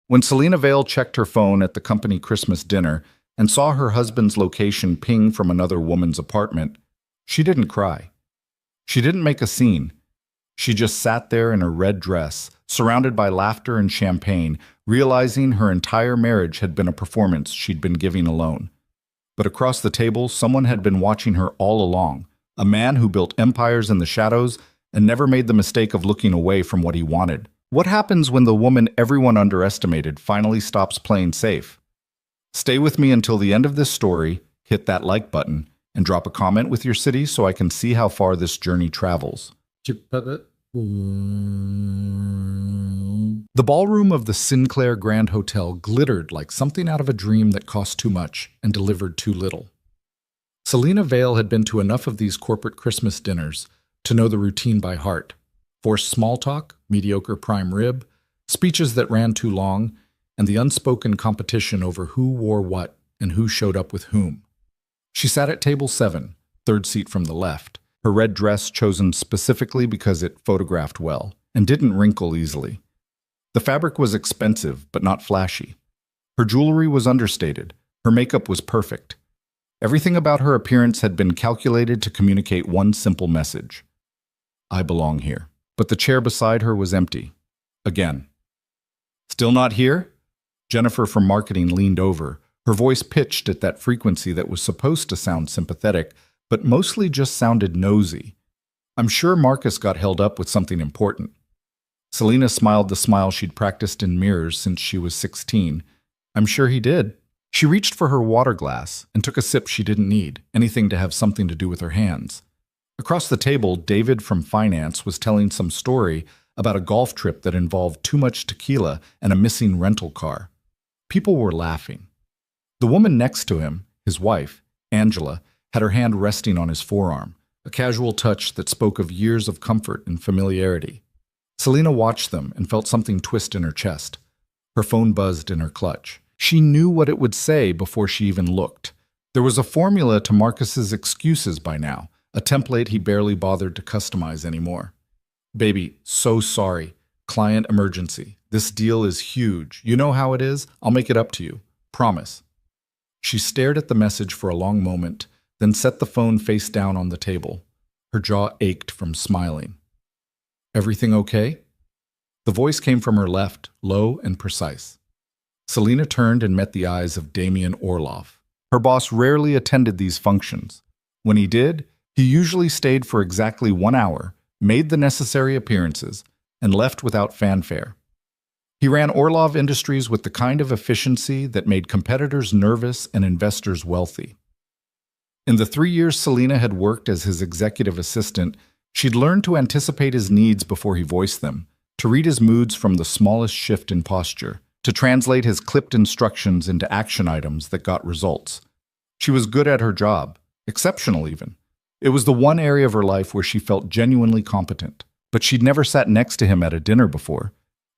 When Selena Vale checked her phone at the company Christmas dinner and saw her husband's location ping from another woman's apartment, she didn't cry. She didn't make a scene. She just sat there in her red dress, surrounded by laughter and champagne, realizing her entire marriage had been a performance she'd been giving alone. But across the table, someone had been watching her all along, a man who built empires in the shadows and never made the mistake of looking away from what he wanted. What happens when the woman everyone underestimated finally stops playing safe? Stay with me until the end of this story, hit that like button, and drop a comment with your city so I can see how far this journey travels. The ballroom of the Sinclair Grand Hotel glittered like something out of a dream that cost too much and delivered too little. Selena Vale had been to enough of these corporate Christmas dinners to know the routine by heart. Forced small talk, mediocre prime rib, speeches that ran too long, and the unspoken competition over who wore what and who showed up with whom. She sat at table 7, third seat from the left, her red dress chosen specifically because it photographed well and didn't wrinkle easily. The fabric was expensive, but not flashy. Her jewelry was understated. Her makeup was perfect. Everything about her appearance had been calculated to communicate one simple message: I belong here. But the chair beside her was empty. Again. Still not here? Jennifer from marketing leaned over, her voice pitched at that frequency that was supposed to sound sympathetic, but mostly just sounded nosy. I'm sure Marcus got held up with something important. Selena smiled the smile she'd practiced in mirrors since she was 16. I'm sure he did. She reached for her water glass and took a sip she didn't need, anything to have something to do with her hands. Across the table, David from finance was telling some story about a golf trip that involved too much tequila and a missing rental car. People were laughing. The woman next to him, his wife, Angela, had her hand resting on his forearm, a casual touch that spoke of years of comfort and familiarity. Selena watched them and felt something twist in her chest. Her phone buzzed in her clutch. She knew what it would say before she even looked. There was a formula to Marcus's excuses by now, a template he barely bothered to customize anymore. Baby, so sorry. Client emergency. This deal is huge. You know how it is? I'll make it up to you. Promise. She stared at the message for a long moment, then set the phone face down on the table. Her jaw ached from smiling. Everything okay? The voice came from her left, low and precise. Selena turned and met the eyes of Damien Orloff. Her boss rarely attended these functions. When he did, he usually stayed for exactly 1 hour, made the necessary appearances, and left without fanfare. He ran Orlov Industries with the kind of efficiency that made competitors nervous and investors wealthy. In the 3 years Selena had worked as his executive assistant, she'd learned to anticipate his needs before he voiced them, to read his moods from the smallest shift in posture, to translate his clipped instructions into action items that got results. She was good at her job, exceptional even. It was the one area of her life where she felt genuinely competent, but she'd never sat next to him at a dinner before.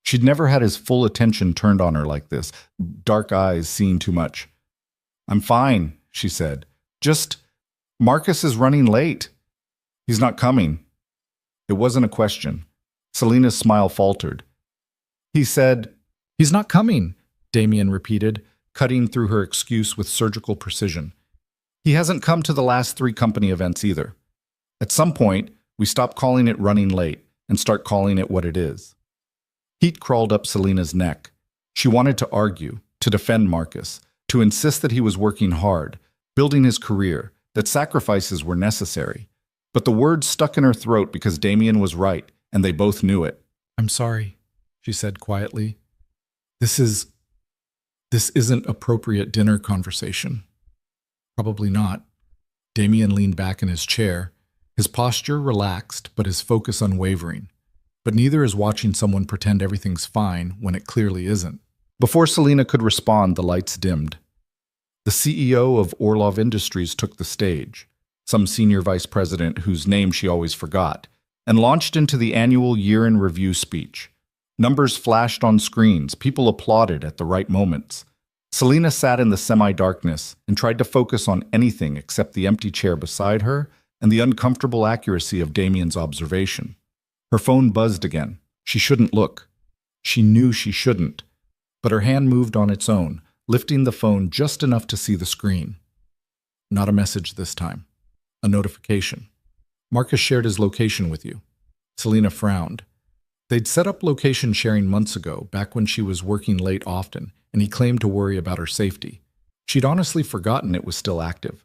She'd never had his full attention turned on her like this, dark eyes seeing too much. I'm fine, she said. Just, Marcus is running late. He's not coming. It wasn't a question. Selena's smile faltered. He said, He's not coming, Damien repeated, cutting through her excuse with surgical precision. He hasn't come to the last 3 company events either. At some point, we stop calling it running late and start calling it what it is. Heat crawled up Selena's neck. She wanted to argue, to defend Marcus, to insist that he was working hard, building his career, that sacrifices were necessary. But the words stuck in her throat because Damien was right, and they both knew it. I'm sorry, she said quietly. This isn't appropriate dinner conversation. Probably not. Damien leaned back in his chair, his posture relaxed but his focus unwavering. But neither is watching someone pretend everything's fine when it clearly isn't. Before Selena could respond, the lights dimmed. The CEO of Orlov Industries took the stage, some senior vice president whose name she always forgot, and launched into the annual year-in-review speech. Numbers flashed on screens, people applauded at the right moments. Selena sat in the semi-darkness and tried to focus on anything except the empty chair beside her and the uncomfortable accuracy of Damien's observation. Her phone buzzed again. She shouldn't look. She knew she shouldn't. but her hand moved on its own, lifting the phone just enough to see the screen. Not a message this time. A notification. Marcus shared his location with you. Selena frowned. They'd set up location sharing months ago, back when she was working late often, and he claimed to worry about her safety. She'd honestly forgotten it was still active.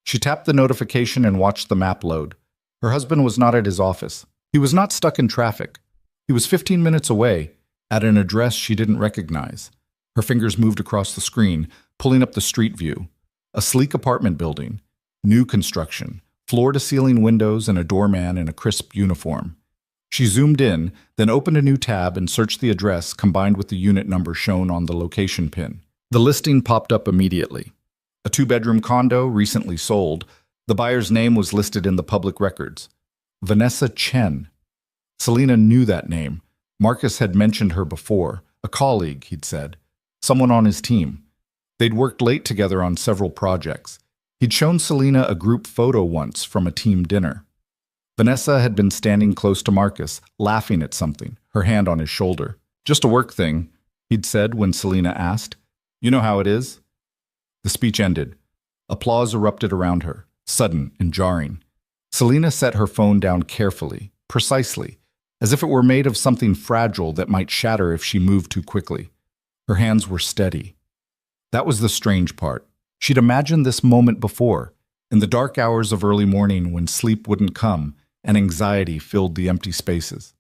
She tapped the notification and watched the map load. Her husband was not at his office. He was not stuck in traffic. He was 15 minutes away, at an address she didn't recognize. Her fingers moved across the screen, pulling up the street view. A sleek apartment building, new construction, floor-to-ceiling windows and a doorman in a crisp uniform. She zoomed in, then opened a new tab and searched the address combined with the unit number shown on the location pin. The listing popped up immediately. A 2-bedroom condo, recently sold. The buyer's name was listed in the public records. Vanessa Chen. Selena knew that name. Marcus had mentioned her before. A colleague, he'd said. Someone on his team. They'd worked late together on several projects. He'd shown Selena a group photo once from a team dinner. Vanessa had been standing close to Marcus, laughing at something, her hand on his shoulder. "Just a work thing," he'd said when Selena asked. "You know how it is?" The speech ended. Applause erupted around her, sudden and jarring. Selena set her phone down carefully, precisely, as if it were made of something fragile that might shatter if she moved too quickly. Her hands were steady. That was the strange part. She'd imagined this moment before, in the dark hours of early morning when sleep wouldn't come and anxiety filled the empty spaces.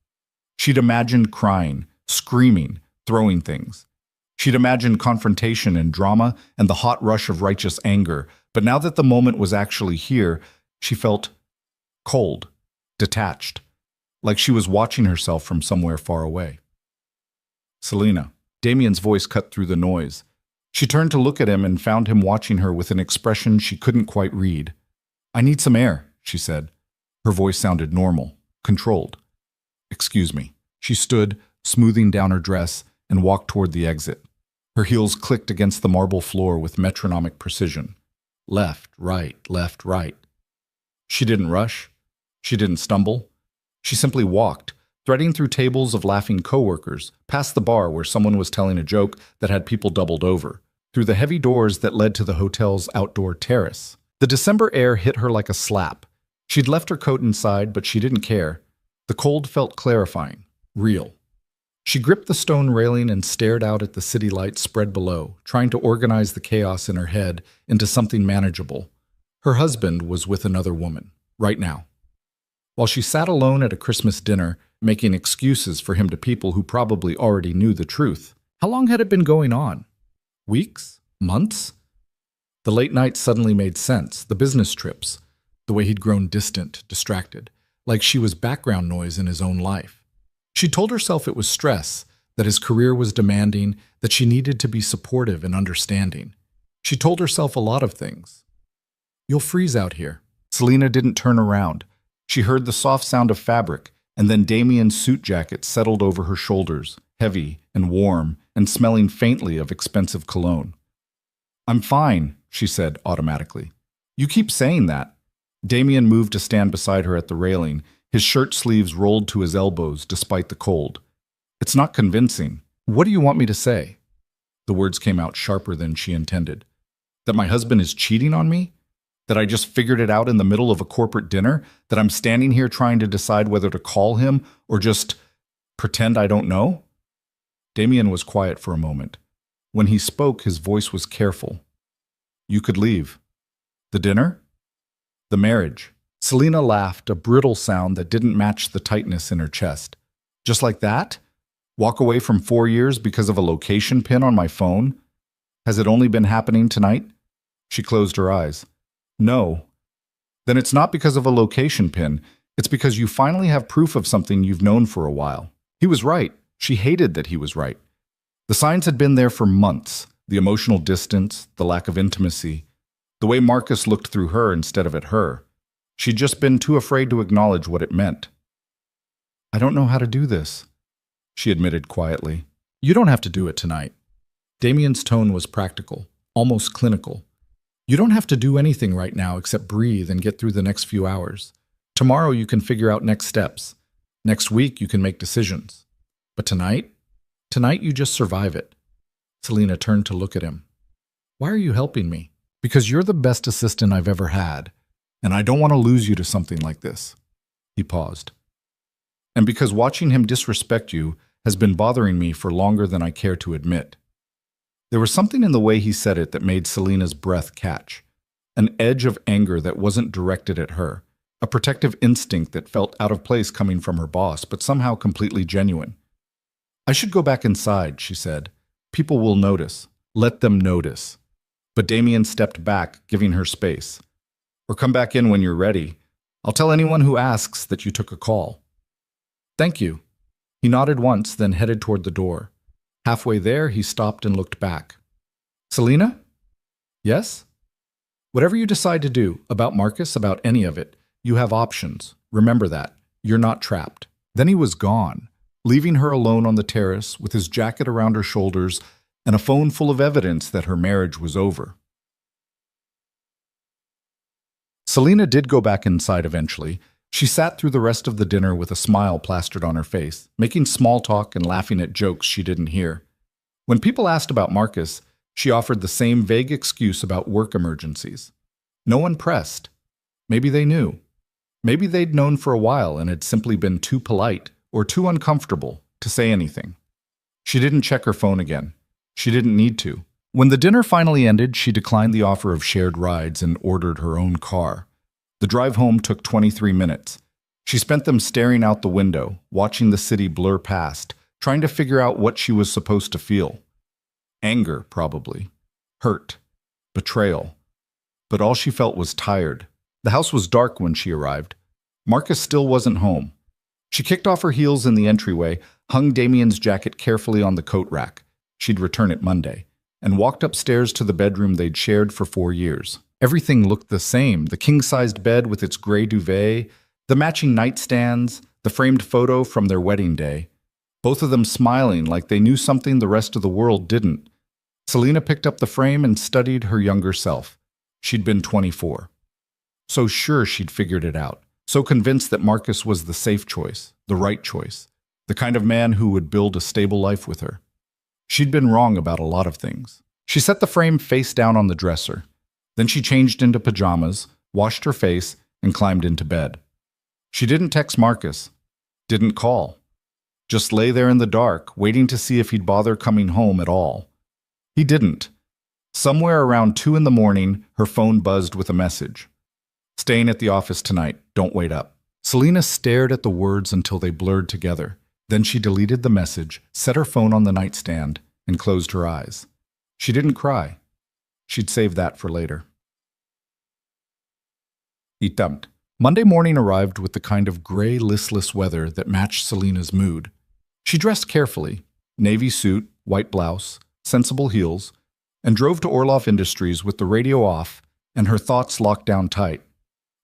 She'd imagined crying, screaming, throwing things. She'd imagined confrontation and drama and the hot rush of righteous anger, but now that the moment was actually here, she felt cold, detached, like she was watching herself from somewhere far away. "Selena." Damien's voice cut through the noise. She turned to look at him and found him watching her with an expression she couldn't quite read. "I need some air," she said. Her voice sounded normal, controlled. "Excuse me." She stood, smoothing down her dress, and walked toward the exit. Her heels clicked against the marble floor with metronomic precision. Left, right, left, right. She didn't rush. She didn't stumble. She simply walked, threading through tables of laughing coworkers, past the bar where someone was telling a joke that had people doubled over, through the heavy doors that led to the hotel's outdoor terrace. The December air hit her like a slap. She'd left her coat inside, but she didn't care. The cold felt clarifying, real. She gripped the stone railing and stared out at the city lights spread below, trying to organize the chaos in her head into something manageable. Her husband was with another woman, right now. While she sat alone at a Christmas dinner, making excuses for him to people who probably already knew the truth. How long had it been going on? Weeks? Months? The late nights suddenly made sense, the business trips, the way he'd grown distant, distracted, like she was background noise in his own life. She told herself it was stress, that his career was demanding, that she needed to be supportive and understanding. She told herself a lot of things. "You'll freeze out here." Selena didn't turn around. She heard the soft sound of fabric, and then Damien's suit jacket settled over her shoulders, heavy and warm and smelling faintly of expensive cologne. "I'm fine," she said automatically. "You keep saying that." Damien moved to stand beside her at the railing, his shirt sleeves rolled to his elbows despite the cold. "It's not convincing. What do you want me to say?" The words came out sharper than she intended. "That my husband is cheating on me? That I just figured it out in the middle of a corporate dinner? That I'm standing here trying to decide whether to call him or just pretend I don't know?" Damien was quiet for a moment. When he spoke, his voice was careful. "You could leave." "The dinner?" "The marriage." Selena laughed, a brittle sound that didn't match the tightness in her chest. "Just like that? Walk away from 4 years because of a location pin on my phone? Has it only been happening tonight?" She closed her eyes. "No." "Then it's not because of a location pin. It's because you finally have proof of something you've known for a while." He was right. She hated that he was right. The signs had been there for months. The emotional distance, the lack of intimacy, the way Marcus looked through her instead of at her. She'd just been too afraid to acknowledge what it meant. "I don't know how to do this," she admitted quietly. "You don't have to do it tonight." Damien's tone was practical, almost clinical. "You don't have to do anything right now except breathe and get through the next few hours. Tomorrow you can figure out next steps. Next week you can make decisions. But tonight you just survive it." Selena turned to look at him. Why are you helping me? Because you're the best assistant I've ever had, and I don't want to lose you to something like this. He paused. And because watching him disrespect you has been bothering me for longer than I care to admit. There was something in the way he said it that made Selena's breath catch. An edge of anger that wasn't directed at her. A protective instinct that felt out of place coming from her boss, but somehow completely genuine. I should go back inside, she said. People will notice. Let them notice. But Damien stepped back, giving her space. Or come back in when you're ready. I'll tell anyone who asks that you took a call. Thank you. He nodded once, then headed toward the door. Halfway there, he stopped and looked back. Selena? Yes? Whatever you decide to do, about Marcus, about any of it, you have options. Remember that. You're not trapped. Then he was gone, leaving her alone on the terrace with his jacket around her shoulders and a phone full of evidence that her marriage was over. Selena did go back inside eventually. She sat through the rest of the dinner with a smile plastered on her face, making small talk and laughing at jokes she didn't hear. When people asked about Marcus, she offered the same vague excuse about work emergencies. No one pressed. Maybe they knew. Maybe they'd known for a while and had simply been too polite or too uncomfortable to say anything. She didn't check her phone again. She didn't need to. When the dinner finally ended, she declined the offer of shared rides and ordered her own car. The drive home took 23 minutes. She spent them staring out the window, watching the city blur past, trying to figure out what she was supposed to feel. Anger, probably. Hurt. Betrayal. But all she felt was tired. The house was dark when she arrived. Marcus still wasn't home. She kicked off her heels in the entryway, hung Damien's jacket carefully on the coat rack. She'd return it Monday, and walked upstairs to the bedroom they'd shared for 4 years. Everything looked the same, the king-sized bed with its gray duvet, the matching nightstands, the framed photo from their wedding day. Both of them smiling like they knew something the rest of the world didn't. Selena picked up the frame and studied her younger self. She'd been 24. So sure she'd figured it out, so convinced that Marcus was the safe choice, the right choice, the kind of man who would build a stable life with her. She'd been wrong about a lot of things. She set the frame face down on the dresser. Then she changed into pajamas, washed her face, and climbed into bed. She didn't text Marcus, didn't call. Just lay there in the dark, waiting to see if he'd bother coming home at all. He didn't. Somewhere around 2 in the morning, her phone buzzed with a message. Staying at the office tonight, don't wait up. Selena stared at the words until they blurred together. Then she deleted the message, set her phone on the nightstand, and closed her eyes. She didn't cry. She'd save that for later. Itamt. Monday morning arrived with the kind of gray, listless weather that matched Selena's mood. She dressed carefully, navy suit, white blouse, sensible heels, and drove to Orloff Industries with the radio off and her thoughts locked down tight.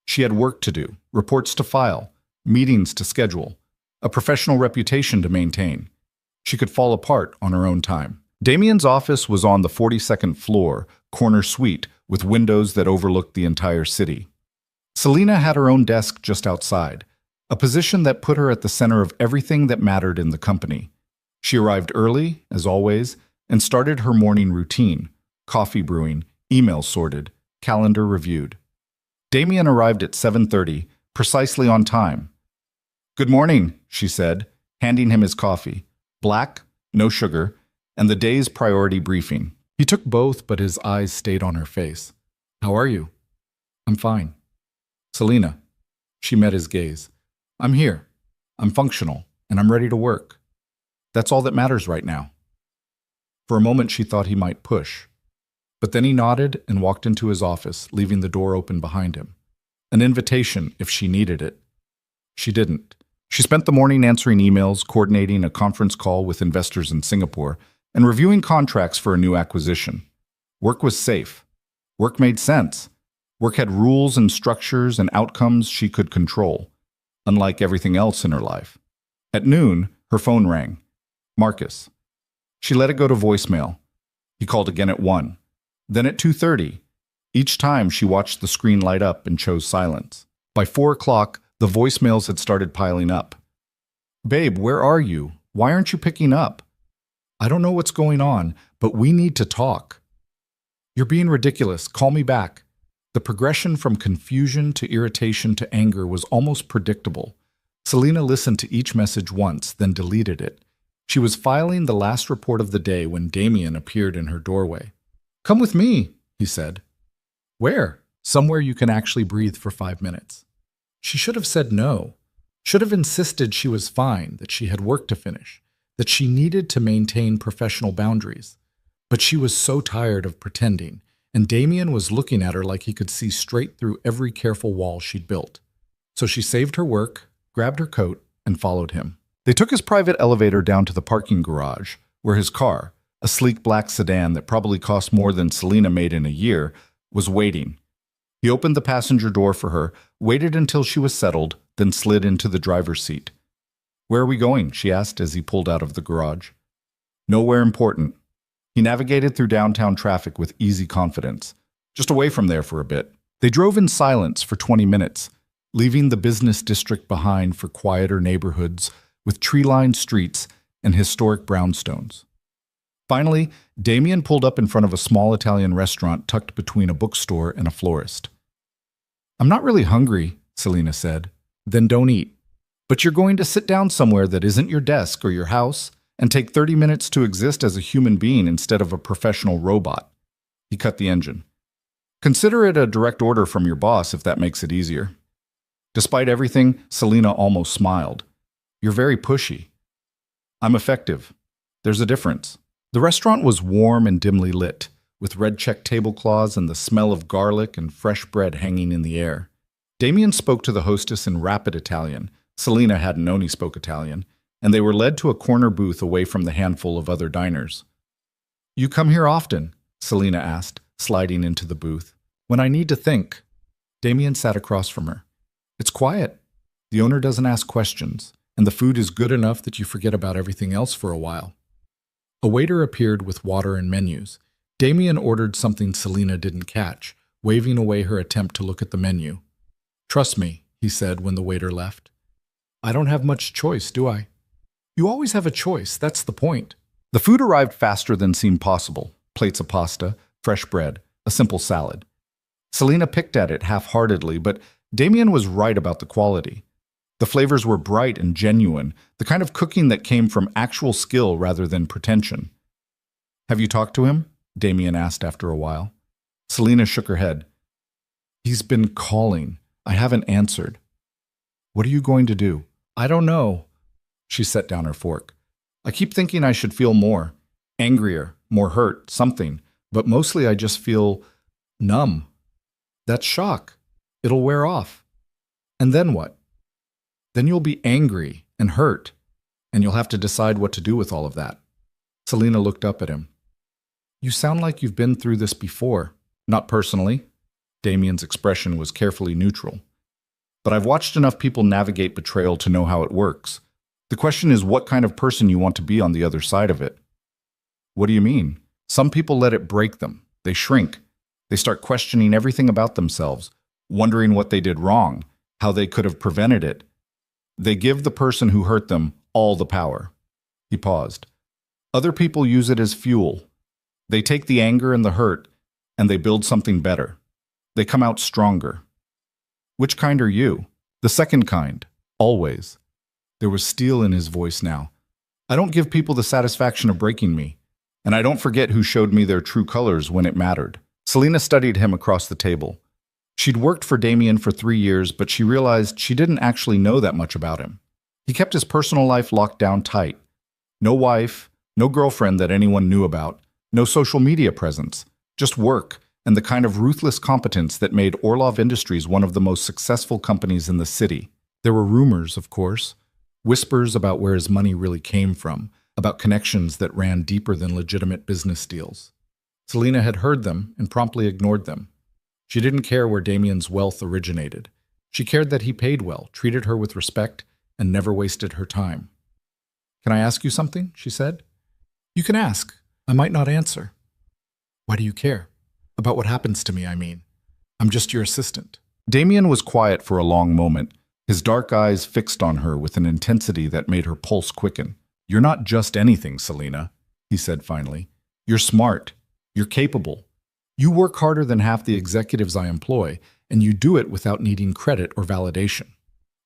She had work to do, reports to file, meetings to schedule, a professional reputation to maintain. She could fall apart on her own time. Damien's office was on the 42nd floor, corner suite, with windows that overlooked the entire city. Selena had her own desk just outside, a position that put her at the center of everything that mattered in the company. She arrived early, as always, and started her morning routine, coffee brewing, emails sorted, calendar reviewed. Damien arrived at 7:30, precisely on time. "Good morning," she said, handing him his coffee. Black, no sugar, and the day's priority briefing. He took both, but his eyes stayed on her face. "How are you?" "I'm fine." "Selena." She met his gaze. "I'm here. I'm functional, and I'm ready to work. That's all that matters right now." For a moment she thought he might push. But then he nodded and walked into his office, leaving the door open behind him. An invitation if she needed it. She didn't. She spent the morning answering emails, coordinating a conference call with investors in Singapore, and reviewing contracts for a new acquisition. Work was safe. Work made sense. Work had rules and structures and outcomes she could control, unlike everything else in her life. At noon, her phone rang. Marcus. She let it go to voicemail. He called again at 1. Then at 2:30. Each time she watched the screen light up and chose silence. By 4 o'clock, the voicemails had started piling up. "Babe, where are you? Why aren't you picking up?" I don't know what's going on, but we need to talk. You're being ridiculous. Call me back. The progression from confusion to irritation to anger was almost predictable. Selena listened to each message once, then deleted it. She was filing the last report of the day when Damien appeared in her doorway. "Come with me," he said. "Where?" "Somewhere you can actually breathe for 5 minutes." She should have said no. Should have insisted she was fine, that she had work to finish, that she needed to maintain professional boundaries. But she was so tired of pretending, and Damien was looking at her like he could see straight through every careful wall she'd built. So she saved her work, grabbed her coat, and followed him. They took his private elevator down to the parking garage, where his car, a sleek black sedan that probably cost more than Selena made in a year, was waiting. He opened the passenger door for her, waited until she was settled, then slid into the driver's seat. "Where are we going?" she asked as he pulled out of the garage. "Nowhere important." He navigated through downtown traffic with easy confidence. "Just away from there for a bit." They drove in silence for 20 minutes, leaving the business district behind for quieter neighborhoods with tree-lined streets and historic brownstones. Finally, Damien pulled up in front of a small Italian restaurant tucked between a bookstore and a florist. "I'm not really hungry," Selena said. "Then don't eat. But you're going to sit down somewhere that isn't your desk or your house and take 30 minutes to exist as a human being instead of a professional robot." He cut the engine. "Consider it a direct order from your boss if that makes it easier." Despite everything, Selena almost smiled. "You're very pushy." "I'm effective. There's a difference." The restaurant was warm and dimly lit, with red check tablecloths and the smell of garlic and fresh bread hanging in the air. Damien spoke to the hostess in rapid Italian. Selena hadn't known he spoke Italian, and they were led to a corner booth away from the handful of other diners. "You come here often?" Selena asked, sliding into the booth. "When I need to think." Damien sat across from her. "It's quiet. The owner doesn't ask questions, and the food is good enough that you forget about everything else for a while." A waiter appeared with water and menus. Damien ordered something Selena didn't catch, waving away her attempt to look at the menu. "Trust me," he said when the waiter left. "I don't have much choice, do I?" "You always have a choice, that's the point." The food arrived faster than seemed possible. Plates of pasta, fresh bread, a simple salad. Selena picked at it half-heartedly, but Damien was right about the quality. The flavors were bright and genuine, the kind of cooking that came from actual skill rather than pretension. "Have you talked to him?" Damien asked after a while. Selena shook her head. "He's been calling. I haven't answered." "What are you going to do?" "I don't know." She set down her fork. "I keep thinking I should feel more. Angrier, more hurt, something. But mostly I just feel numb. That's shock. It'll wear off. And then what? Then you'll be angry and hurt, and you'll have to decide what to do with all of that." Selena looked up at him. "You sound like you've been through this before." "Not personally." Damien's expression was carefully neutral. "But I've watched enough people navigate betrayal to know how it works. The question is what kind of person you want to be on the other side of it." "What do you mean?" "Some people let it break them. They shrink. They start questioning everything about themselves, wondering what they did wrong, how they could have prevented it. They give the person who hurt them all the power." He paused. "Other people use it as fuel. They take the anger and the hurt, and they build something better. They come out stronger." "Which kind are you?" "The second kind. Always." There was steel in his voice now. "I don't give people the satisfaction of breaking me, and I don't forget who showed me their true colors when it mattered." Selena studied him across the table. She'd worked for Damien for 3 years, but she realized she didn't actually know that much about him. He kept his personal life locked down tight. No wife, no girlfriend that anyone knew about, no social media presence, just work and the kind of ruthless competence that made Orlov Industries one of the most successful companies in the city. There were rumors, of course, whispers about where his money really came from, about connections that ran deeper than legitimate business deals. Selena had heard them and promptly ignored them. She didn't care where Damien's wealth originated. She cared that he paid well, treated her with respect, and never wasted her time. "Can I ask you something?" she said. "You can ask. I might not answer." "Why do you care? About what happens to me, I mean. I'm just your assistant." Damien was quiet for a long moment, his dark eyes fixed on her with an intensity that made her pulse quicken. "You're not just anything, Selena. he said finally. You're smart. You're capable. You work harder than half the executives I employ, and you do it without needing credit or validation.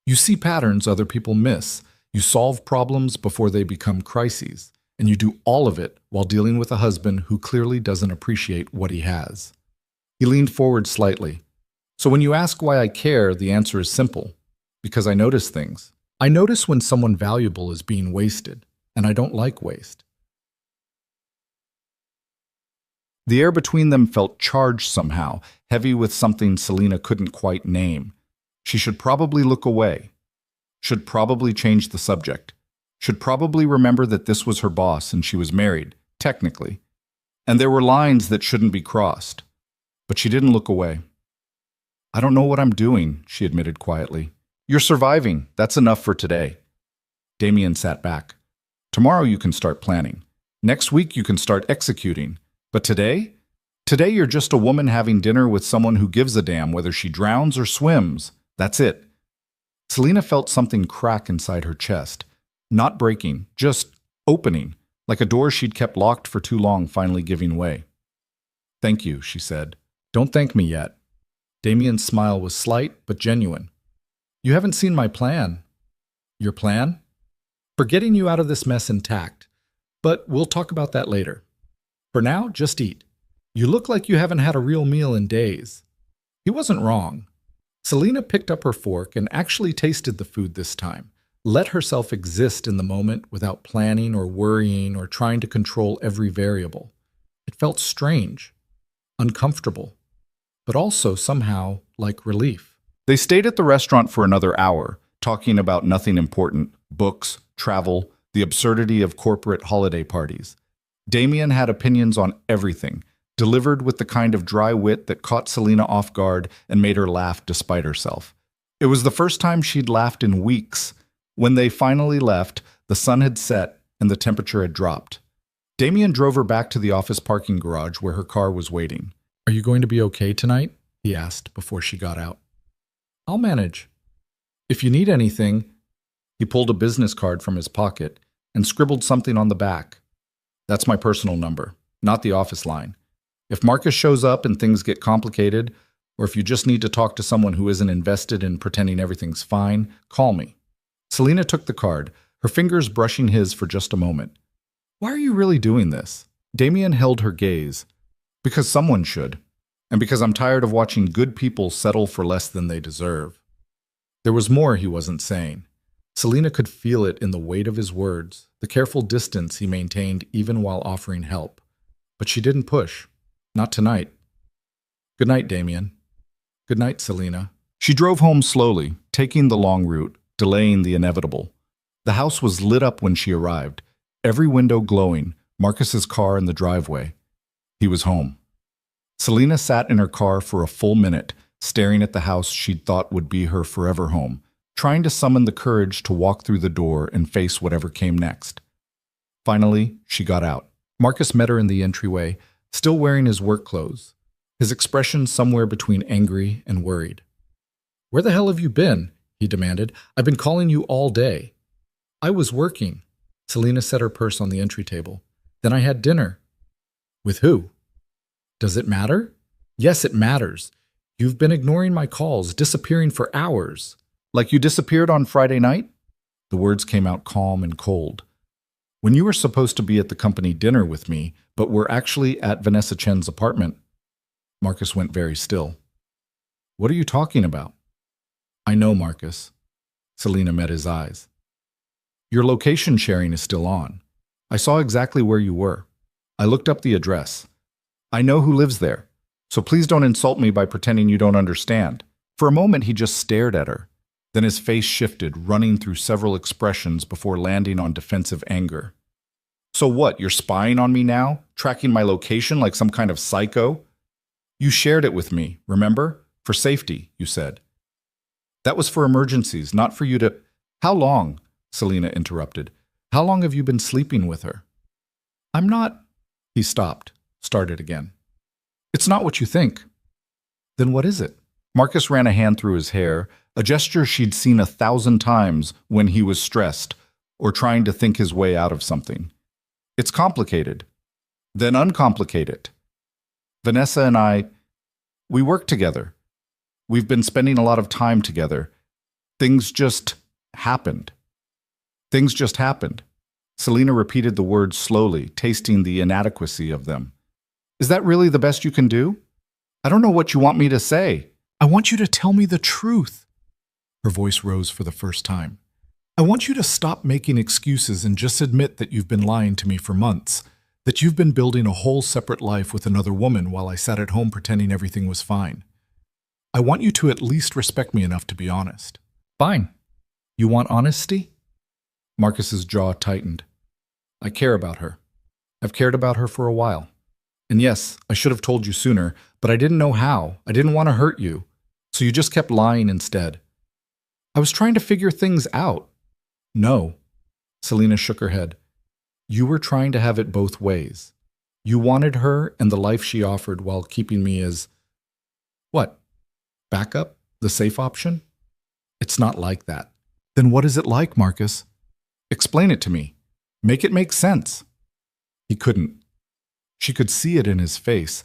You see patterns other people miss. You solve problems before they become crises, and you do all of it while dealing with a husband who clearly doesn't appreciate what he has. He leaned forward slightly. So when you ask why I care, the answer is simple. Because I notice things. I notice when someone valuable is being wasted, and I don't like waste. The air between them felt charged somehow, heavy with something Selina couldn't quite name. She should probably look away. Should probably change the subject. Should probably remember that this was her boss and she was married, technically. And there were lines that shouldn't be crossed. But she didn't look away. I don't know what I'm doing, she admitted quietly. You're surviving. That's enough for today. Damien sat back. Tomorrow you can start planning. Next week you can start executing. But today? Today you're just a woman having dinner with someone who gives a damn whether she drowns or swims. That's it. Selina felt something crack inside her chest. Not breaking, just opening, like a door she'd kept locked for too long finally giving way. Thank you, she said. Don't thank me yet. Damien's smile was slight but genuine. You haven't seen my plan. Your plan? For getting you out of this mess intact. But we'll talk about that later. For now, just eat. You look like you haven't had a real meal in days. He wasn't wrong. Selina picked up her fork and actually tasted the food this time, let herself exist in the moment without planning or worrying or trying to control every variable. It felt strange, uncomfortable, but also somehow like relief. They stayed at the restaurant for another hour, talking about nothing important, books, travel, the absurdity of corporate holiday parties. Damien had opinions on everything, delivered with the kind of dry wit that caught Selina off guard and made her laugh despite herself. It was the first time she'd laughed in weeks. When they finally left, the sun had set and the temperature had dropped. Damien drove her back to the office parking garage where her car was waiting. Are you going to be okay tonight? He asked before she got out. I'll manage. If you need anything, he pulled a business card from his pocket and scribbled something on the back. That's my personal number, not the office line. If Marcus shows up and things get complicated, or if you just need to talk to someone who isn't invested in pretending everything's fine, call me. Selina took the card, her fingers brushing his for just a moment. Why are you really doing this? Damien held her gaze. Because someone should, and because I'm tired of watching good people settle for less than they deserve. There was more he wasn't saying. Selina could feel it in the weight of his words, the careful distance he maintained even while offering help. But she didn't push. Not tonight. Good night, Damien. Good night, Selina. She drove home slowly, taking the long route, delaying the inevitable. The house was lit up when she arrived, every window glowing, Marcus's car in the driveway. He was home. Selina sat in her car for a full minute, staring at the house she'd thought would be her forever home, trying to summon the courage to walk through the door and face whatever came next. Finally, she got out. Marcus met her in the entryway, still wearing his work clothes, his expression somewhere between angry and worried. Where the hell have you been? He demanded. I've been calling you all day. I was working. Selina set her purse on the entry table. Then I had dinner. With who? Does it matter? Yes, it matters. You've been ignoring my calls, disappearing for hours. Like you disappeared on Friday night? The words came out calm and cold. When you were supposed to be at the company dinner with me, but were actually at Vanessa Chen's apartment. Marcus went very still. What are you talking about? I know, Marcus. Selina met his eyes. Your location sharing is still on. I saw exactly where you were. I looked up the address. I know who lives there, so please don't insult me by pretending you don't understand. For a moment, he just stared at her. Then his face shifted, running through several expressions before landing on defensive anger. So what, you're spying on me now? Tracking my location like some kind of psycho? You shared it with me, remember? For safety, you said. That was for emergencies, not for you to... How long? Selina interrupted. How long have you been sleeping with her? I'm not... He stopped, started again. It's not what you think. Then what is it? Marcus ran a hand through his hair, a gesture she'd seen 1,000 times when he was stressed or trying to think his way out of something. It's complicated. Then uncomplicate it. Vanessa and I, we work together. We've been spending a lot of time together. Things just happened. Things just happened. Selena repeated the words slowly, tasting the inadequacy of them. Is that really the best you can do? I don't know what you want me to say. I want you to tell me the truth. Her voice rose for the first time. I want you to stop making excuses and just admit that you've been lying to me for months, that you've been building a whole separate life with another woman while I sat at home pretending everything was fine. I want you to at least respect me enough to be honest. Fine. You want honesty? Marcus's jaw tightened. I care about her. I've cared about her for a while. And yes, I should have told you sooner, but I didn't know how. I didn't want to hurt you. So you just kept lying instead. I was trying to figure things out. No. Selena shook her head. You were trying to have it both ways. You wanted her and the life she offered while keeping me as... what? Backup? The safe option? It's not like that. Then what is it like, Marcus? Explain it to me. Make it make sense. He couldn't. She could see it in his face,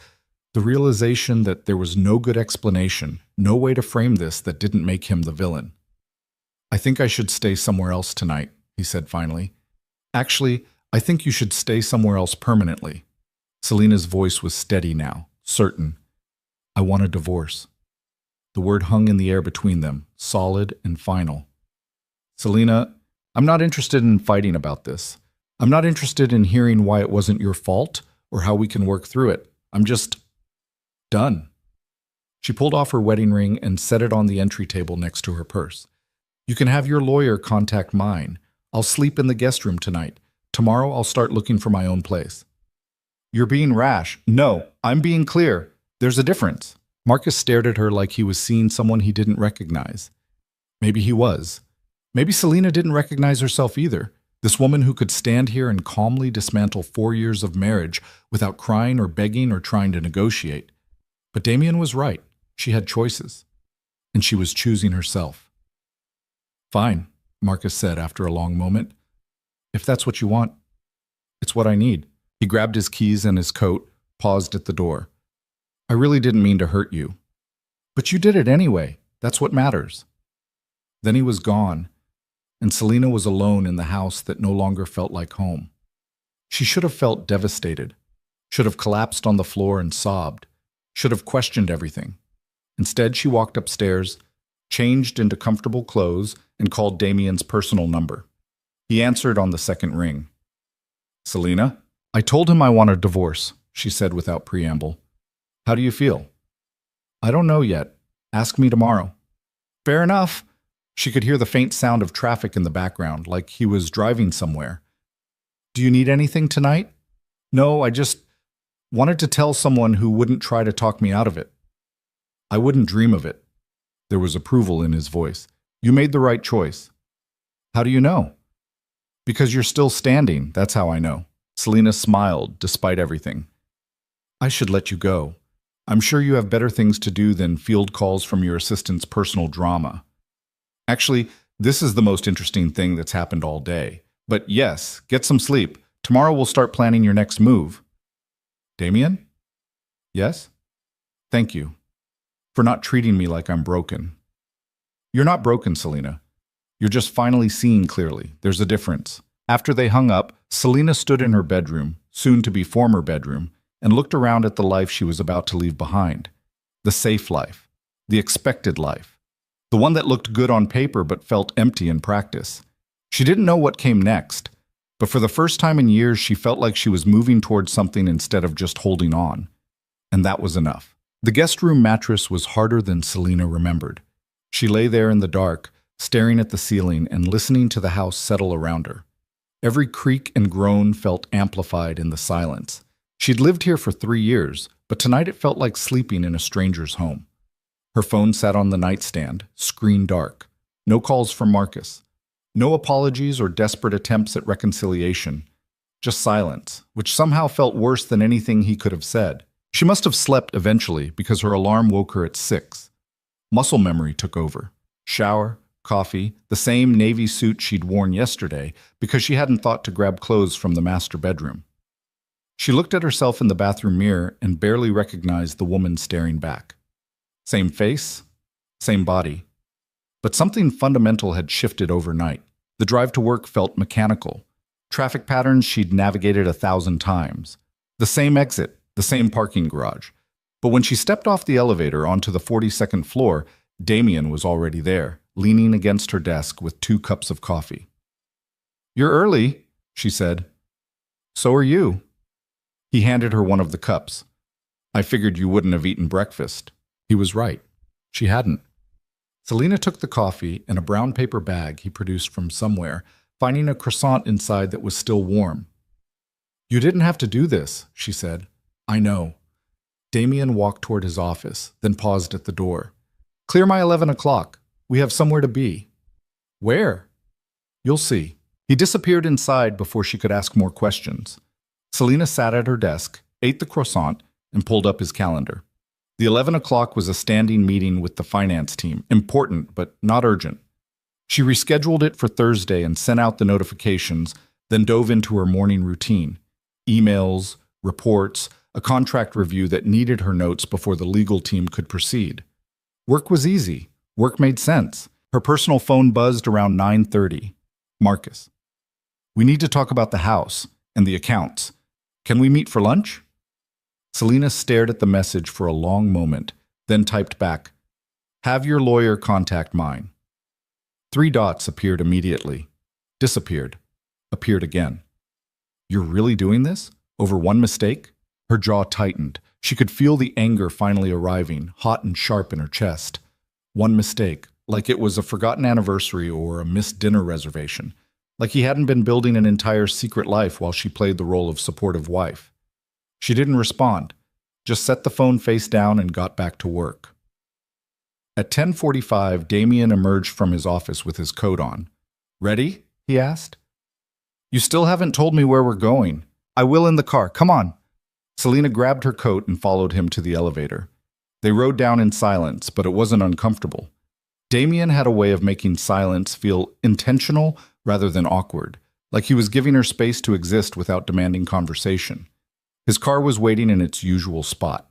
the realization that there was no good explanation, no way to frame this that didn't make him the villain. I think I should stay somewhere else tonight, he said finally. Actually, I think you should stay somewhere else permanently. Selena's voice was steady now, certain. I want a divorce. The word hung in the air between them, solid and final. Selena, I'm not interested in fighting about this. I'm not interested in hearing why it wasn't your fault or how we can work through it. I'm just done. She pulled off her wedding ring and set it on the entry table next to her purse. You can have your lawyer contact mine. I'll sleep in the guest room tonight. Tomorrow I'll start looking for my own place. You're being rash. No, I'm being clear. There's a difference. Marcus stared at her like he was seeing someone he didn't recognize. Maybe he was. Maybe Selena didn't recognize herself either. This woman who could stand here and calmly dismantle 4 years of marriage without crying or begging or trying to negotiate. But Damien was right. She had choices. And she was choosing herself. Fine, Marcus said after a long moment. If that's what you want, it's what I need. He grabbed his keys and his coat, paused at the door. I really didn't mean to hurt you. But you did it anyway. That's what matters. Then he was gone. And Selena was alone in the house that no longer felt like home. She should have felt devastated, should have collapsed on the floor and sobbed, should have questioned everything. Instead, she walked upstairs, changed into comfortable clothes, and called Damien's personal number. He answered on the second ring. Selena? I told him I want a divorce, she said without preamble. How do you feel? I don't know yet. Ask me tomorrow. Fair enough. She could hear the faint sound of traffic in the background, like he was driving somewhere. Do you need anything tonight? No, I just wanted to tell someone who wouldn't try to talk me out of it. I wouldn't dream of it. There was approval in his voice. You made the right choice. How do you know? Because you're still standing, that's how I know. Selena smiled, despite everything. I should let you go. I'm sure you have better things to do than field calls from your assistant's personal drama. Actually, this is the most interesting thing that's happened all day. But yes, get some sleep. Tomorrow we'll start planning your next move. Damien? Yes? Thank you. For not treating me like I'm broken. You're not broken, Selena. You're just finally seeing clearly. There's a difference. After they hung up, Selena stood in her bedroom, soon to be former bedroom, and looked around at the life she was about to leave behind. The safe life. The expected life. The one that looked good on paper but felt empty in practice. She didn't know what came next, but for the first time in years she felt like she was moving towards something instead of just holding on. And that was enough. The guest room mattress was harder than Selena remembered. She lay there in the dark, staring at the ceiling and listening to the house settle around her. Every creak and groan felt amplified in the silence. She'd lived here for 3 years, but tonight it felt like sleeping in a stranger's home. Her phone sat on the nightstand, screen dark. No calls from Marcus. No apologies or desperate attempts at reconciliation. Just silence, which somehow felt worse than anything he could have said. She must have slept eventually because her alarm woke her at 6. Muscle memory took over. Shower, coffee, the same navy suit she'd worn yesterday because she hadn't thought to grab clothes from the master bedroom. She looked at herself in the bathroom mirror and barely recognized the woman staring back. Same face, same body. But something fundamental had shifted overnight. The drive to work felt mechanical. Traffic patterns she'd navigated 1,000 times. The same exit, the same parking garage. But when she stepped off the elevator onto the 42nd floor, Damien was already there, leaning against her desk with 2 cups of coffee. "You're early," she said. "So are you." He handed her one of the cups. "I figured you wouldn't have eaten breakfast." He was right. She hadn't. Selina took the coffee and a brown paper bag he produced from somewhere, finding a croissant inside that was still warm. "You didn't have to do this," she said. "I know." Damien walked toward his office, then paused at the door. "Clear my 11 o'clock. We have somewhere to be." "Where?" "You'll see." He disappeared inside before she could ask more questions. Selina sat at her desk, ate the croissant, and pulled up his calendar. The 11 o'clock was a standing meeting with the finance team, important but not urgent. She rescheduled it for Thursday and sent out the notifications, then dove into her morning routine. Emails, reports, a contract review that needed her notes before the legal team could proceed. Work was easy. Work made sense. Her personal phone buzzed around 9:30. "Marcus. We need to talk about the house and the accounts. Can we meet for lunch?" Selina stared at the message for a long moment, then typed back, "Have your lawyer contact mine." 3 dots appeared immediately, disappeared, appeared again. "You're really doing this? Over one mistake?" Her jaw tightened. She could feel the anger finally arriving, hot and sharp in her chest. One mistake, like it was a forgotten anniversary or a missed dinner reservation, like he hadn't been building an entire secret life while she played the role of supportive wife. She didn't respond, just set the phone face down and got back to work. At 10:45, Damien emerged from his office with his coat on. "Ready?" he asked. "You still haven't told me where we're going." "I will in the car. Come on." Selina grabbed her coat and followed him to the elevator. They rode down in silence, but it wasn't uncomfortable. Damien had a way of making silence feel intentional rather than awkward, like he was giving her space to exist without demanding conversation. His car was waiting in its usual spot.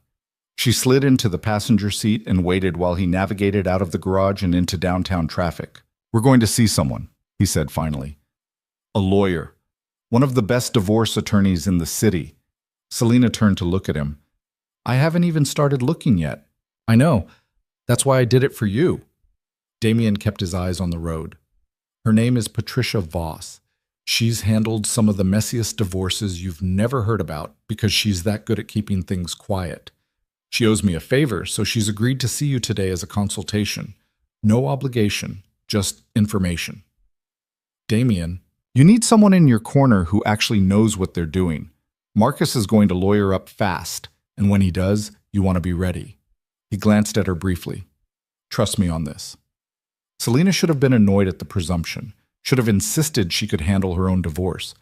She slid into the passenger seat and waited while he navigated out of the garage and into downtown traffic. "We're going to see someone," he said finally. "A lawyer. One of the best divorce attorneys in the city." Selina turned to look at him. "I haven't even started looking yet." "I know. That's why I did it for you." Damien kept his eyes on the road. "Her name is Patricia Voss. She's handled some of the messiest divorces you've never heard about because she's that good at keeping things quiet. She owes me a favor, so she's agreed to see you today as a consultation. No obligation, just information." "Damien, you need someone in your corner who actually knows what they're doing. Marcus is going to lawyer up fast, and when he does, you want to be ready." He glanced at her briefly. "Trust me on this." Selina should have been annoyed at the presumption, should have insisted she could handle her own divorce.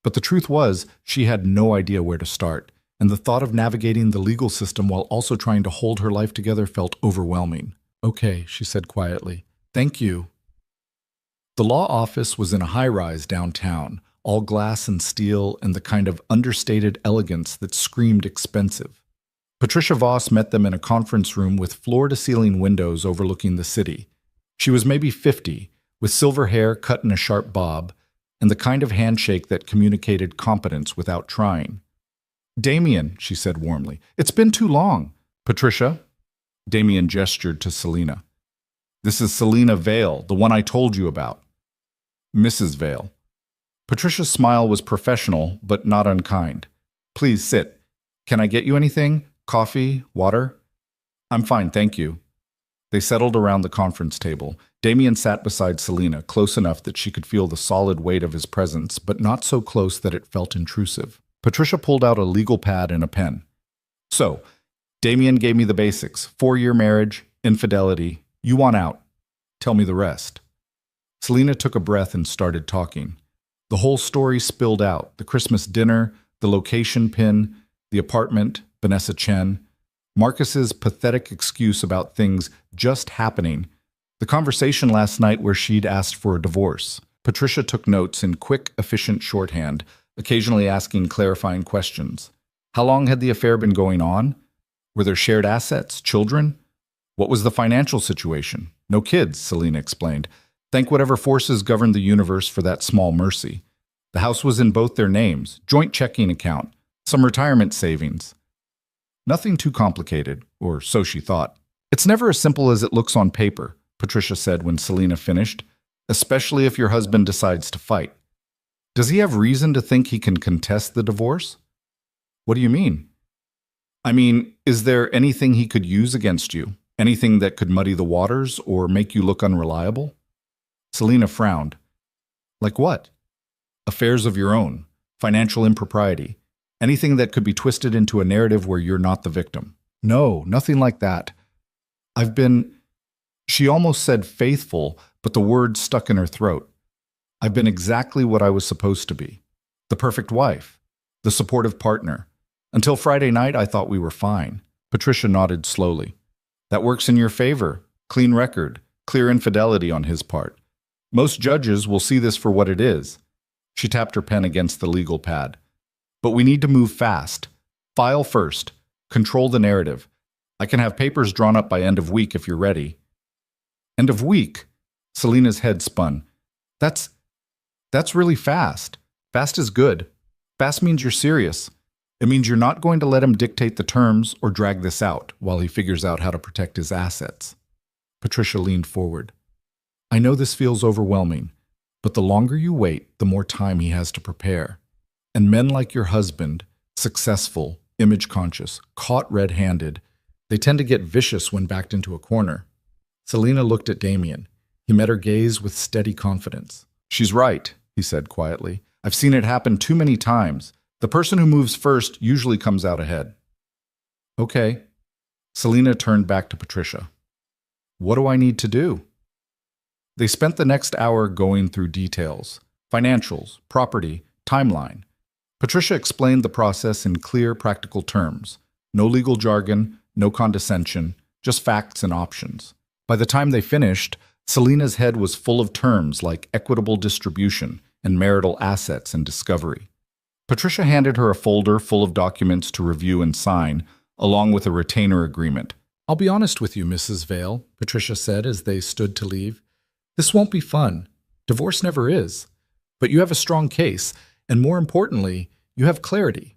But the truth was, she had no idea where to start, and the thought of navigating the legal system while also trying to hold her life together felt overwhelming. "Okay," she said quietly. "Thank you." The law office was in a high-rise downtown, all glass and steel and the kind of understated elegance that screamed expensive. Patricia Voss met them in a conference room with floor-to-ceiling windows overlooking the city. She was maybe 50, with silver hair cut in a sharp bob, and the kind of handshake that communicated competence without trying. "Damien," she said warmly, "it's been too long." "Patricia?" Damien gestured to Selina. "This is Selina Vale, the one I told you about." "Mrs. Vale." Patricia's smile was professional, but not unkind. "Please sit. Can I get you anything? Coffee? Water?" "I'm fine, thank you." They settled around the conference table. Damien sat beside Selina, close enough that she could feel the solid weight of his presence, but not so close that it felt intrusive. Patricia pulled out a legal pad and a pen. "So, Damien gave me the basics. 4-year marriage, infidelity. You want out. Tell me the rest." Selina took a breath and started talking. The whole story spilled out: the Christmas dinner, the location pin, the apartment, Vanessa Chen, Marcus's pathetic excuse about things just happening, the The conversation last night where she'd asked for a divorce. Patricia took notes in quick, efficient shorthand, occasionally asking clarifying questions. How long had the affair been going on? Were there shared assets, children? What was the financial situation? No kids, Selena explained. Thank whatever forces governed the universe for that small mercy. The house was in both their names, joint checking account, some retirement savings. Nothing too complicated, or so she thought. It's never as simple as it looks on paper, Patricia said when Selena finished, especially if your husband decides to fight. Does he have reason to think he can contest the divorce? What do you mean? I mean, is there anything he could use against you? Anything that could muddy the waters or make you look unreliable? Selena frowned. Like what? Affairs of your own, financial impropriety, anything that could be twisted into a narrative where you're not the victim. No, nothing like that. I've been, she almost said faithful, but the word stuck in her throat. I've been exactly what I was supposed to be. The perfect wife, the supportive partner. Until Friday night, I thought we were fine. Patricia nodded slowly. That works in your favor. Clean record, clear infidelity on his part. Most judges will see this for what it is. She tapped her pen against the legal pad. But we need to move fast. File first. Control the narrative. I can have papers drawn up by end of week if you're ready. End of week? Selena's head spun. That's really fast. Fast is good. Fast means you're serious. It means you're not going to let him dictate the terms or drag this out while he figures out how to protect his assets. Patricia leaned forward. I know this feels overwhelming, but the longer you wait, the more time he has to prepare. And men like your husband, successful, image-conscious, caught red-handed, they tend to get vicious when backed into a corner. Selena looked at Damien. He met her gaze with steady confidence. She's right, he said quietly. I've seen it happen too many times. The person who moves first usually comes out ahead. Okay. Selena turned back to Patricia. What do I need to do? They spent the next hour going through details, financials, property, timeline. Patricia explained the process in clear, practical terms. No legal jargon, no condescension, just facts and options. By the time they finished, Selena's head was full of terms like equitable distribution and marital assets and discovery. Patricia handed her a folder full of documents to review and sign, along with a retainer agreement. I'll be honest with you, Mrs. Vale, Patricia said as they stood to leave. This won't be fun. Divorce never is. But you have a strong case, and more importantly, you have clarity.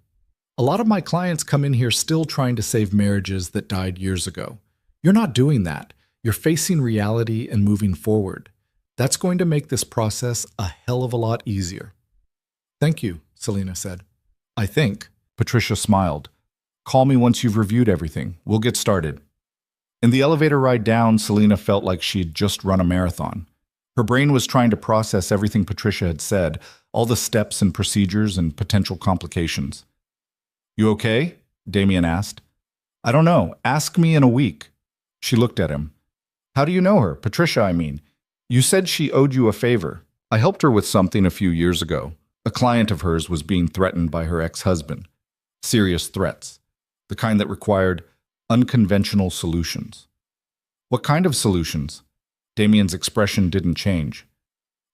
A lot of my clients come in here still trying to save marriages that died years ago. You're not doing that. You're facing reality and moving forward. That's going to make this process a hell of a lot easier. Thank you, Selena said. I think. Patricia smiled. Call me once you've reviewed everything. We'll get started. In the elevator ride down, Selena felt like she'd just run a marathon. Her brain was trying to process everything Patricia had said, all the steps and procedures and potential complications. You okay? Damien asked. I don't know. Ask me in a week. She looked at him. How do you know her? Patricia, I mean. You said she owed you a favor. I helped her with something a few years ago. A client of hers was being threatened by her ex-husband. Serious threats. The kind that required unconventional solutions. What kind of solutions? Damien's expression didn't change.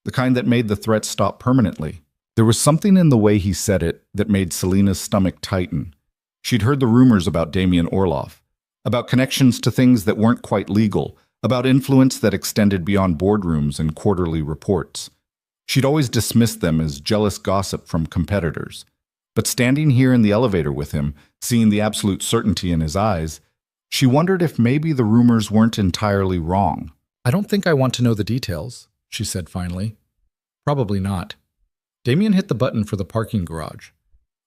The kind that made the threat stop permanently. There was something in the way he said it that made Selena's stomach tighten. She'd heard the rumors about Damien Orloff, about connections to things that weren't quite legal, about influence that extended beyond boardrooms and quarterly reports. She'd always dismissed them as jealous gossip from competitors. But standing here in the elevator with him, seeing the absolute certainty in his eyes, she wondered if maybe the rumors weren't entirely wrong. I don't think I want to know the details, she said finally. Probably not. Damien hit the button for the parking garage.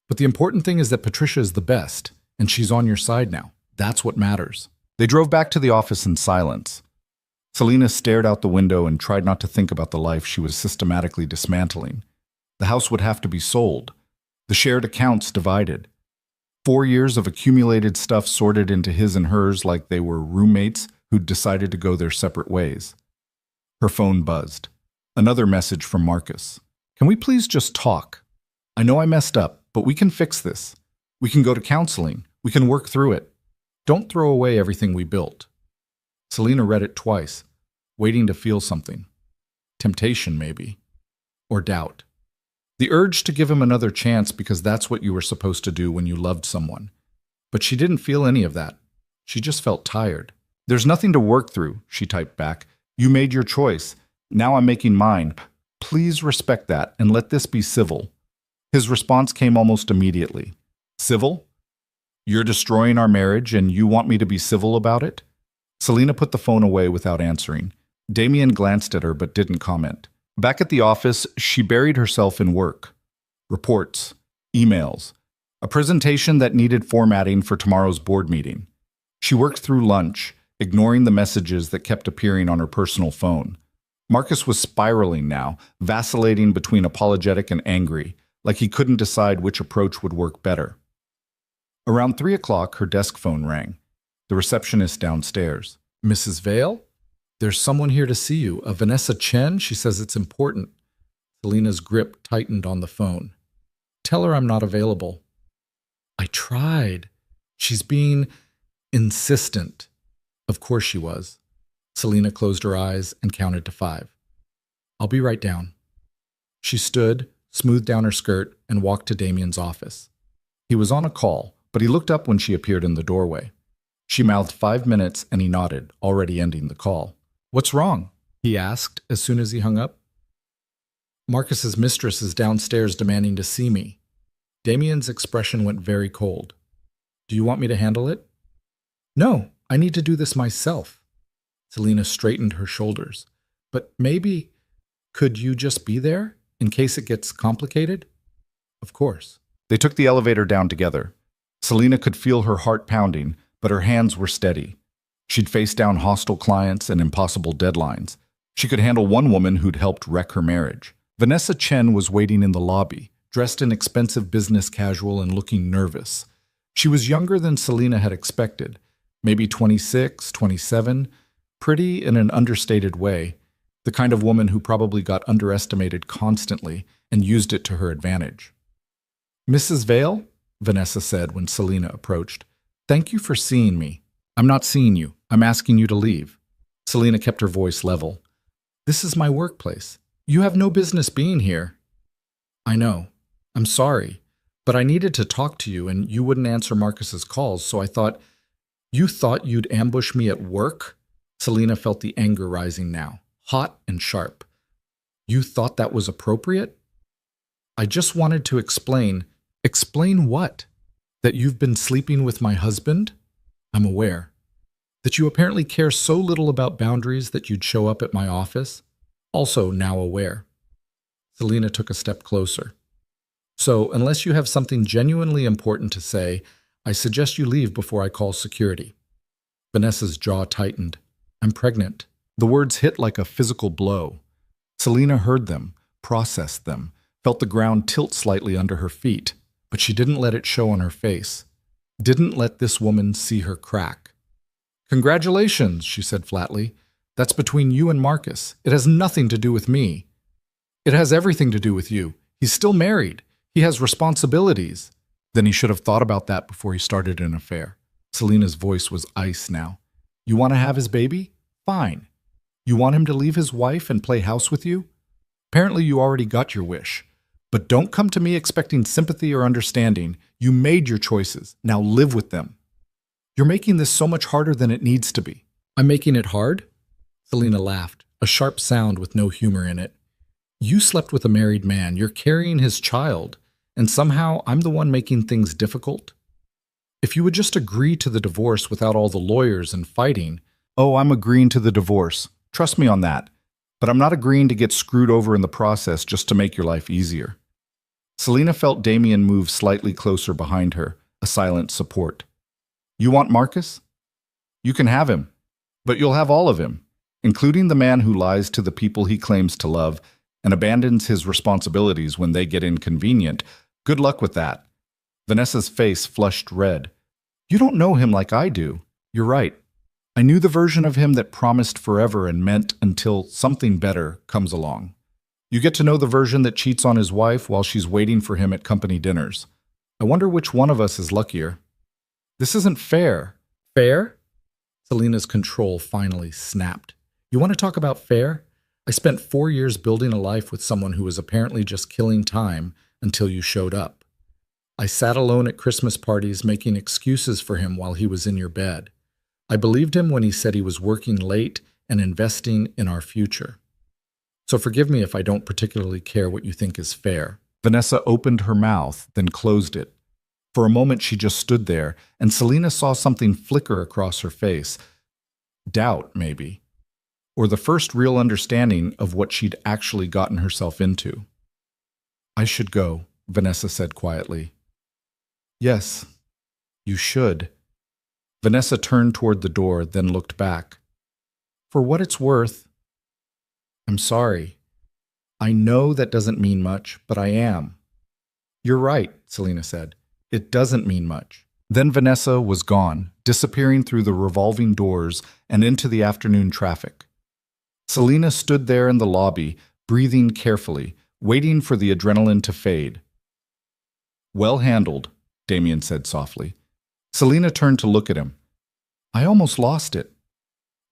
But the important thing is that Patricia is the best, and she's on your side now. That's what matters. They drove back to the office in silence. Selena stared out the window and tried not to think about the life she was systematically dismantling. The house would have to be sold. The shared accounts divided. 4 years of accumulated stuff sorted into his and hers like they were roommates who'd decided to go their separate ways. Her phone buzzed. Another message from Marcus. Can we please just talk? I know I messed up, but we can fix this. We can go to counseling. We can work through it. Don't throw away everything we built. Selena read it twice. waiting to feel something. Temptation, maybe. Or doubt. The urge to give him another chance because that's what you were supposed to do when you loved someone. But she didn't feel any of that. She just felt tired. "There's nothing to work through," she typed back. "You made your choice. Now I'm making mine. Please respect that and let this be civil." His response came almost immediately. "Civil? You're destroying our marriage and you want me to be civil about it?" Selena put the phone away without answering. Damien glanced at her but didn't comment. Back at the office, she buried herself in work. Reports, emails, a presentation that needed formatting for tomorrow's board meeting. She worked through lunch, ignoring the messages that kept appearing on her personal phone. Marcus was spiraling now, vacillating between apologetic and angry, like he couldn't decide which approach would work better. Around 3 o'clock, her desk phone rang. The receptionist downstairs. "Mrs. Vale? There's someone here to see you. A Vanessa Chen? She says it's important." Selena's grip tightened on the phone. "Tell her I'm not available." "I tried. She's being insistent." Of course she was. Selena closed her eyes and counted to 5. "I'll be right down." She stood, smoothed down her skirt, and walked to Damien's office. He was on a call, but he looked up when she appeared in the doorway. She mouthed 5 minutes and he nodded, already ending the call. "What's wrong?" he asked as soon as he hung up. "Marcus's mistress is downstairs demanding to see me." Damien's expression went very cold. "Do you want me to handle it?" "No, I need to do this myself." Selena straightened her shoulders. "But maybe, could you just be there, in case it gets complicated?" "Of course." They took the elevator down together. Selena could feel her heart pounding, but her hands were steady. She'd faced down hostile clients and impossible deadlines. She could handle one woman who'd helped wreck her marriage. Vanessa Chen was waiting in the lobby, dressed in expensive business casual and looking nervous. She was younger than Selena had expected, maybe 26, 27, pretty in an understated way, the kind of woman who probably got underestimated constantly and used it to her advantage. "Mrs. Vale?" Vanessa said when Selena approached. "Thank you for seeing me." "I'm not seeing you. I'm asking you to leave." Selena kept her voice level. "This is my workplace. You have no business being here." "I know. I'm sorry. But I needed to talk to you and you wouldn't answer Marcus's calls, so I thought..." "You thought you'd ambush me at work?" Selena felt the anger rising now, hot and sharp. "You thought that was appropriate?" "I just wanted to explain..." "Explain what? That you've been sleeping with my husband?" "I'm aware." "That you apparently care so little about boundaries that you'd show up at my office?" "Also now aware." Selena took a step closer. "So, unless you have something genuinely important to say, I suggest you leave before I call security." Vanessa's jaw tightened. "I'm pregnant." The words hit like a physical blow. Selena heard them, processed them, felt the ground tilt slightly under her feet, but she didn't let it show on her face. Didn't let this woman see her crack. "Congratulations," she said flatly. "That's between you and Marcus. It has nothing to do with me." "It has everything to do with you. He's still married. He has responsibilities." Then he should have thought about that before he started an affair. Selena's voice was ice now. "You want to have his baby? Fine. You want him to leave his wife and play house with you? Apparently you already got your wish. But don't come to me expecting sympathy or understanding. You made your choices. Now live with them." "You're making this so much harder than it needs to be." "I'm making it hard?" Selena laughed, a sharp sound with no humor in it. "You slept with a married man. You're carrying his child. And somehow I'm the one making things difficult? If you would just agree to the divorce without all the lawyers and fighting..." "Oh, I'm agreeing to the divorce. Trust me on that. But I'm not agreeing to get screwed over in the process just to make your life easier." Selena felt Damien move slightly closer behind her, a silent support. "You want Marcus? You can have him. But you'll have all of him, including the man who lies to the people he claims to love and abandons his responsibilities when they get inconvenient. Good luck with that." Vanessa's face flushed red. "You don't know him like I do." "You're right. I knew the version of him that promised forever and meant until something better comes along. You get to know the version that cheats on his wife while she's waiting for him at company dinners. I wonder which one of us is luckier." "This isn't fair." "Fair?" Selena's control finally snapped. You want to talk about fair? I spent 4 years building a life with someone who was apparently just killing time until you showed up. I sat alone at Christmas parties making excuses for him while he was in your bed. I believed him when he said he was working late and investing in our future. So forgive me if I don't particularly care what you think is fair. Vanessa opened her mouth, then closed it. For a moment she just stood there, and Selena saw something flicker across her face. Doubt, maybe. Or the first real understanding of what she'd actually gotten herself into. I should go, Vanessa said quietly. Yes, you should. Vanessa turned toward the door, then looked back. For what it's worth, I'm sorry. I know that doesn't mean much, but I am. You're right, Selena said. It doesn't mean much. Then Vanessa was gone, disappearing through the revolving doors and into the afternoon traffic. Selena stood there in the lobby, breathing carefully, waiting for the adrenaline to fade. Well handled, Damien said softly. Selena turned to look at him. I almost lost it.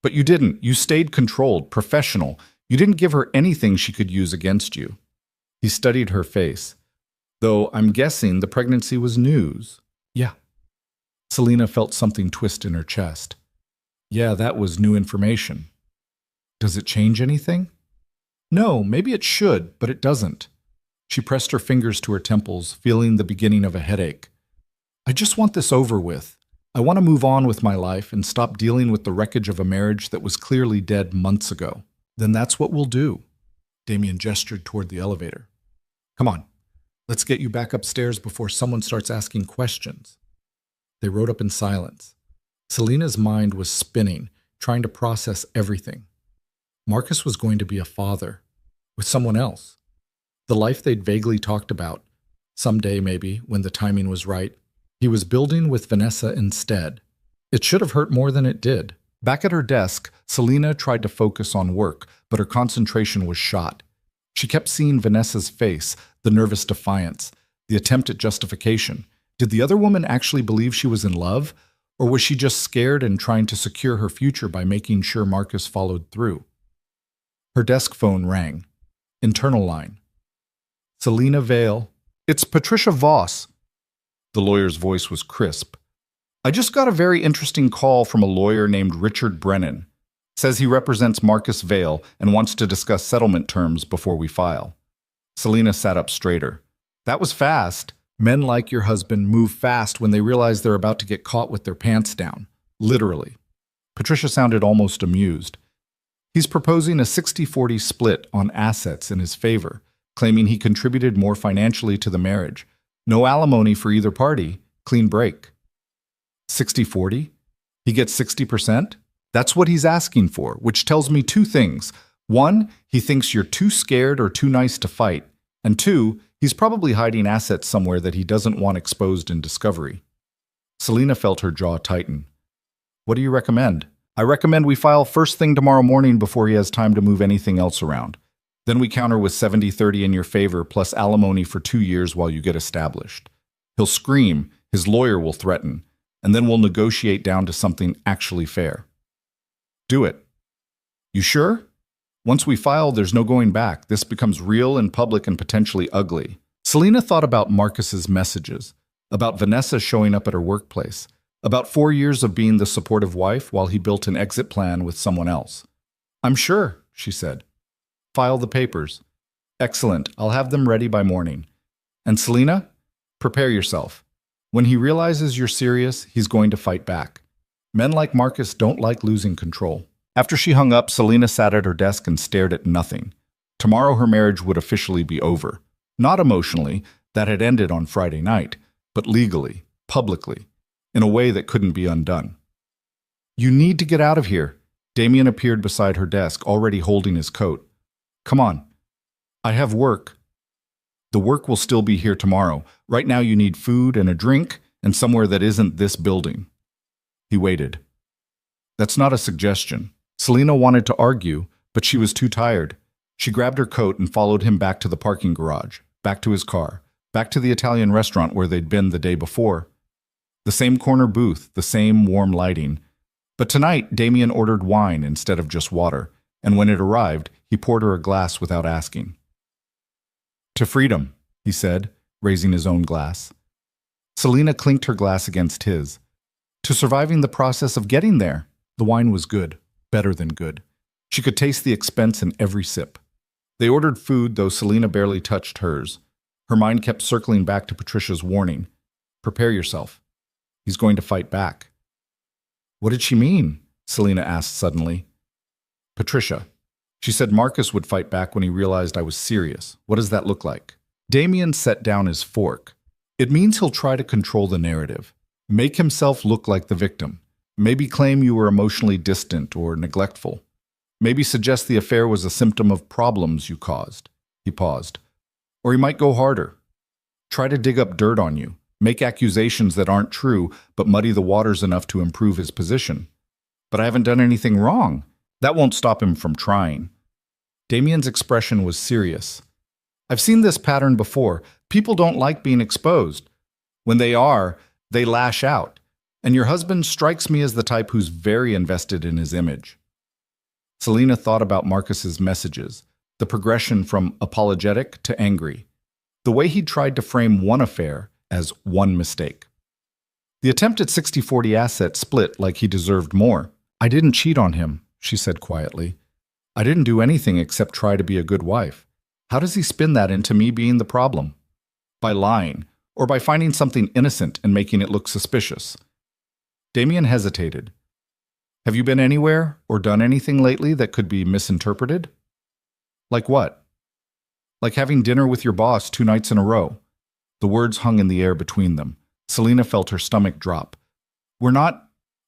But you didn't. You stayed controlled, professional. You didn't give her anything she could use against you. He studied her face. Though I'm guessing the pregnancy was news. Yeah. Selena felt something twist in her chest. Yeah, that was new information. Does it change anything? No, maybe it should, but it doesn't. She pressed her fingers to her temples, feeling the beginning of a headache. I just want this over with. I want to move on with my life and stop dealing with the wreckage of a marriage that was clearly dead months ago. Then that's what we'll do. Damien gestured toward the elevator. Come on, let's get you back upstairs before someone starts asking questions. They rode up in silence. Selena's mind was spinning, trying to process everything. Marcus was going to be a father, with someone else. The life they'd vaguely talked about, someday maybe, when the timing was right, he was building with Vanessa instead. It should have hurt more than it did. Back at her desk, Selena tried to focus on work, but her concentration was shot. She kept seeing Vanessa's face, the nervous defiance, the attempt at justification. Did the other woman actually believe she was in love, or was she just scared and trying to secure her future by making sure Marcus followed through? Her desk phone rang. Internal line. Selena Vale. It's Patricia Voss. The lawyer's voice was crisp. I just got a very interesting call from a lawyer named Richard Brennan. Says he represents Marcus Vale and wants to discuss settlement terms before we file. Selena sat up straighter. That was fast. Men like your husband move fast when they realize they're about to get caught with their pants down. Literally. Patricia sounded almost amused. He's proposing a 60-40 split on assets in his favor, claiming he contributed more financially to the marriage. No alimony for either party. Clean break. 60-40? He gets 60%? That's what he's asking for, which tells me two things. One, he thinks you're too scared or too nice to fight. And two, he's probably hiding assets somewhere that he doesn't want exposed in discovery. Selena felt her jaw tighten. What do you recommend? I recommend we file first thing tomorrow morning before he has time to move anything else around. Then we counter with 70-30 in your favor plus alimony for 2 years while you get established. He'll scream, his lawyer will threaten, and then we'll negotiate down to something actually fair. Do it. You sure? Once we file, there's no going back. This becomes real and public and potentially ugly. Selena thought about Marcus's messages, about Vanessa showing up at her workplace, about 4 years of being the supportive wife while he built an exit plan with someone else. I'm sure, she said. File the papers. Excellent. I'll have them ready by morning. And Selena, prepare yourself. When he realizes you're serious, he's going to fight back. Men like Marcus don't like losing control. After she hung up, Selena sat at her desk and stared at nothing. Tomorrow her marriage would officially be over. Not emotionally, that had ended on Friday night, but legally, publicly, in a way that couldn't be undone. You need to get out of here. Damien appeared beside her desk, already holding his coat. Come on. I have work. The work will still be here tomorrow. Right now you need food and a drink and somewhere that isn't this building. He waited. That's not a suggestion. Selena wanted to argue, but she was too tired. She grabbed her coat and followed him back to the parking garage, back to his car, back to the Italian restaurant where they'd been the day before. The same corner booth, the same warm lighting. But tonight, Damien ordered wine instead of just water, and when it arrived, he poured her a glass without asking. "To freedom," he said, raising his own glass. Selena clinked her glass against his. "To surviving the process of getting there." The wine was good, better than good. She could taste the expense in every sip. They ordered food, though Selena barely touched hers. Her mind kept circling back to Patricia's warning. "Prepare yourself. He's going to fight back." "What did she mean?" Selena asked suddenly. "Patricia. She said Marcus would fight back when he realized I was serious. What does that look like?" Damien set down his fork. "It means he'll try to control the narrative. Make himself look like the victim. Maybe claim you were emotionally distant or neglectful. Maybe suggest the affair was a symptom of problems you caused." He paused. "Or he might go harder. Try to dig up dirt on you. Make accusations that aren't true, but muddy the waters enough to improve his position." "But I haven't done anything wrong." "That won't stop him from trying." Damien's expression was serious. "I've seen this pattern before. People don't like being exposed. When they are, they lash out. And your husband strikes me as the type who's very invested in his image." Selena thought about Marcus's messages, the progression from apologetic to angry, the way he tried to frame one affair as one mistake. The attempt at 60-40 asset split like he deserved more. "I didn't cheat on him," she said quietly. "I didn't do anything except try to be a good wife." How does he spin that into me being the problem? By lying, or by finding something innocent and making it look suspicious? Damien hesitated. "Have you been anywhere or done anything lately that could be misinterpreted?" "Like what?" "Like having dinner with your boss 2 nights in a row." The words hung in the air between them. Selena felt her stomach drop.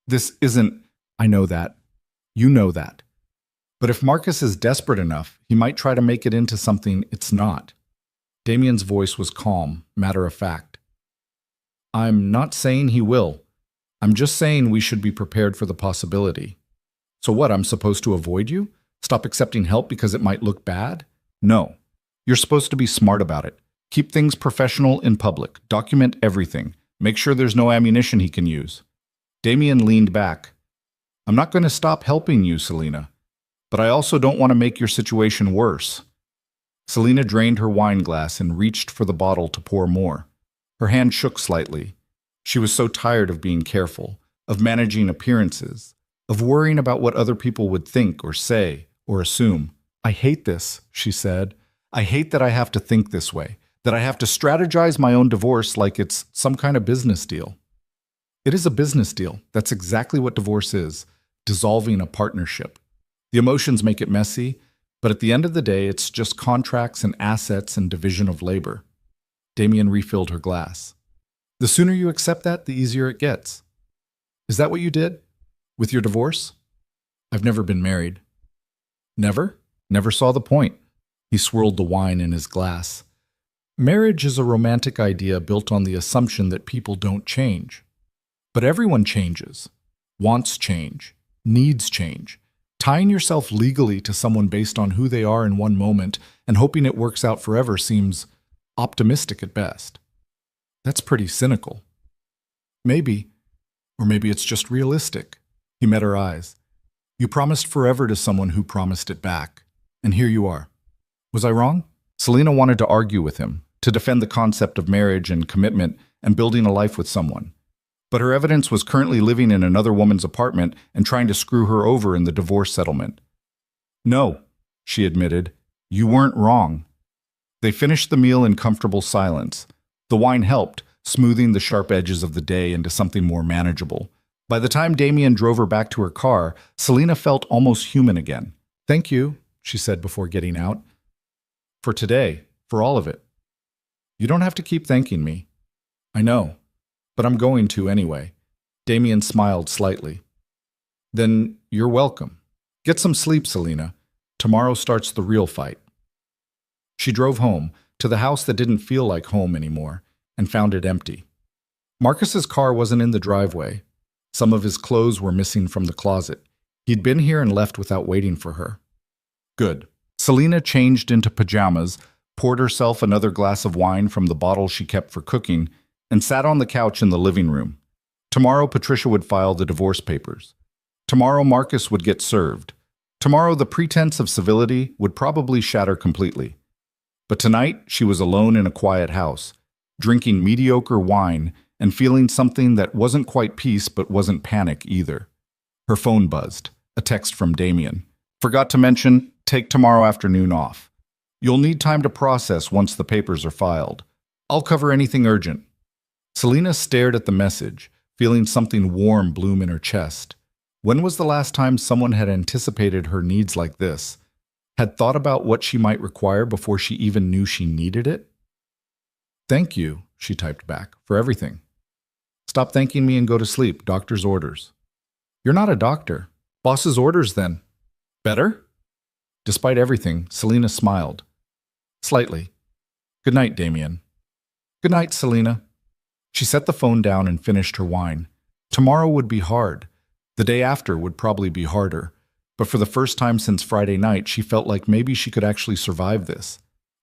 This isn't. "I know that. You know that. But if Marcus is desperate enough, he might try to make it into something it's not." Damien's voice was calm, matter of fact. "I'm not saying he will. I'm just saying we should be prepared for the possibility." "So what, I'm supposed to avoid you? Stop accepting help because it might look bad?" "No. You're supposed to be smart about it. Keep things professional in public. Document everything. Make sure there's no ammunition he can use." Damien leaned back. "I'm not going to stop helping you, Selena. But I also don't want to make your situation worse." Selena drained her wine glass and reached for the bottle to pour more. Her hand shook slightly. She was so tired of being careful, of managing appearances, of worrying about what other people would think or say or assume. "I hate this," she said. "I hate that I have to think this way, that I have to strategize my own divorce like it's some kind of business deal." It is a business deal. That's exactly what divorce is, dissolving a partnership. The emotions make it messy, but at the end of the day, it's just contracts and assets and division of labor. Damien refilled her glass. "The sooner you accept that, the easier it gets." "Is that what you did? With your divorce?" "I've never been married." "Never?" "Never saw the point." He swirled the wine in his glass. "Marriage is a romantic idea built on the assumption that people don't change. But everyone changes. Wants change. Needs change. Tying yourself legally to someone based on who they are in one moment and hoping it works out forever seems optimistic at best." "That's pretty cynical." "Maybe. Or maybe it's just realistic." He met her eyes. "You promised forever to someone who promised it back. And here you are. Was I wrong?" Selena wanted to argue with him, to defend the concept of marriage and commitment and building a life with someone. But her evidence was currently living in another woman's apartment and trying to screw her over in the divorce settlement. "No," she admitted, "you weren't wrong." They finished the meal in comfortable silence. The wine helped, smoothing the sharp edges of the day into something more manageable. By the time Damien drove her back to her car, Selena felt almost human again. "Thank you," she said before getting out. "For today, for all of it." "You don't have to keep thanking me." "I know. But I'm going to anyway." Damien smiled slightly. "Then you're welcome. Get some sleep, Selena. Tomorrow starts the real fight." She drove home, to the house that didn't feel like home anymore, and found it empty. Marcus's car wasn't in the driveway. Some of his clothes were missing from the closet. He'd been here and left without waiting for her. Good. Selena changed into pajamas, poured herself another glass of wine from the bottle she kept for cooking, and sat on the couch in the living room. Tomorrow, Patricia would file the divorce papers. Tomorrow, Marcus would get served. Tomorrow, the pretense of civility would probably shatter completely. But tonight, she was alone in a quiet house, drinking mediocre wine and feeling something that wasn't quite peace but wasn't panic either. Her phone buzzed, a text from Damien. Forgot to mention, take tomorrow afternoon off. You'll need time to process once the papers are filed. I'll cover anything urgent. Selena stared at the message, feeling something warm bloom in her chest. When was the last time someone had anticipated her needs like this? Had thought about what she might require before she even knew she needed it? Thank you, she typed back, for everything. Stop thanking me and go to sleep. Doctor's orders. You're not a doctor. Boss's orders, then. Better? Despite everything, Selena smiled. Slightly. Good night, Damien. Good night, Selena. She set the phone down and finished her wine. Tomorrow would be hard. The day after would probably be harder. But for the first time since Friday night, she felt like maybe she could actually survive this.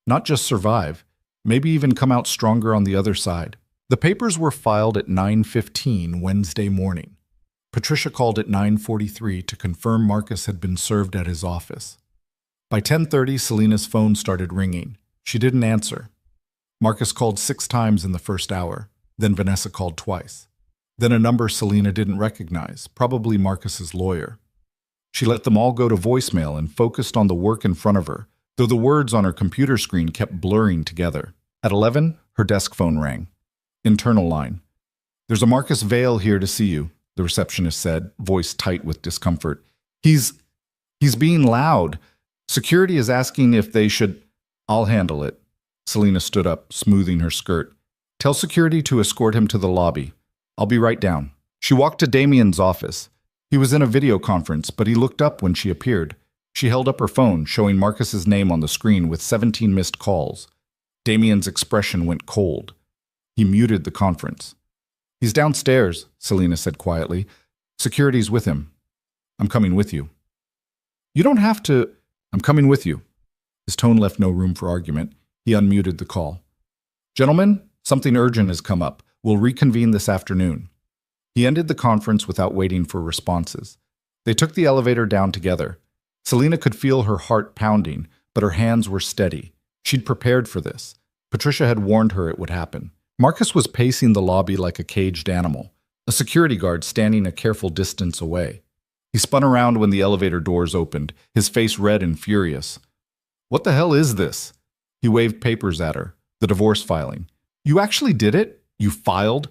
Not just survive, maybe even come out stronger on the other side. The papers were filed at 9:15 Wednesday morning. Patricia called at 9:43 to confirm Marcus had been served at his office. By 10:30, Selena's phone started ringing. She didn't answer. Marcus called 6 times in the first hour. Then Vanessa called twice. Then a number Selena didn't recognize, probably Marcus's lawyer. She let them all go to voicemail and focused on the work in front of her, though the words on her computer screen kept blurring together. At 11, her desk phone rang. Internal line. There's a Marcus Vale here to see you, the receptionist said, voice tight with discomfort. He's being loud. Security is asking if they should... I'll handle it. Selena stood up, smoothing her skirt. Tell security to escort him to the lobby. I'll be right down. She walked to Damien's office. He was in a video conference, but he looked up when she appeared. She held up her phone, showing Marcus's name on the screen with 17 missed calls. Damien's expression went cold. He muted the conference. He's downstairs, Selena said quietly. Security's with him. I'm coming with you. You don't have to... I'm coming with you. His tone left no room for argument. He unmuted the call. Gentlemen, something urgent has come up. We'll reconvene this afternoon. He ended the conference without waiting for responses. They took the elevator down together. Selena could feel her heart pounding, but her hands were steady. She'd prepared for this. Patricia had warned her it would happen. Marcus was pacing the lobby like a caged animal, a security guard standing a careful distance away. He spun around when the elevator doors opened, his face red and furious. What the hell is this? He waved papers at her, the divorce filing. You actually did it? You filed?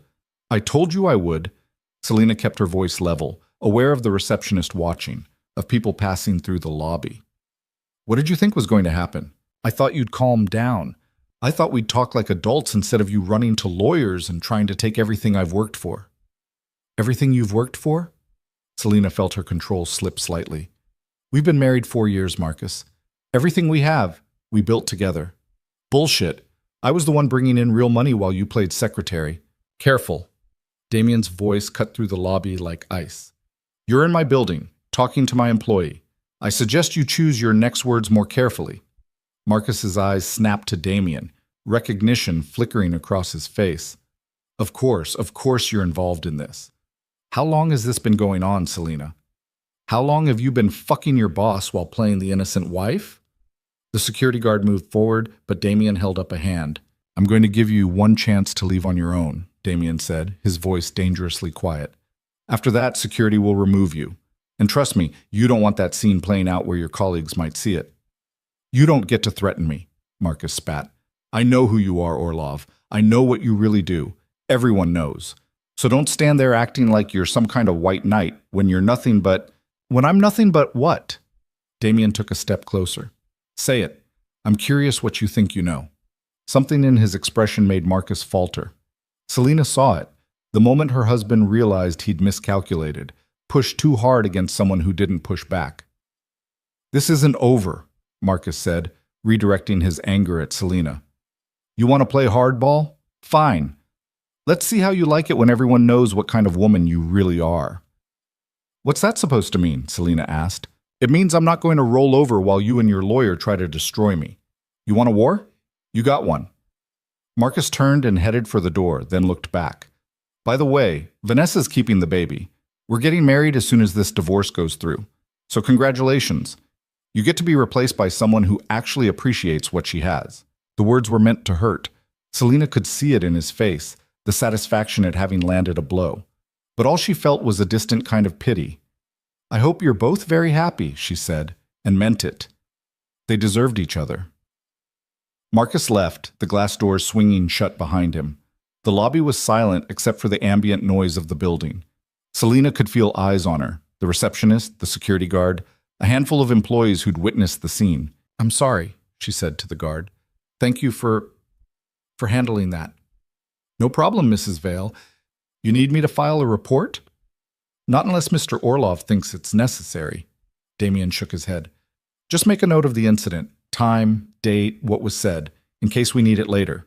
I told you I would. Selena kept her voice level, aware of the receptionist watching, of people passing through the lobby. What did you think was going to happen? I thought you'd calm down. I thought we'd talk like adults instead of you running to lawyers and trying to take everything I've worked for. Everything you've worked for? Selena felt her control slip slightly. We've been married 4 years, Marcus. Everything we have, we built together. Bullshit. I was the one bringing in real money while you played secretary. Careful. Damien's voice cut through the lobby like ice. You're in my building, talking to my employee. I suggest you choose your next words more carefully. Marcus's eyes snapped to Damien, recognition flickering across his face. Of course you're involved in this. How long has this been going on, Selena? How long have you been fucking your boss while playing the innocent wife? The security guard moved forward, but Damien held up a hand. I'm going to give you one chance to leave on your own, Damien said, his voice dangerously quiet. After that, security will remove you. And trust me, you don't want that scene playing out where your colleagues might see it. You don't get to threaten me, Marcus spat. I know who you are, Orlov. I know what you really do. Everyone knows. So don't stand there acting like you're some kind of white knight when you're nothing but... When I'm nothing but what? Damien took a step closer. Say it. I'm curious what you think you know. Something in his expression made Marcus falter. Selena saw it, the moment her husband realized he'd miscalculated, pushed too hard against someone who didn't push back. This isn't over, Marcus said, redirecting his anger at Selena. You want to play hardball? Fine. Let's see how you like it when everyone knows what kind of woman you really are. What's that supposed to mean? Selena asked. It means I'm not going to roll over while you and your lawyer try to destroy me. You want a war? You got one. Marcus turned and headed for the door, then looked back. By the way, Vanessa's keeping the baby. We're getting married as soon as this divorce goes through. So congratulations. You get to be replaced by someone who actually appreciates what she has. The words were meant to hurt. Selena could see it in his face, the satisfaction at having landed a blow. But all she felt was a distant kind of pity. I hope you're both very happy, she said, and meant it. They deserved each other. Marcus left, the glass doors swinging shut behind him. The lobby was silent except for the ambient noise of the building. Selena could feel eyes on her, the receptionist, the security guard, a handful of employees who'd witnessed the scene. I'm sorry, she said to the guard. Thank you for handling that. No problem, Mrs. Vale. You need me to file a report? Not unless Mr. Orlov thinks it's necessary. Damien shook his head. Just make a note of the incident, time, date, what was said, in case we need it later.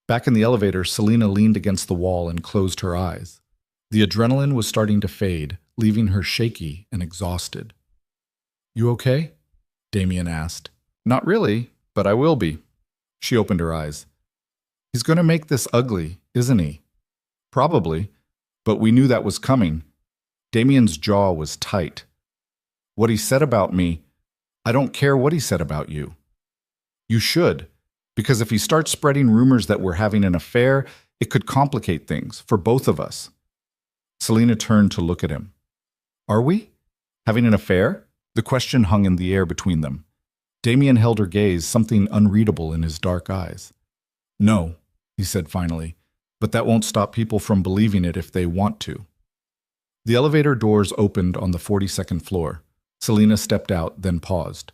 Back in the elevator, Selena leaned against the wall and closed her eyes. The adrenaline was starting to fade, leaving her shaky and exhausted. You okay? Damien asked. Not really, but I will be. She opened her eyes. He's going to make this ugly, isn't he? Probably, but we knew that was coming. Damien's jaw was tight. What he said about me, I don't care what he said about you. You should, because if he starts spreading rumors that we're having an affair, it could complicate things for both of us. Selena turned to look at him. Are we? Having an affair? The question hung in the air between them. Damien held her gaze, something unreadable in his dark eyes. No, he said finally, but that won't stop people from believing it if they want to. The elevator doors opened on the 42nd floor. Selena stepped out, then paused.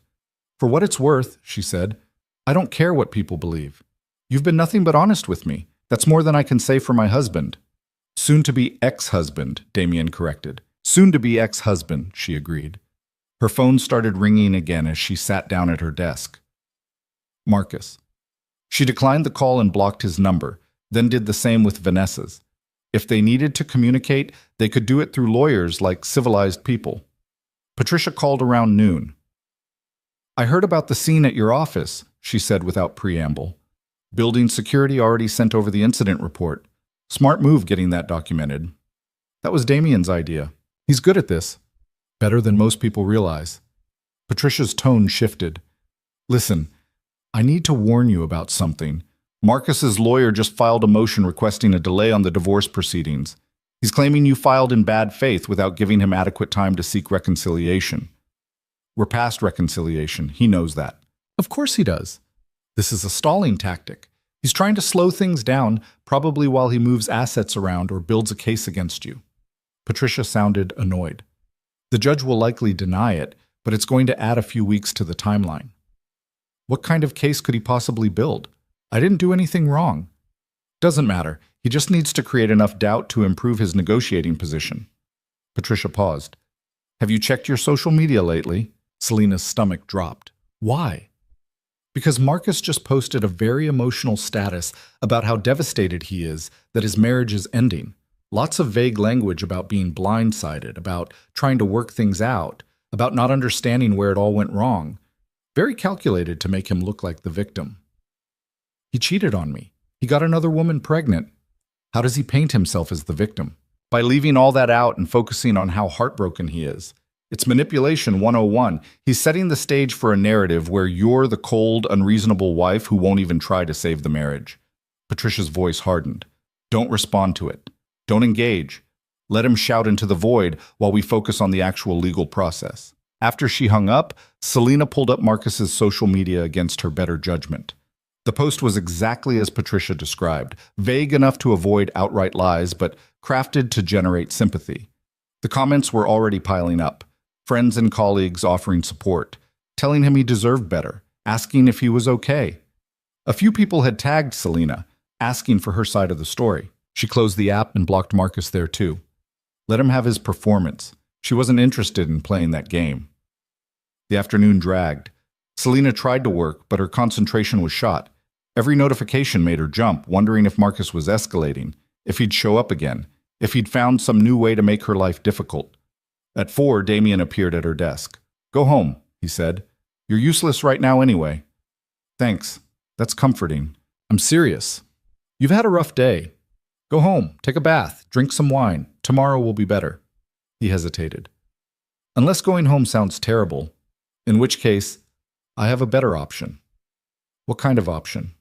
For what it's worth, she said, I don't care what people believe. You've been nothing but honest with me. That's more than I can say for my husband. Soon-to-be ex-husband, Damien corrected. Soon-to-be ex-husband, she agreed. Her phone started ringing again as she sat down at her desk. Marcus. She declined the call and blocked his number, then did the same with Vanessa's. If they needed to communicate, they could do it through lawyers like civilized people. Patricia called around noon. I heard about the scene at your office, she said without preamble. Building security already sent over the incident report. Smart move getting that documented. That was Damien's idea. He's good at this. Better than most people realize. Patricia's tone shifted. Listen, I need to warn you about something. Marcus's lawyer just filed a motion requesting a delay on the divorce proceedings. He's claiming you filed in bad faith without giving him adequate time to seek reconciliation. We're past reconciliation. He knows that. Of course he does. This is a stalling tactic. He's trying to slow things down, probably while he moves assets around or builds a case against you. Patricia sounded annoyed. The judge will likely deny it, but it's going to add a few weeks to the timeline. What kind of case could he possibly build? I didn't do anything wrong. Doesn't matter. He just needs to create enough doubt to improve his negotiating position. Patricia paused. Have you checked your social media lately? Selena's stomach dropped. Why? Because Marcus just posted a very emotional status about how devastated he is that his marriage is ending. Lots of vague language about being blindsided, about trying to work things out, about not understanding where it all went wrong. Very calculated to make him look like the victim. He cheated on me. He got another woman pregnant. How does he paint himself as the victim? By leaving all that out and focusing on how heartbroken he is. It's manipulation 101. He's setting the stage for a narrative where you're the cold, unreasonable wife who won't even try to save the marriage. Patricia's voice hardened. Don't respond to it. Don't engage. Let him shout into the void while we focus on the actual legal process. After she hung up, Selena pulled up Marcus's social media against her better judgment. The post was exactly as Patricia described, vague enough to avoid outright lies, but crafted to generate sympathy. The comments were already piling up. Friends and colleagues offering support, telling him he deserved better, asking if he was okay. A few people had tagged Selena, asking for her side of the story. She closed the app and blocked Marcus there too. Let him have his performance. She wasn't interested in playing that game. The afternoon dragged. Selena tried to work, but her concentration was shot. Every notification made her jump, wondering if Marcus was escalating, if he'd show up again, if he'd found some new way to make her life difficult. At 4, Damien appeared at her desk. Go home, he said. You're useless right now anyway. Thanks. That's comforting. I'm serious. You've had a rough day. Go home, take a bath, drink some wine. Tomorrow will be better. He hesitated. Unless going home sounds terrible, in which case, I have a better option. What kind of option?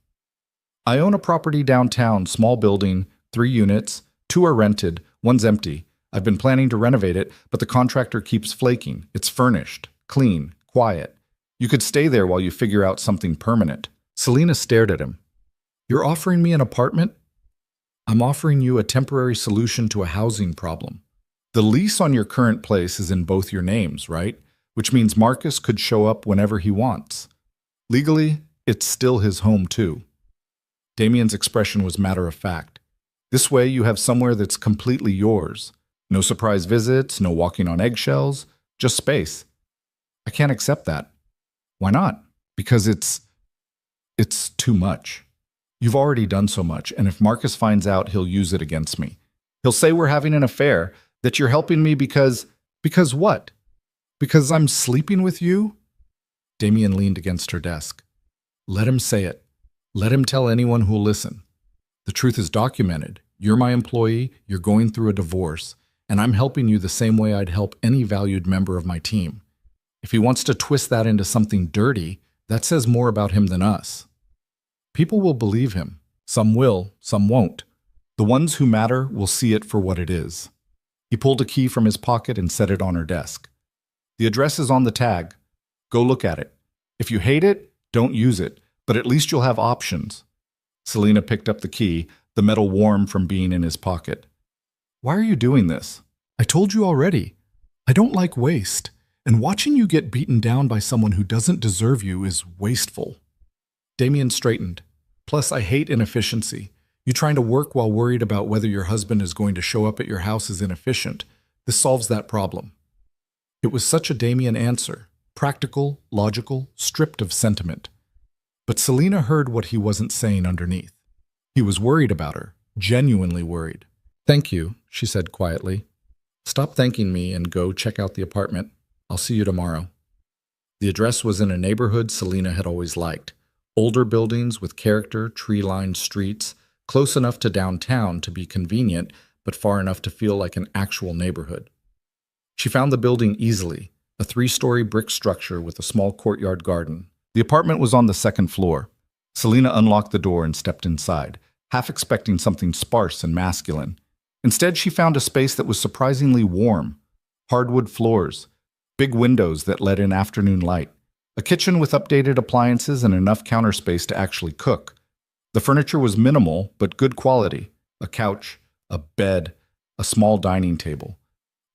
I own a property downtown, small building, 3 units, 2 are rented, 1's empty. I've been planning to renovate it, but the contractor keeps flaking. It's furnished, clean, quiet. You could stay there while you figure out something permanent. Selena stared at him. You're offering me an apartment? I'm offering you a temporary solution to a housing problem. The lease on your current place is in both your names, right? Which means Marcus could show up whenever he wants. Legally, it's still his home too. Damien's expression was matter of fact. This way you have somewhere that's completely yours. No surprise visits, no walking on eggshells, just space. I can't accept that. Why not? Because it's too much. You've already done so much, and if Marcus finds out, he'll use it against me. He'll say we're having an affair, that you're helping me because what? Because I'm sleeping with you? Damien leaned against her desk. Let him say it. Let him tell anyone who'll listen. The truth is documented. You're my employee, you're going through a divorce, and I'm helping you the same way I'd help any valued member of my team. If he wants to twist that into something dirty, that says more about him than us. People will believe him. Some will, some won't. The ones who matter will see it for what it is. He pulled a key from his pocket and set it on her desk. The address is on the tag. Go look at it. If you hate it, don't use it, but at least you'll have options. Selena picked up the key, the metal warm from being in his pocket. Why are you doing this? I told you already. I don't like waste, and watching you get beaten down by someone who doesn't deserve you is wasteful. Damien straightened. Plus, I hate inefficiency. You trying to work while worried about whether your husband is going to show up at your house is inefficient. This solves that problem. It was such a Damien answer. Practical, logical, stripped of sentiment. But Selena heard what he wasn't saying underneath. He was worried about her, genuinely worried. Thank you, she said quietly. Stop thanking me and go check out the apartment. I'll see you tomorrow. The address was in a neighborhood Selena had always liked. Older buildings with character, tree-lined streets, close enough to downtown to be convenient, but far enough to feel like an actual neighborhood. She found the building easily, a 3-story brick structure with a small courtyard garden. The apartment was on the 2nd floor. Selena unlocked the door and stepped inside, half expecting something sparse and masculine. Instead, she found a space that was surprisingly warm. Hardwood floors, big windows that let in afternoon light, a kitchen with updated appliances and enough counter space to actually cook. The furniture was minimal, but good quality. A couch, a bed, a small dining table.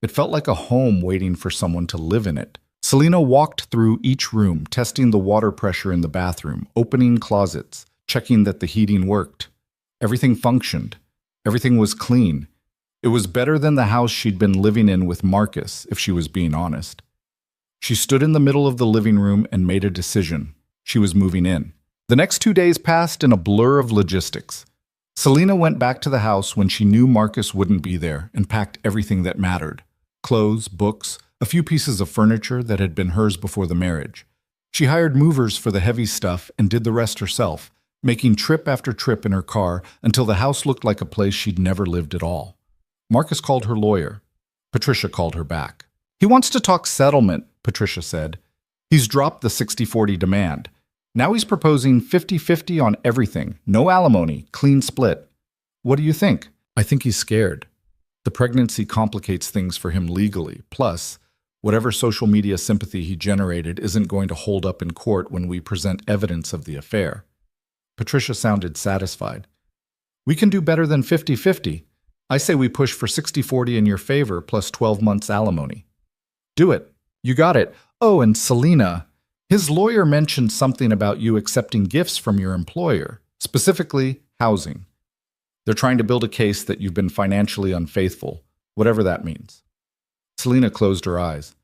It felt like a home waiting for someone to live in it. Selena walked through each room, testing the water pressure in the bathroom, opening closets, checking that the heating worked. Everything functioned. Everything was clean. It was better than the house she'd been living in with Marcus, if she was being honest. She stood in the middle of the living room and made a decision. She was moving in. The next 2 days passed in a blur of logistics. Selena went back to the house when she knew Marcus wouldn't be there and packed everything that mattered. Clothes, books, a few pieces of furniture that had been hers before the marriage. She hired movers for the heavy stuff and did the rest herself, making trip after trip in her car until the house looked like a place she'd never lived at all. Marcus called her lawyer. Patricia called her back. He wants to talk settlement, Patricia said. He's dropped the 60-40 demand. Now he's proposing 50-50 on everything. No alimony, clean split. What do you think? I think he's scared. The pregnancy complicates things for him legally. Plus, whatever social media sympathy he generated isn't going to hold up in court when we present evidence of the affair. Patricia sounded satisfied. We can do better than 50-50. I say we push for 60-40 in your favor plus 12 months alimony. Do it. You got it. Oh, and Selena, his lawyer mentioned something about you accepting gifts from your employer, specifically housing. They're trying to build a case that you've been financially unfaithful, whatever that means. Selena closed her eyes.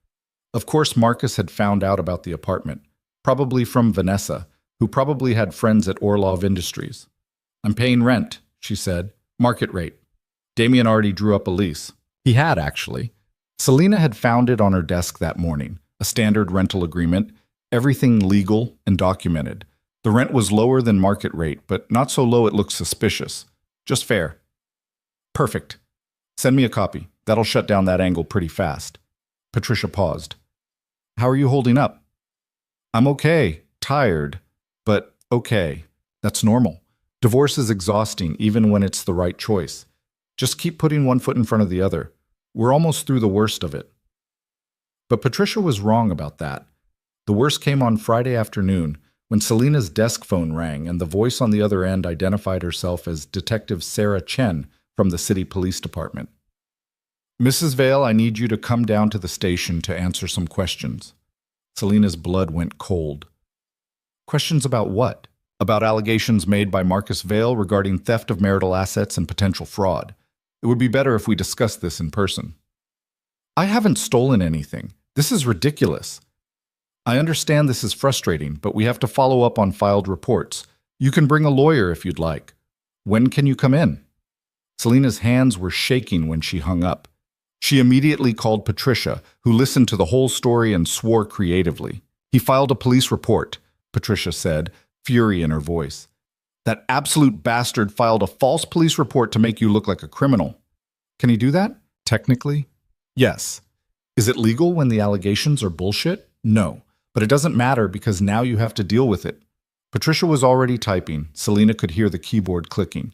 Of course, Marcus had found out about the apartment, probably from Vanessa, who probably had friends at Orlov Industries. I'm paying rent, she said, market rate. Damien already drew up a lease. He had, actually. Selena had found it on her desk that morning, a standard rental agreement, everything legal and documented. The rent was lower than market rate, but not so low it looked suspicious. Just fair. Perfect. Send me a copy. That'll shut down that angle pretty fast. Patricia paused. How are you holding up? I'm okay, tired, but okay. That's normal. Divorce is exhausting even when it's the right choice. Just keep putting one foot in front of the other. We're almost through the worst of it. But Patricia was wrong about that. The worst came on Friday afternoon when Selena's desk phone rang and the voice on the other end identified herself as Detective Sarah Chen from the City Police Department. Mrs. Vale, I need you to come down to the station to answer some questions. Selena's blood went cold. Questions about what? About allegations made by Marcus Vale regarding theft of marital assets and potential fraud. It would be better if we discussed this in person. I haven't stolen anything. This is ridiculous. I understand this is frustrating, but we have to follow up on filed reports. You can bring a lawyer if you'd like. When can you come in? Selena's hands were shaking when she hung up. She immediately called Patricia, who listened to the whole story and swore creatively. He filed a police report, Patricia said, fury in her voice. That absolute bastard filed a false police report to make you look like a criminal. Can he do that? Technically? Yes. Is it legal when the allegations are bullshit? No. But it doesn't matter because now you have to deal with it. Patricia was already typing. Selena could hear the keyboard clicking.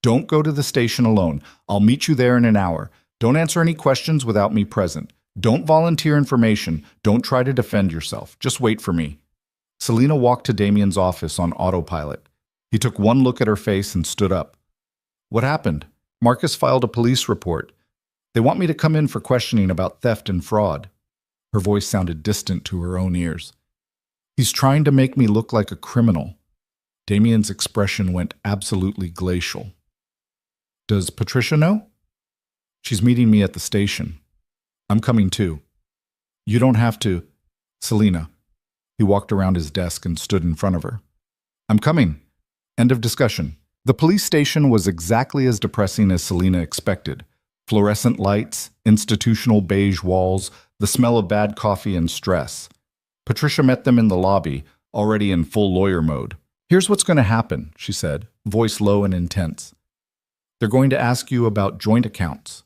Don't go to the station alone. I'll meet you there in an hour. Don't answer any questions without me present. Don't volunteer information. Don't try to defend yourself. Just wait for me. Selena walked to Damien's office on autopilot. He took one look at her face and stood up. What happened? Marcus filed a police report. They want me to come in for questioning about theft and fraud. Her voice sounded distant to her own ears. He's trying to make me look like a criminal. Damien's expression went absolutely glacial. Does Patricia know? She's meeting me at the station. I'm coming too. You don't have to. Selena. He walked around his desk and stood in front of her. I'm coming. End of discussion. The police station was exactly as depressing as Selena expected. Fluorescent lights, institutional beige walls, the smell of bad coffee and stress. Patricia met them in the lobby, already in full lawyer mode. Here's what's going to happen, she said, voice low and intense. They're going to ask you about joint accounts,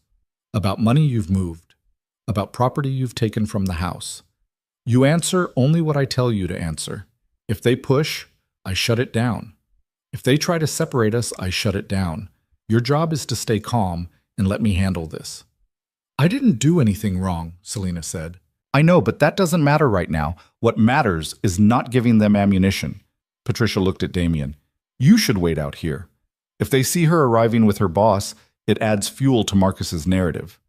about money you've moved, about property you've taken from the house. You answer only what I tell you to answer. If they push, I shut it down. If they try to separate us, I shut it down. Your job is to stay calm and let me handle this. I didn't do anything wrong, Selena said. I know, but that doesn't matter right now. What matters is not giving them ammunition. Patricia looked at Damien. You should wait out here. If they see her arriving with her boss, it adds fuel to Marcus's narrative.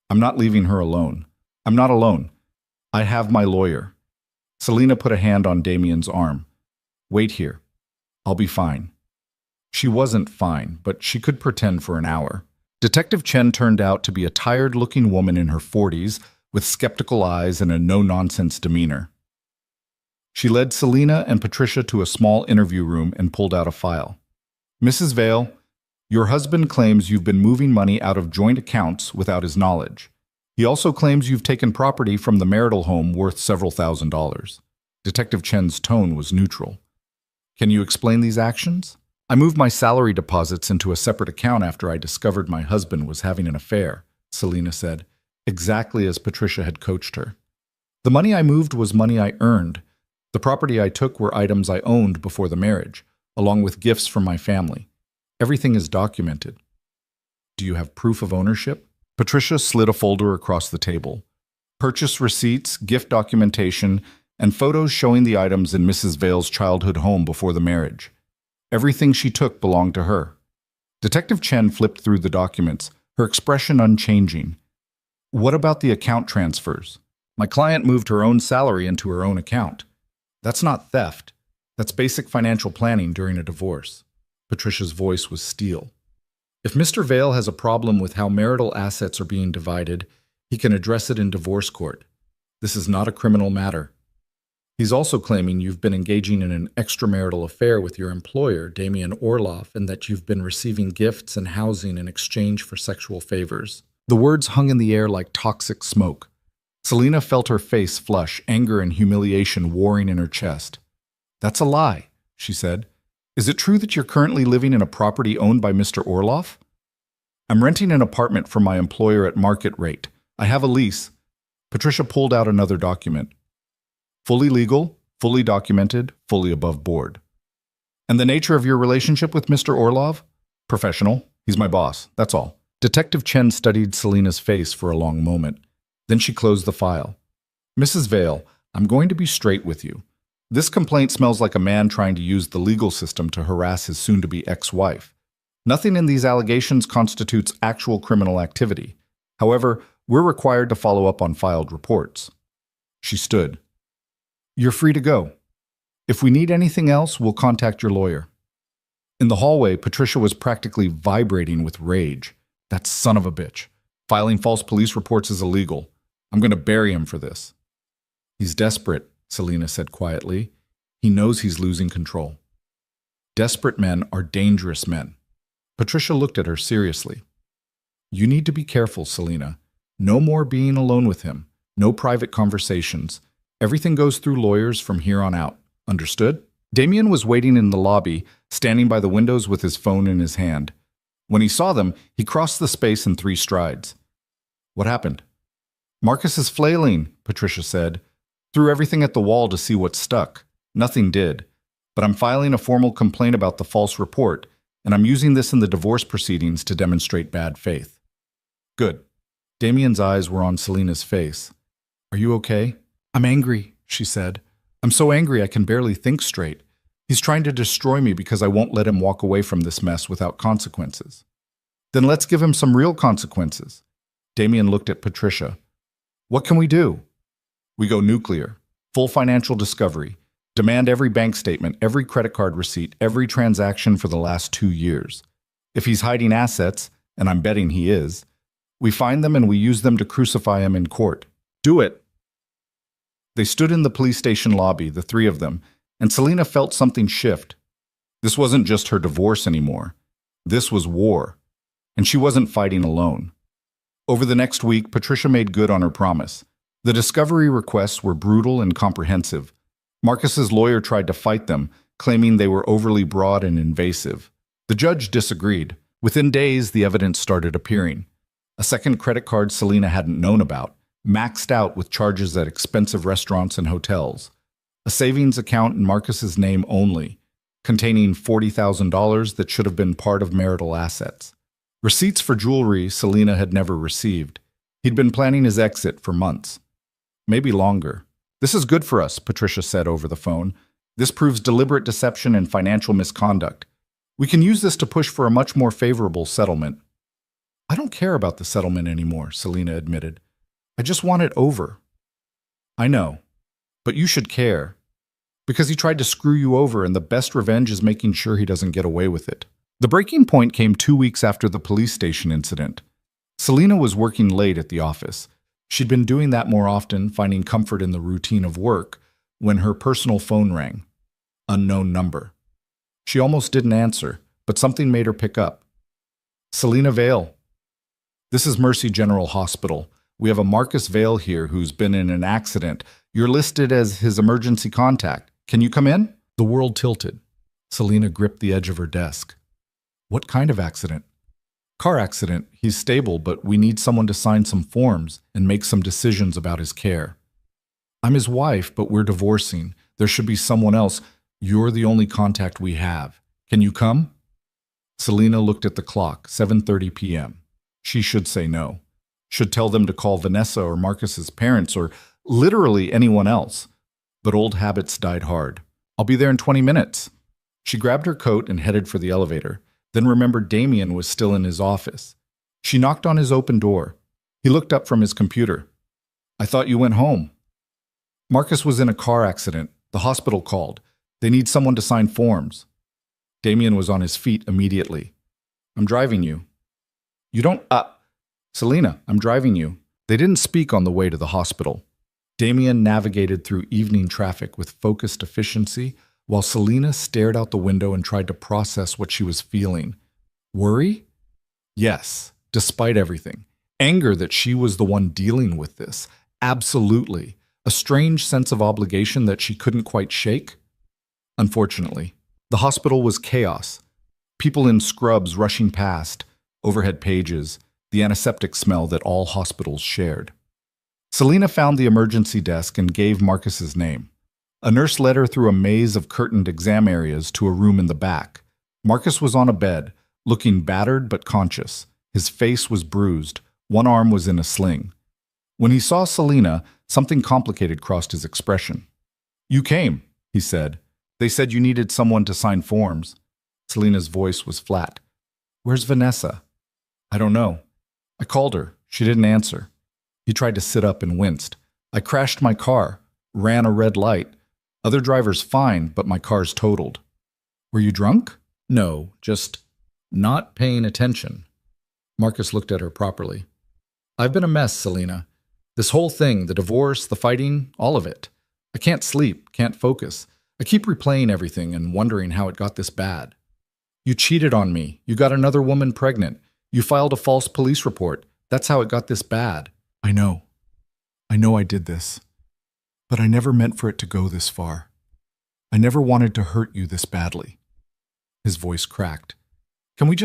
I'm not leaving her alone. I'm not alone. I have my lawyer. Selena put a hand on Damien's arm. Wait here. I'll be fine. She wasn't fine, but she could pretend for an hour. Detective Chen turned out to be a tired-looking woman in her 40s with skeptical eyes and a no-nonsense demeanor. She led Selena and Patricia to a small interview room and pulled out a file. Mrs. Vale, your husband claims you've been moving money out of joint accounts without his knowledge. He also claims you've taken property from the marital home worth several $1,000s. Detective Chen's tone was neutral. Can you explain these actions? I moved my salary deposits into a separate account after I discovered my husband was having an affair, Selena said, exactly as Patricia had coached her. The money I moved was money I earned. The property I took were items I owned before the marriage, along with gifts from my family. Everything is documented. Do you have proof of ownership? Patricia slid a folder across the table. Purchase receipts, gift documentation, and photos showing the items in Mrs. Vale's childhood home before the marriage. Everything she took belonged to her. Detective Chen flipped through the documents, her expression unchanging. What about the account transfers? My client moved her own salary into her own account. That's not theft. That's basic financial planning during a divorce. Patricia's voice was steel. If Mr. Vale has a problem with how marital assets are being divided, he can address it in divorce court. This is not a criminal matter. He's also claiming you've been engaging in an extramarital affair with your employer, Damien Orloff, and that you've been receiving gifts and housing in exchange for sexual favors. The words hung in the air like toxic smoke. Selena felt her face flush, anger and humiliation warring in her chest. That's a lie, she said. Is it true that you're currently living in a property owned by Mr. Orloff? I'm renting an apartment from my employer at market rate. I have a lease. Patricia pulled out another document. Fully legal, fully documented, fully above board. And the nature of your relationship with Mr. Orlov? Professional. He's my boss. That's all. Detective Chen studied Selina's face for a long moment. Then she closed the file. Mrs. Vale, I'm going to be straight with you. This complaint smells like a man trying to use the legal system to harass his soon-to-be ex-wife. Nothing in these allegations constitutes actual criminal activity. However, we're required to follow up on filed reports. She stood. You're free to go. If we need anything else, we'll contact your lawyer. In the hallway, Patricia was practically vibrating with rage. That son of a bitch. Filing false police reports is illegal. I'm going to bury him for this. He's desperate, Selina said quietly. He knows he's losing control. Desperate men are dangerous men. Patricia looked at her seriously. You need to be careful, Selina. No more being alone with him. No private conversations. Everything goes through lawyers from here on out. Understood? Damien was waiting in the lobby, standing by the windows with his phone in his hand. When he saw them, he crossed the space in 3 strides. What happened? Marcus is flailing, Patricia said. Threw everything at the wall to see what stuck. Nothing did. But I'm filing a formal complaint about the false report, and I'm using this in the divorce proceedings to demonstrate bad faith. Good. Damien's eyes were on Selina's face. Are you okay? I'm angry, she said. I'm so angry I can barely think straight. He's trying to destroy me because I won't let him walk away from this mess without consequences. Then let's give him some real consequences. Damien looked at Patricia. What can we do? We go nuclear. Full financial discovery. Demand every bank statement, every credit card receipt, every transaction for the last 2 years. If he's hiding assets, and I'm betting he is, we find them and we use them to crucify him in court. Do it. They stood in the police station lobby, the 3 of them, and Selina felt something shift. This wasn't just her divorce anymore. This was war. And she wasn't fighting alone. Over the next week, Patricia made good on her promise. The discovery requests were brutal and comprehensive. Marcus's lawyer tried to fight them, claiming they were overly broad and invasive. The judge disagreed. Within days, the evidence started appearing. A second credit card Selina hadn't known about, maxed out with charges at expensive restaurants and hotels. A savings account in Marcus's name only, containing $40,000 that should have been part of marital assets. Receipts for jewelry Selina had never received. He'd been planning his exit for months. Maybe longer. This is good for us, Patricia said over the phone. This proves deliberate deception and financial misconduct. We can use this to push for a much more favorable settlement. I don't care about the settlement anymore, Selina admitted. I just want it over. I know, but you should care. Because he tried to screw you over, and the best revenge is making sure he doesn't get away with it. The breaking point came 2 weeks after the police station incident. Selina was working late at the office. She'd been doing that more often, finding comfort in the routine of work, when her personal phone rang. Unknown number. She almost didn't answer, but something made her pick up. Selina Vale. This is Mercy General Hospital. We have a Marcus Vale here who's been in an accident. You're listed as his emergency contact. Can you come in? The world tilted. Selina gripped the edge of her desk. What kind of accident? Car accident. He's stable, but we need someone to sign some forms and make some decisions about his care. I'm his wife, but we're divorcing. There should be someone else. You're the only contact we have. Can you come? Selina looked at the clock, 7:30 p.m. She should say no. Should tell them to call Vanessa or Marcus's parents or literally anyone else. But old habits died hard. I'll be there in 20 minutes. She grabbed her coat and headed for the elevator, then remembered Damien was still in his office. She knocked on his open door. He looked up from his computer. I thought you went home. Marcus was in a car accident. The hospital called. They need someone to sign forms. Damien was on his feet immediately. I'm driving you. You don't, Selina, I'm driving you. They didn't speak on the way to the hospital. Damien navigated through evening traffic with focused efficiency, while Selina stared out the window and tried to process what she was feeling. Worry? Yes, despite everything. Anger that she was the one dealing with this. Absolutely. A strange sense of obligation that she couldn't quite shake. Unfortunately, the hospital was chaos. People in scrubs rushing past, overhead pages, the antiseptic smell that all hospitals shared. Selena found the emergency desk and gave Marcus's name. A nurse led her through a maze of curtained exam areas to a room in the back. Marcus was on a bed, looking battered but conscious. His face was bruised. One arm was in a sling. When he saw Selena, something complicated crossed his expression. "You came," he said. "They said you needed someone to sign forms." Selena's voice was flat. "Where's Vanessa?" "I don't know. I called her. She didn't answer." He tried to sit up and winced. "I crashed my car, ran a red light. Other drivers fine, but my car's totaled." "Were you drunk?" "No, just not paying attention." Marcus looked at her properly. "I've been a mess, Selena. This whole thing, the divorce, the fighting, all of it. I can't sleep, can't focus. I keep replaying everything and wondering how it got this bad. You cheated on me. You got another woman pregnant. You filed a false police report. That's how it got this bad." I know I did this. But I never meant for it to go this far. I never wanted to hurt you this badly." His voice cracked. Can we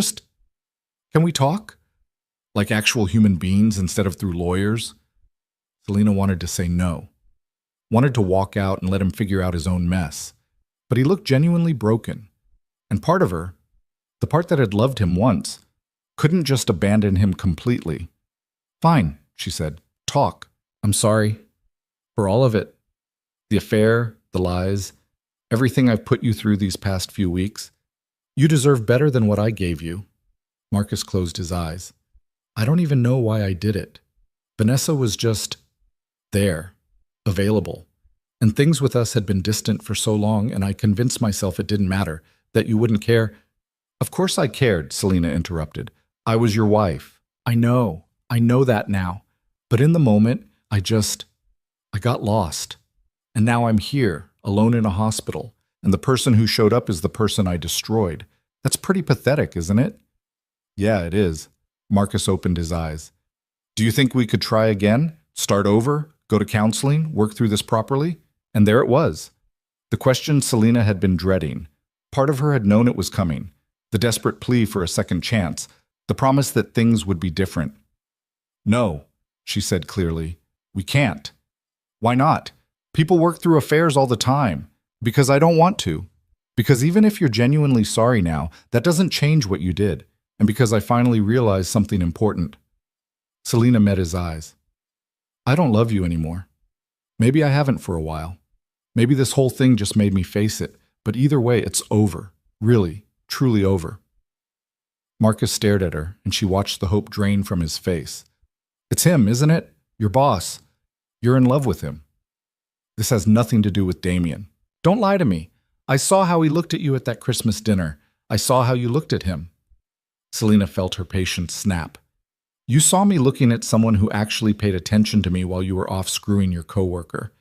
talk? Like actual human beings instead of through lawyers?" Selena wanted to say no. Wanted to walk out and let him figure out his own mess. But he looked genuinely broken. And part of her, the part that had loved him once, couldn't just abandon him completely. "Fine," she said. "Talk. I'm sorry. For all of it. The affair, the lies, everything I've put you through these past few weeks. You deserve better than what I gave you." Marcus closed his eyes. "I don't even know why I did it. Vanessa was just there, available. And things with us had been distant for so long, and I convinced myself it didn't matter, that you wouldn't care." "Of course I cared," Selena interrupted. "I was your wife. I know that now. But in the moment, I got lost. And now I'm here, alone in a hospital, and the person who showed up is the person I destroyed. That's pretty pathetic, isn't it?" "Yeah, it is." Marcus opened his eyes. "Do you think we could try again? Start over? Go to counseling? Work through this properly?" And there it was. The question Selena had been dreading. Part of her had known it was coming. The desperate plea for a second chance. The promise that things would be different. "No," she said clearly. "We can't." "Why not? People work through affairs all the time." "Because I don't want to. Because even if you're genuinely sorry now, that doesn't change what you did. And because I finally realized something important." Selena met his eyes. "I don't love you anymore. Maybe I haven't for a while. Maybe this whole thing just made me face it. But either way, it's over. Really, truly over." Marcus stared at her, and she watched the hope drain from his face. "It's him, isn't it? Your boss. You're in love with him. This has nothing to do with Damien. Don't lie to me. I saw how he looked at you at that Christmas dinner. I saw how you looked at him." Selena felt her patience snap. "You saw me looking at someone who actually paid attention to me while you were off screwing your coworker.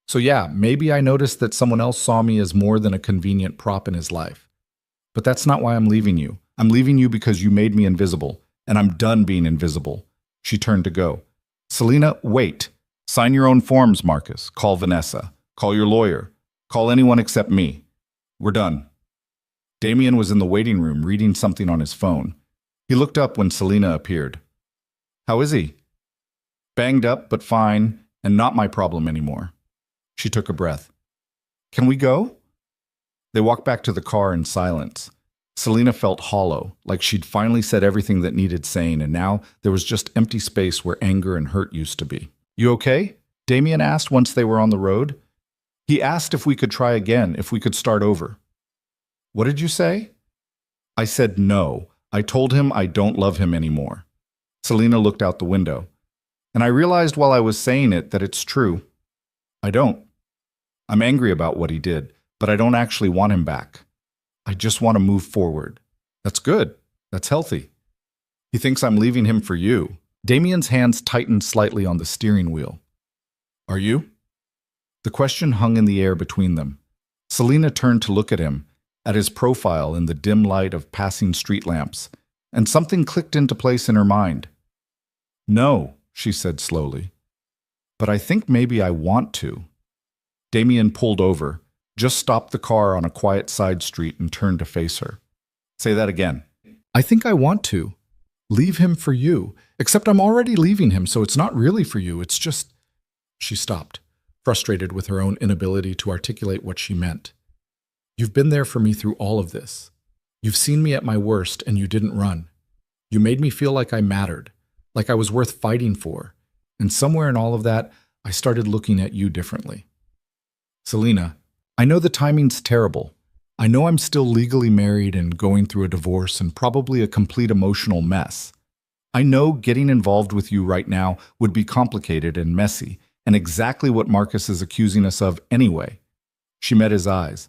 So yeah, maybe I noticed that someone else saw me as more than a convenient prop in his life. But that's not why I'm leaving you. I'm leaving you because you made me invisible, and I'm done being invisible." She turned to go. "Selena, wait. Sign your own forms, Marcus. Call Vanessa. Call your lawyer. Call anyone except me. We're done." Damien was in the waiting room reading something on his phone. He looked up when Selena appeared. "How is he?" "Banged up, but fine, and not my problem anymore." She took a breath. "Can we go?" They walked back to the car in silence. Selena felt hollow, like she'd finally said everything that needed saying, and now there was just empty space where anger and hurt used to be. "You okay?" Damien asked once they were on the road. He asked if we could try again, if we could start over. "What did you say?" "I said no. I told him I don't love him anymore." Selena looked out the window. "And I realized while I was saying it that it's true. I don't. I'm angry about what he did, but I don't actually want him back. I just want to move forward." "That's good. That's healthy." "He thinks I'm leaving him for you." Damien's hands tightened slightly on the steering wheel. "Are you?" The question hung in the air between them. Selena turned to look at him, at his profile in the dim light of passing street lamps, and something clicked into place in her mind. "No," she said slowly. "But I think maybe I want to." Damien pulled over, just stopped the car on a quiet side street and turned to face her. "Say that again." "I think I want to. Leave him for you. Except I'm already leaving him, so it's not really for you. It's just She stopped, frustrated with her own inability to articulate what she meant. You've been there for me through all of this. You've seen me at my worst and you didn't run. You made me feel like I mattered, like I was worth fighting for. And somewhere in all of that, I started looking at you differently. Selena, I know the timing's terrible. I know I'm still legally married and going through a divorce and probably a complete emotional mess. I know getting involved with you right now would be complicated and messy, and exactly what Marcus is accusing us of anyway. She met his eyes.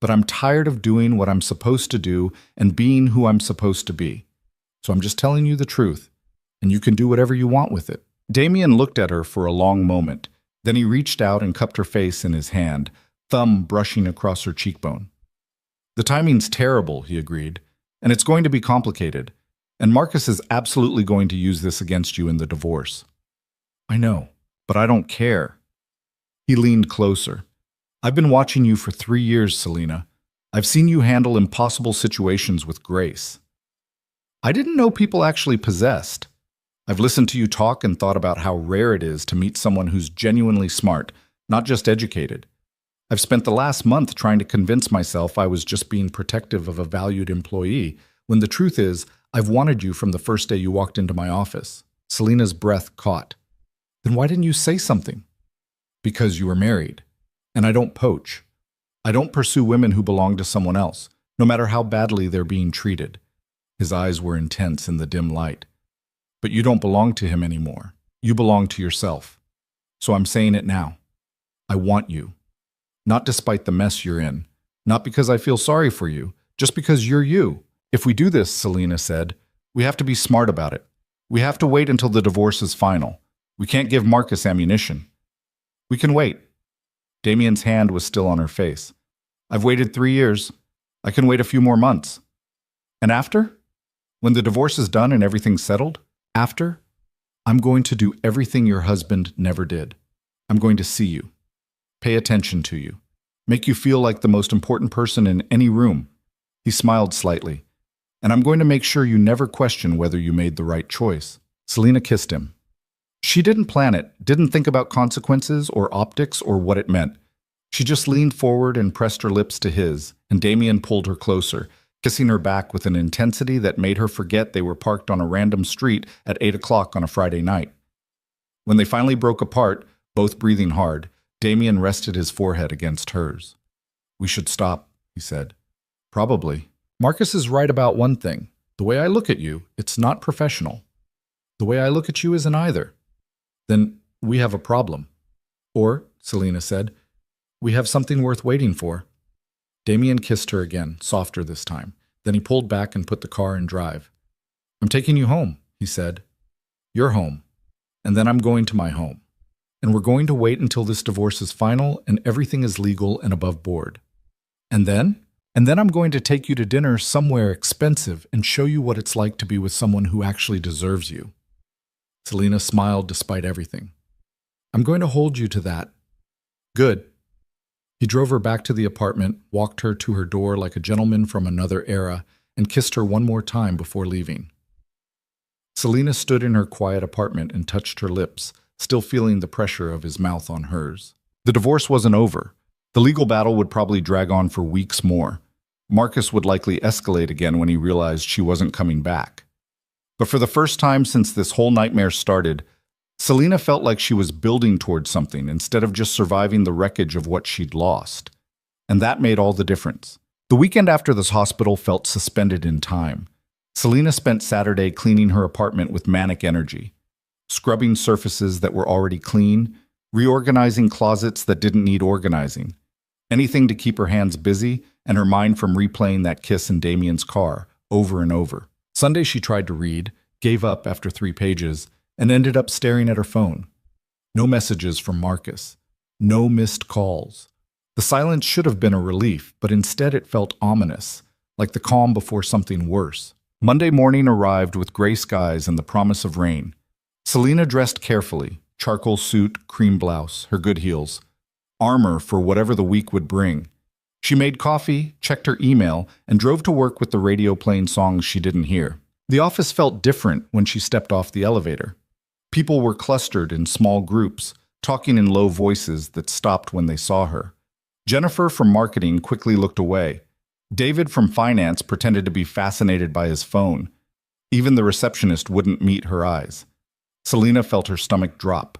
But I'm tired of doing what I'm supposed to do and being who I'm supposed to be. So I'm just telling you the truth, and you can do whatever you want with it. Damien looked at her for a long moment. Then he reached out and cupped her face in his hand, thumb brushing across her cheekbone. The timing's terrible, he agreed, and it's going to be complicated. And Marcus is absolutely going to use this against you in the divorce. I know, but I don't care. He leaned closer. I've been watching you for 3 years, Selena. I've seen you handle impossible situations with grace. I didn't know people actually possessed. I've listened to you talk and thought about how rare it is to meet someone who's genuinely smart, not just educated. I've spent the last month trying to convince myself I was just being protective of a valued employee, when the truth is, I've wanted you from the first day you walked into my office. Selena's breath caught. Then why didn't you say something? Because you were married. And I don't poach. I don't pursue women who belong to someone else, no matter how badly they're being treated. His eyes were intense in the dim light. But you don't belong to him anymore. You belong to yourself. So I'm saying it now. I want you. Not despite the mess you're in. Not because I feel sorry for you. Just because you're you. If we do this, Selena said, we have to be smart about it. We have to wait until the divorce is final. We can't give Marcus ammunition. We can wait. Damien's hand was still on her face. I've waited 3 years. I can wait a few more months. And after? When the divorce is done and everything's settled? After? I'm going to do everything your husband never did. I'm going to see you. Pay attention to you. Make you feel like the most important person in any room. He smiled slightly. And I'm going to make sure you never question whether you made the right choice. Selena kissed him. She didn't plan it, didn't think about consequences or optics or what it meant. She just leaned forward and pressed her lips to his, and Damien pulled her closer, kissing her back with an intensity that made her forget they were parked on a random street at 8 o'clock on a Friday night. When they finally broke apart, both breathing hard, Damien rested his forehead against hers. We should stop, he said. Probably. Marcus is right about one thing. The way I look at you, it's not professional. The way I look at you isn't either. Then we have a problem. Or, Selena said, we have something worth waiting for. Damien kissed her again, softer this time. Then he pulled back and put the car in drive. I'm taking you home, he said. Your home. And then I'm going to my home. And we're going to wait until this divorce is final and everything is legal and above board. And then? And then I'm going to take you to dinner somewhere expensive and show you what it's like to be with someone who actually deserves you. Selena smiled despite everything. I'm going to hold you to that. Good. He drove her back to the apartment, walked her to her door like a gentleman from another era, and kissed her one more time before leaving. Selena stood in her quiet apartment and touched her lips, still feeling the pressure of his mouth on hers. The divorce wasn't over. The legal battle would probably drag on for weeks more. Marcus would likely escalate again when he realized she wasn't coming back. But for the first time since this whole nightmare started, Selena felt like she was building towards something instead of just surviving the wreckage of what she'd lost. And that made all the difference. The weekend after this hospital felt suspended in time. Selena spent Saturday cleaning her apartment with manic energy, scrubbing surfaces that were already clean, reorganizing closets that didn't need organizing. Anything to keep her hands busy and her mind from replaying that kiss in Damien's car over and over. Sunday she tried to read, gave up after 3 pages, and ended up staring at her phone. No messages from Marcus. No missed calls. The silence should have been a relief, but instead it felt ominous, like the calm before something worse. Monday morning arrived with gray skies and the promise of rain. Selena dressed carefully, charcoal suit, cream blouse, her good heels. Armor for whatever the week would bring. She made coffee, checked her email, and drove to work with the radio playing songs she didn't hear. The office felt different when she stepped off the elevator. People were clustered in small groups, talking in low voices that stopped when they saw her. Jennifer from marketing quickly looked away. David from finance pretended to be fascinated by his phone. Even the receptionist wouldn't meet her eyes. Selena felt her stomach drop.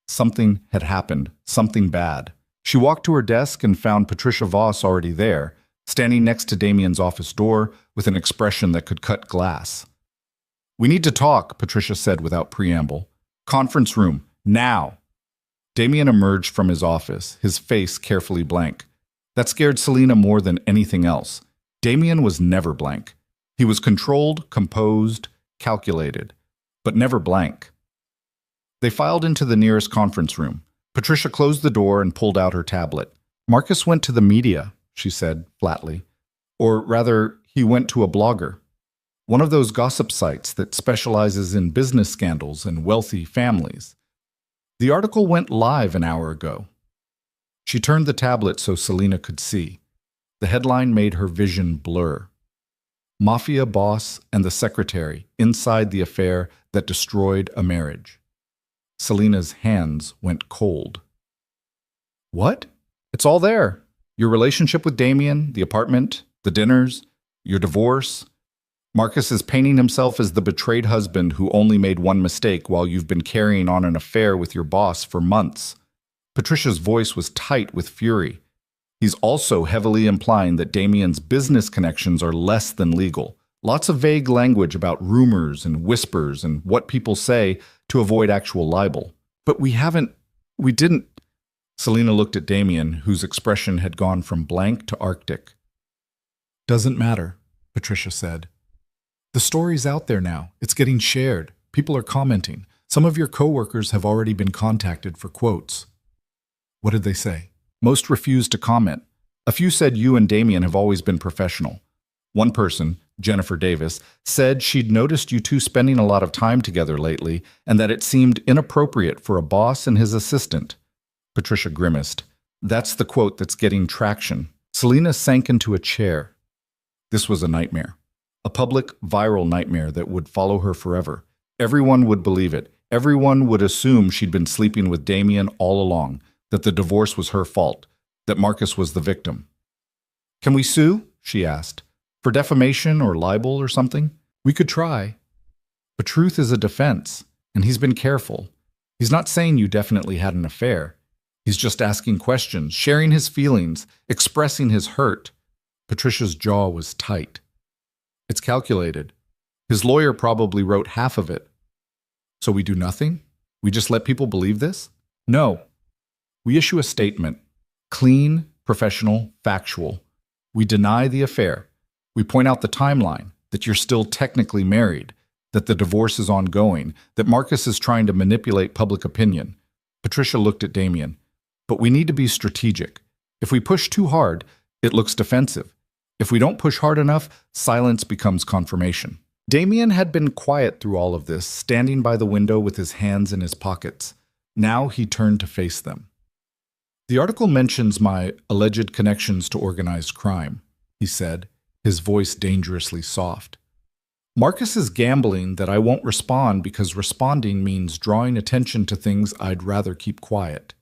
Something had happened, something bad. She walked to her desk and found Patricia Voss already there, standing next to Damien's office door with an expression that could cut glass. "We need to talk," Patricia said without preamble. "Conference room, now." Damien emerged from his office, his face carefully blank. That scared Selena more than anything else. Damien was never blank. He was controlled, composed, calculated, but never blank. They filed into the nearest conference room. Patricia closed the door and pulled out her tablet. "Marcus went to the media," she said flatly. "Or rather, he went to a blogger. One of those gossip sites that specializes in business scandals and wealthy families. The article went live an hour ago." She turned the tablet so Selena could see. The headline made her vision blur. "Mafia boss and the secretary inside the affair that destroyed a marriage." Selena's hands went cold. "What?" "It's all there. Your relationship with Damien, the apartment, the dinners, your divorce. Marcus is painting himself as the betrayed husband who only made one mistake while you've been carrying on an affair with your boss for months." Patricia's voice was tight with fury. He's also heavily implying that Damien's business connections are less than legal. Lots of vague language about rumors and whispers and what people say to avoid actual libel. "But we didn't." Selena looked at Damien, whose expression had gone from blank to arctic. "Doesn't matter," Patricia said. "The story's out there now. It's getting shared. People are commenting. Some of your coworkers have already been contacted for quotes." "What did they say?" "Most refused to comment. A few said you and Damien have always been professional. One person, Jennifer Davis, said she'd noticed you two spending a lot of time together lately and that it seemed inappropriate for a boss and his assistant." Patricia grimaced. "That's the quote that's getting traction." Selena sank into a chair. This was a nightmare. A public, viral nightmare that would follow her forever. Everyone would believe it. Everyone would assume she'd been sleeping with Damien all along, that the divorce was her fault, that Marcus was the victim. "Can we sue?" she asked. "For defamation or libel or something? We could try." But truth is a defense, and he's been careful. He's not saying you definitely had an affair. He's just asking questions, sharing his feelings, expressing his hurt. Patricia's jaw was tight. "It's calculated. His lawyer probably wrote half of it." "So we do nothing? We just let people believe this?" "No. We issue a statement. Clean, professional, factual. We deny the affair. We point out the timeline, that you're still technically married, that the divorce is ongoing, that Marcus is trying to manipulate public opinion." Patricia looked at Damien. "But we need to be strategic. If we push too hard, it looks defensive. If we don't push hard enough, silence becomes confirmation." Damien had been quiet through all of this, standing by the window with his hands in his pockets. Now he turned to face them. "The article mentions my alleged connections to organized crime," he said, his voice dangerously soft. "Marcus is gambling that I won't respond because responding means drawing attention to things I'd rather keep quiet."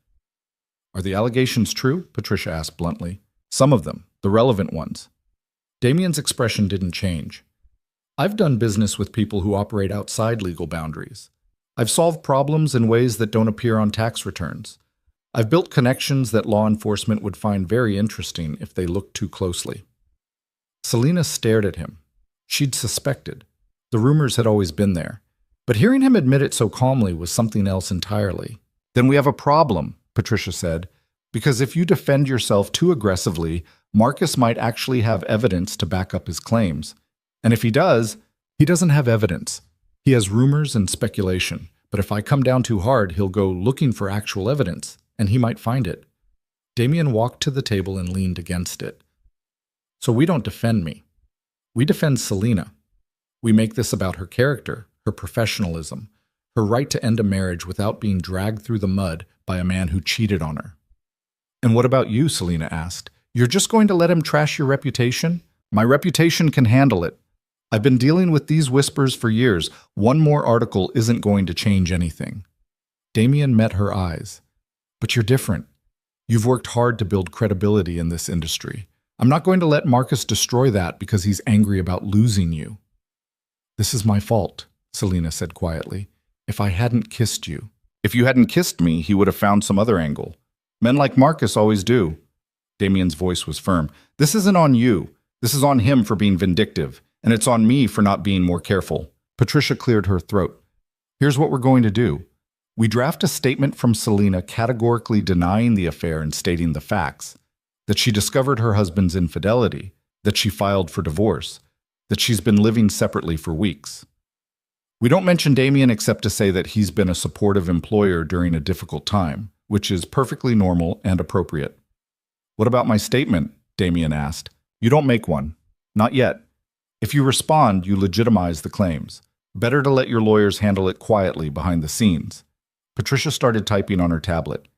"Are the allegations true?" Patricia asked bluntly. "Some of them, the relevant ones." Damien's expression didn't change. "I've done business with people who operate outside legal boundaries. I've solved problems in ways that don't appear on tax returns. I've built connections that law enforcement would find very interesting if they looked too closely." Selena stared at him. She'd suspected. The rumors had always been there. But hearing him admit it so calmly was something else entirely. "Then we have a problem," Patricia said, "because if you defend yourself too aggressively, Marcus might actually have evidence to back up his claims. And if he does, he doesn't have evidence. He has rumors and speculation. But if I come down too hard, he'll go looking for actual evidence, and he might find it." Damien walked to the table and leaned against it. "So we don't defend me. We defend Selena. We make this about her character, her professionalism, her right to end a marriage without being dragged through the mud by a man who cheated on her." "And what about you?" Selena asked. "You're just going to let him trash your reputation?" "My reputation can handle it. I've been dealing with these whispers for years. One more article isn't going to change anything." Damien met her eyes. But you're different. You've worked hard to build credibility in this industry. I'm not going to let Marcus destroy that because he's angry about losing you. This is my fault, Selena said quietly. If I hadn't kissed you. If you hadn't kissed me, he would have found some other angle. Men like Marcus always do. Damien's voice was firm. This isn't on you. This is on him for being vindictive, and it's on me for not being more careful. Patricia cleared her throat. Here's what we're going to do. We draft a statement from Selena categorically denying the affair and stating the facts. That she discovered her husband's infidelity, that she filed for divorce, that she's been living separately for weeks. We don't mention Damien except to say that he's been a supportive employer during a difficult time, which is perfectly normal and appropriate. What about my statement? Damien asked. You don't make one. Not yet. If you respond, you legitimize the claims. Better to let your lawyers handle it quietly behind the scenes. Patricia started typing on her tablet.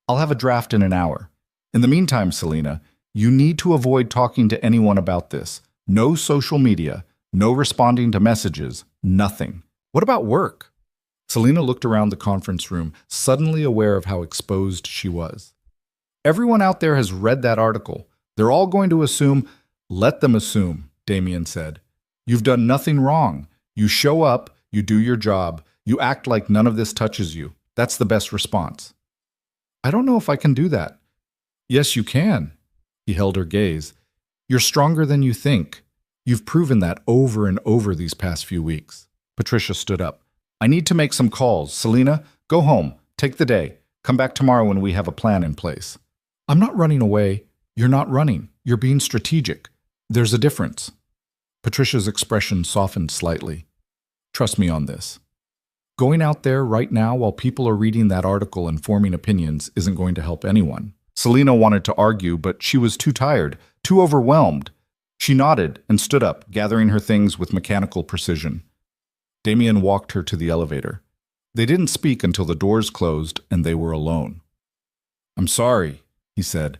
I'll have a draft in an hour. In the meantime, Selena, you need to avoid talking to anyone about this. No social media, no responding to messages, nothing. What about work? Selena looked around the conference room, suddenly aware of how exposed she was. Everyone out there has read that article. They're all going to assume. Let them assume, Damien said. You've done nothing wrong. You show up, you do your job, you act like none of this touches you. That's the best response. I don't know if I can do that. Yes, you can. He held her gaze. You're stronger than you think. You've proven that over and over these past few weeks. Patricia stood up. I need to make some calls. Selena, go home. Take the day. Come back tomorrow when we have a plan in place. I'm not running away. You're not running. You're being strategic. There's a difference. Patricia's expression softened slightly. Trust me on this. Going out there right now while people are reading that article and forming opinions isn't going to help anyone. Selena wanted to argue, but she was too tired, too overwhelmed. She nodded and stood up, gathering her things with mechanical precision. Damien walked her to the elevator. They didn't speak until the doors closed and they were alone. I'm sorry, he said.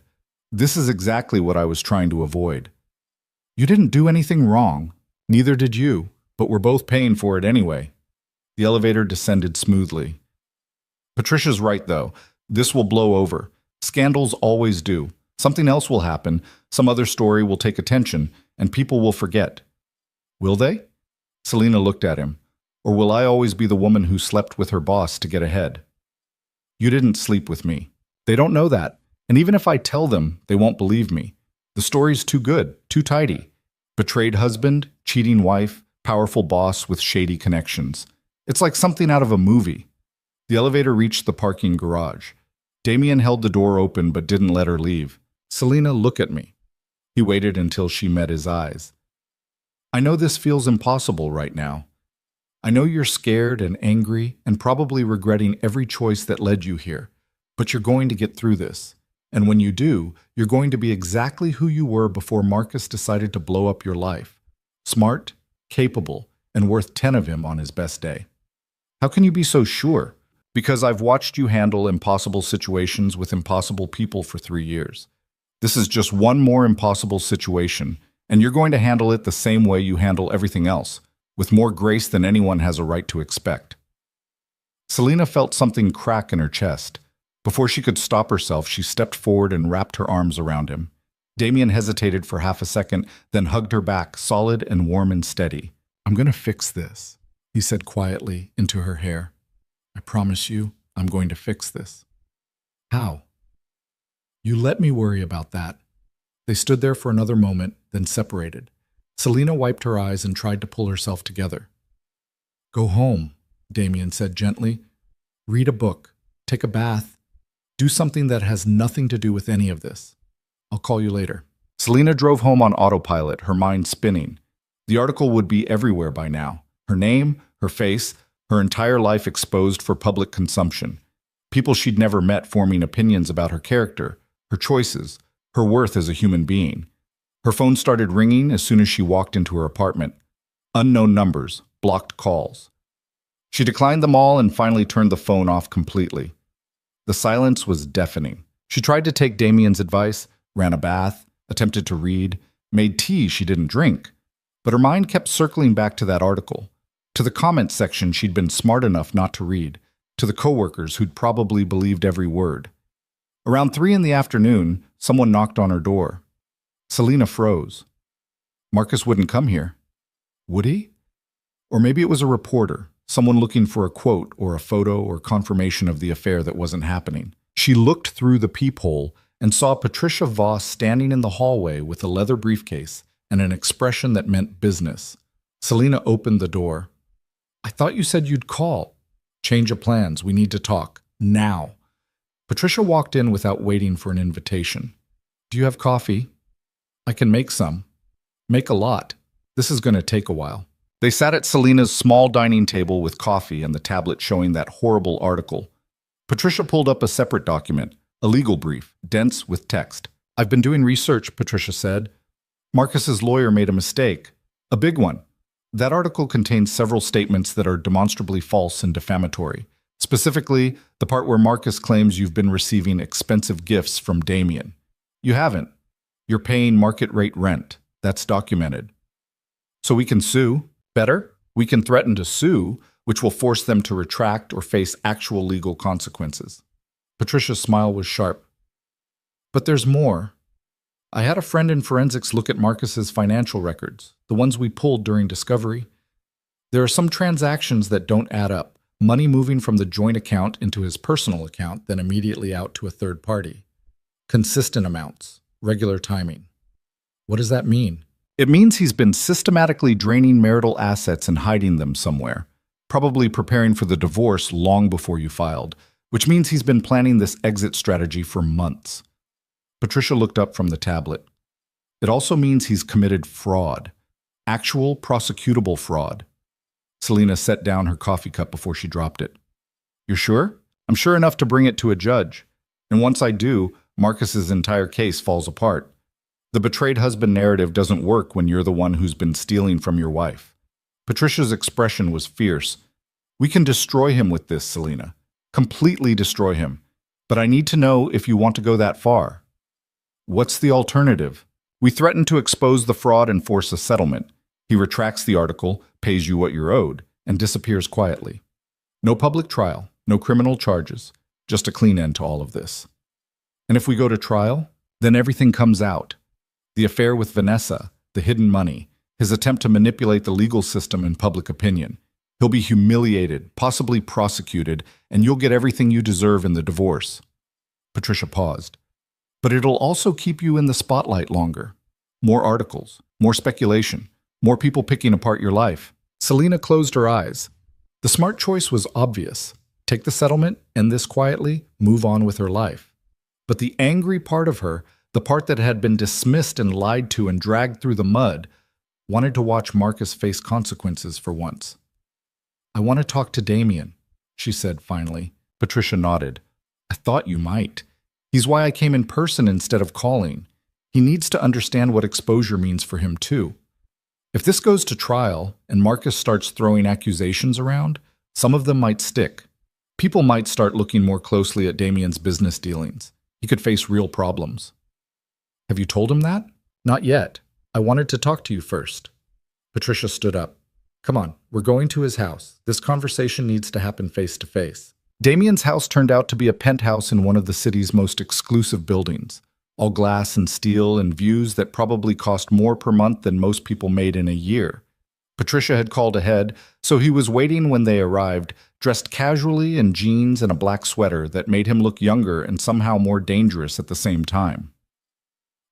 This is exactly what I was trying to avoid. You didn't do anything wrong. Neither did you, but we're both paying for it anyway. The elevator descended smoothly. Patricia's right, though. This will blow over. Scandals always do. Something else will happen, some other story will take attention, and people will forget. Will they? Selena looked at him. Or will I always be the woman who slept with her boss to get ahead? You didn't sleep with me. They don't know that, and even if I tell them, they won't believe me. The story's too good, too tidy. Betrayed husband, cheating wife, powerful boss with shady connections. It's like something out of a movie. The elevator reached the parking garage. Damien held the door open but didn't let her leave. Selena, look at me. He waited until she met his eyes. I know this feels impossible right now. I know you're scared and angry and probably regretting every choice that led you here, but you're going to get through this. And when you do, you're going to be exactly who you were before Marcus decided to blow up your life. Smart, capable, and worth 10 of him on his best day. How can you be so sure? Because I've watched you handle impossible situations with impossible people for 3 years. This is just one more impossible situation, and you're going to handle it the same way you handle everything else, with more grace than anyone has a right to expect. Selena felt something crack in her chest. Before she could stop herself, she stepped forward and wrapped her arms around him. Damien hesitated for half a second, then hugged her back, solid and warm and steady. I'm going to fix this, he said quietly into her hair. I promise you, I'm going to fix this. How? You let me worry about that. They stood there for another moment, then separated. Selena wiped her eyes and tried to pull herself together. Go home, Damien said gently. Read a book, take a bath, do something that has nothing to do with any of this. I'll call you later. Selena drove home on autopilot, her mind spinning. The article would be everywhere by now. Her name, her face, her entire life exposed for public consumption. People she'd never met forming opinions about her character, her choices, her worth as a human being. Her phone started ringing as soon as she walked into her apartment. Unknown numbers, blocked calls. She declined them all and finally turned the phone off completely. The silence was deafening. She tried to take Damien's advice, ran a bath, attempted to read, made tea she didn't drink. But her mind kept circling back to that article, to the comment section she'd been smart enough not to read, to the coworkers who'd probably believed every word. Around 3 in the afternoon, someone knocked on her door. Selena froze. Marcus wouldn't come here. Would he? Or maybe it was a reporter, someone looking for a quote or a photo or confirmation of the affair that wasn't happening. She looked through the peephole and saw Patricia Voss standing in the hallway with a leather briefcase and an expression that meant business. Selena opened the door. I thought you said you'd call. Change of plans. We need to talk. Now. Patricia walked in without waiting for an invitation. Do you have coffee? I can make some. Make a lot. This is going to take a while. They sat at Selena's small dining table with coffee and the tablet showing that horrible article. Patricia pulled up a separate document, a legal brief, dense with text. I've been doing research, Patricia said. Marcus's lawyer made a mistake. A big one. That article contains several statements that are demonstrably false and defamatory. Specifically, the part where Marcus claims you've been receiving expensive gifts from Damien. You haven't. You're paying market rate rent. That's documented. So we can sue. Better, we can threaten to sue, which will force them to retract or face actual legal consequences. Patricia's smile was sharp. But there's more. I had a friend in forensics look at Marcus's financial records, the ones we pulled during discovery. There are some transactions that don't add up. Money moving from the joint account into his personal account, then immediately out to a third party. Consistent amounts, regular timing. What does that mean? It means he's been systematically draining marital assets and hiding them somewhere, probably preparing for the divorce long before you filed, which means he's been planning this exit strategy for months. Patricia looked up from the tablet. It also means he's committed fraud, actual prosecutable fraud. Selena set down her coffee cup before she dropped it. You're sure? I'm sure enough to bring it to a judge. And once I do, Marcus's entire case falls apart. The betrayed husband narrative doesn't work when you're the one who's been stealing from your wife. Patricia's expression was fierce. We can destroy him with this, Selena. Completely destroy him. But I need to know if you want to go that far. What's the alternative? We threaten to expose the fraud and force a settlement. He retracts the article, pays you what you're owed, and disappears quietly. No public trial, no criminal charges, just a clean end to all of this. And if we go to trial, then everything comes out. The affair with Vanessa, the hidden money, his attempt to manipulate the legal system and public opinion. He'll be humiliated, possibly prosecuted, and you'll get everything you deserve in the divorce. Patricia paused. But it'll also keep you in the spotlight longer. More articles, more speculation, more people picking apart your life. Selena closed her eyes. The smart choice was obvious. Take the settlement, end this quietly, move on with her life. But the angry part of her, the part that had been dismissed and lied to and dragged through the mud, wanted to watch Marcus face consequences for once. I want to talk to Damien, she said finally. Patricia nodded. I thought you might. He's why I came in person instead of calling. He needs to understand what exposure means for him too. If this goes to trial and Marcus starts throwing accusations around, some of them might stick. People might start looking more closely at Damien's business dealings. He could face real problems. Have you told him that? Not yet. I wanted to talk to you first. Patricia stood up. Come on, we're going to his house. This conversation needs to happen face to face. Damien's house turned out to be a penthouse in one of the city's most exclusive buildings. All glass and steel and views that probably cost more per month than most people made in a year. Patricia had called ahead, so he was waiting when they arrived, dressed casually in jeans and a black sweater that made him look younger and somehow more dangerous at the same time.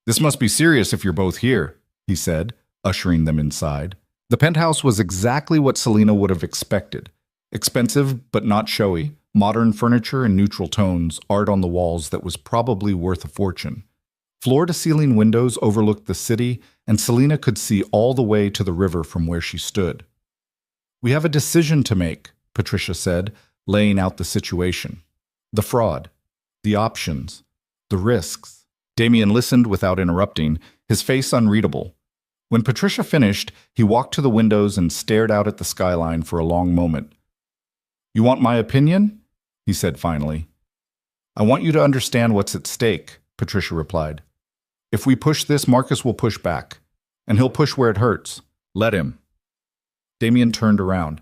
This must be serious if you're both here, he said, ushering them inside. The penthouse was exactly what Selena would have expected. Expensive, but not showy, modern furniture and neutral tones, art on the walls that was probably worth a fortune. Floor-to-ceiling windows overlooked the city, and Selena could see all the way to the river from where she stood. We have a decision to make, Patricia said, laying out the situation. The fraud, the options, the risks. Damien listened without interrupting, his face unreadable. When Patricia finished, he walked to the windows and stared out at the skyline for a long moment. You want my opinion? He said finally. I want you to understand what's at stake, Patricia replied. If we push this, Marcus will push back, and he'll push where it hurts. Let him. Damien turned around.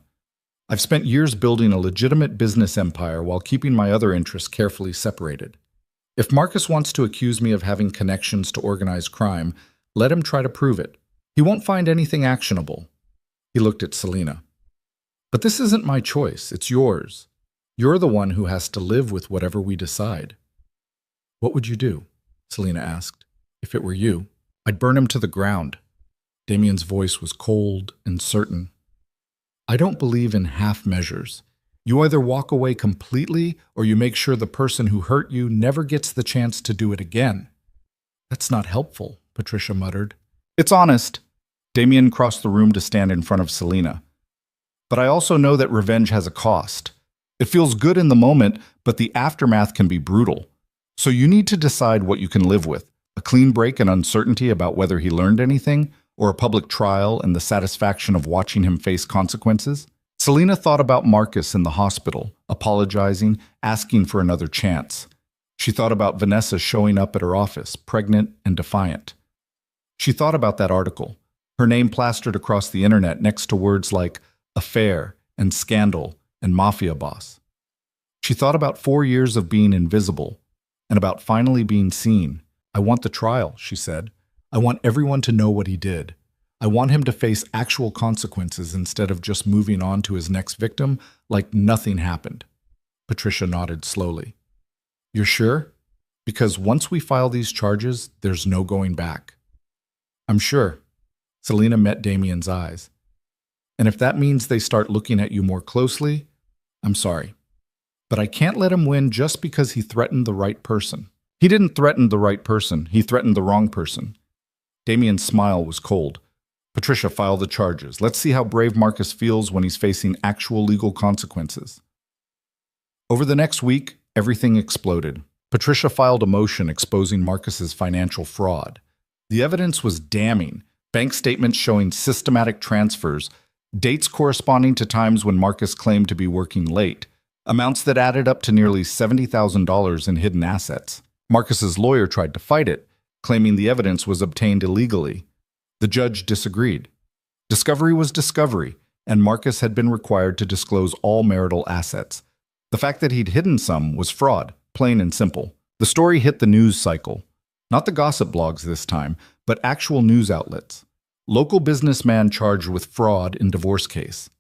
I've spent years building a legitimate business empire while keeping my other interests carefully separated. If Marcus wants to accuse me of having connections to organized crime, let him try to prove it. He won't find anything actionable. He looked at Selena. But this isn't my choice, it's yours. You're the one who has to live with whatever we decide. What would you do? Selena asked. If it were you, I'd burn him to the ground. Damien's voice was cold and certain. I don't believe in half measures. You either walk away completely or you make sure the person who hurt you never gets the chance to do it again. That's not helpful, Patricia muttered. It's honest. Damien crossed the room to stand in front of Selena. But I also know that revenge has a cost. It feels good in the moment, but the aftermath can be brutal. So you need to decide what you can live with. A clean break and uncertainty about whether he learned anything, or a public trial and the satisfaction of watching him face consequences. Selena thought about Marcus in the hospital, apologizing, asking for another chance. She thought about Vanessa showing up at her office, pregnant and defiant. She thought about that article, her name plastered across the internet next to words like affair and scandal and mafia boss. She thought about 4 years of being invisible and about finally being seen. I want the trial, she said. I want everyone to know what he did. I want him to face actual consequences instead of just moving on to his next victim like nothing happened. Patricia nodded slowly. You're sure? Because once we file these charges, there's no going back. I'm sure. Selena met Damien's eyes. And if that means they start looking at you more closely, I'm sorry. But I can't let him win just because he threatened the right person. He didn't threaten the right person, he threatened the wrong person. Damien's smile was cold. Patricia, file the charges. Let's see how brave Marcus feels when he's facing actual legal consequences. Over the next week, everything exploded. Patricia filed a motion exposing Marcus's financial fraud. The evidence was damning. Bank statements showing systematic transfers, dates corresponding to times when Marcus claimed to be working late, amounts that added up to nearly $70,000 in hidden assets. Marcus's lawyer tried to fight it, claiming the evidence was obtained illegally. The judge disagreed. Discovery was discovery, and Marcus had been required to disclose all marital assets. The fact that he'd hidden some was fraud, plain and simple. The story hit the news cycle. Not the gossip blogs this time, but actual news outlets. Local businessman charged with fraud in divorce case.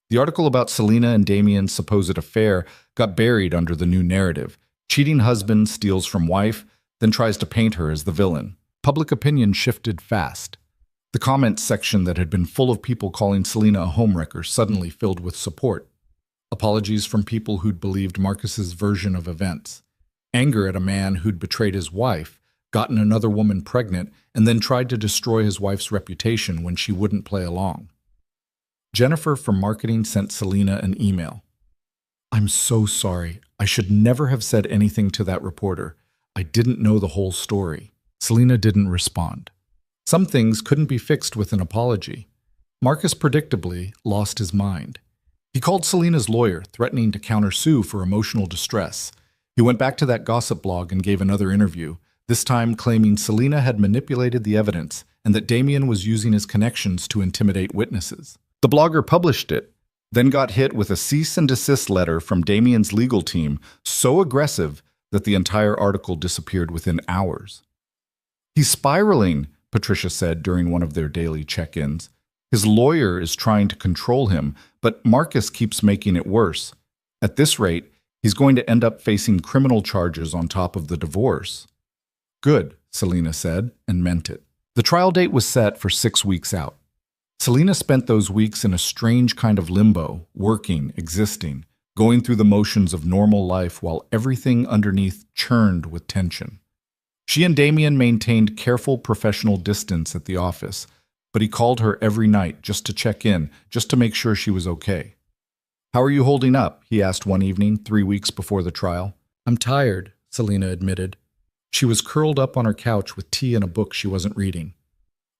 The article about Selena and Damien's supposed affair got buried under the new narrative. Cheating husband steals from wife, then tries to paint her as the villain. Public opinion shifted fast. The comments section that had been full of people calling Selena a homewrecker suddenly filled with support. Apologies from people who'd believed Marcus's version of events. Anger at a man who'd betrayed his wife, gotten another woman pregnant, and then tried to destroy his wife's reputation when she wouldn't play along. Jennifer from marketing sent Selena an email. I'm so sorry. I should never have said anything to that reporter. I didn't know the whole story. Selena didn't respond. Some things couldn't be fixed with an apology. Marcus predictably lost his mind. He called Selena's lawyer, threatening to countersue for emotional distress. He went back to that gossip blog and gave another interview, this time claiming Selena had manipulated the evidence and that Damien was using his connections to intimidate witnesses. The blogger published it, then got hit with a cease and desist letter from Damien's legal team, so aggressive that the entire article disappeared within hours. He's spiraling, Patricia said during one of their daily check-ins. His lawyer is trying to control him, but Marcus keeps making it worse. At this rate, he's going to end up facing criminal charges on top of the divorce. Good, Selena said, and meant it. The trial date was set for 6 weeks out. Selena spent those weeks in a strange kind of limbo, working, existing, going through the motions of normal life while everything underneath churned with tension. She and Damien maintained careful professional distance at the office, but he called her every night just to check in, just to make sure she was okay. How are you holding up? He asked one evening, 3 weeks before the trial. I'm tired, Selena admitted. She was curled up on her couch with tea and a book she wasn't reading.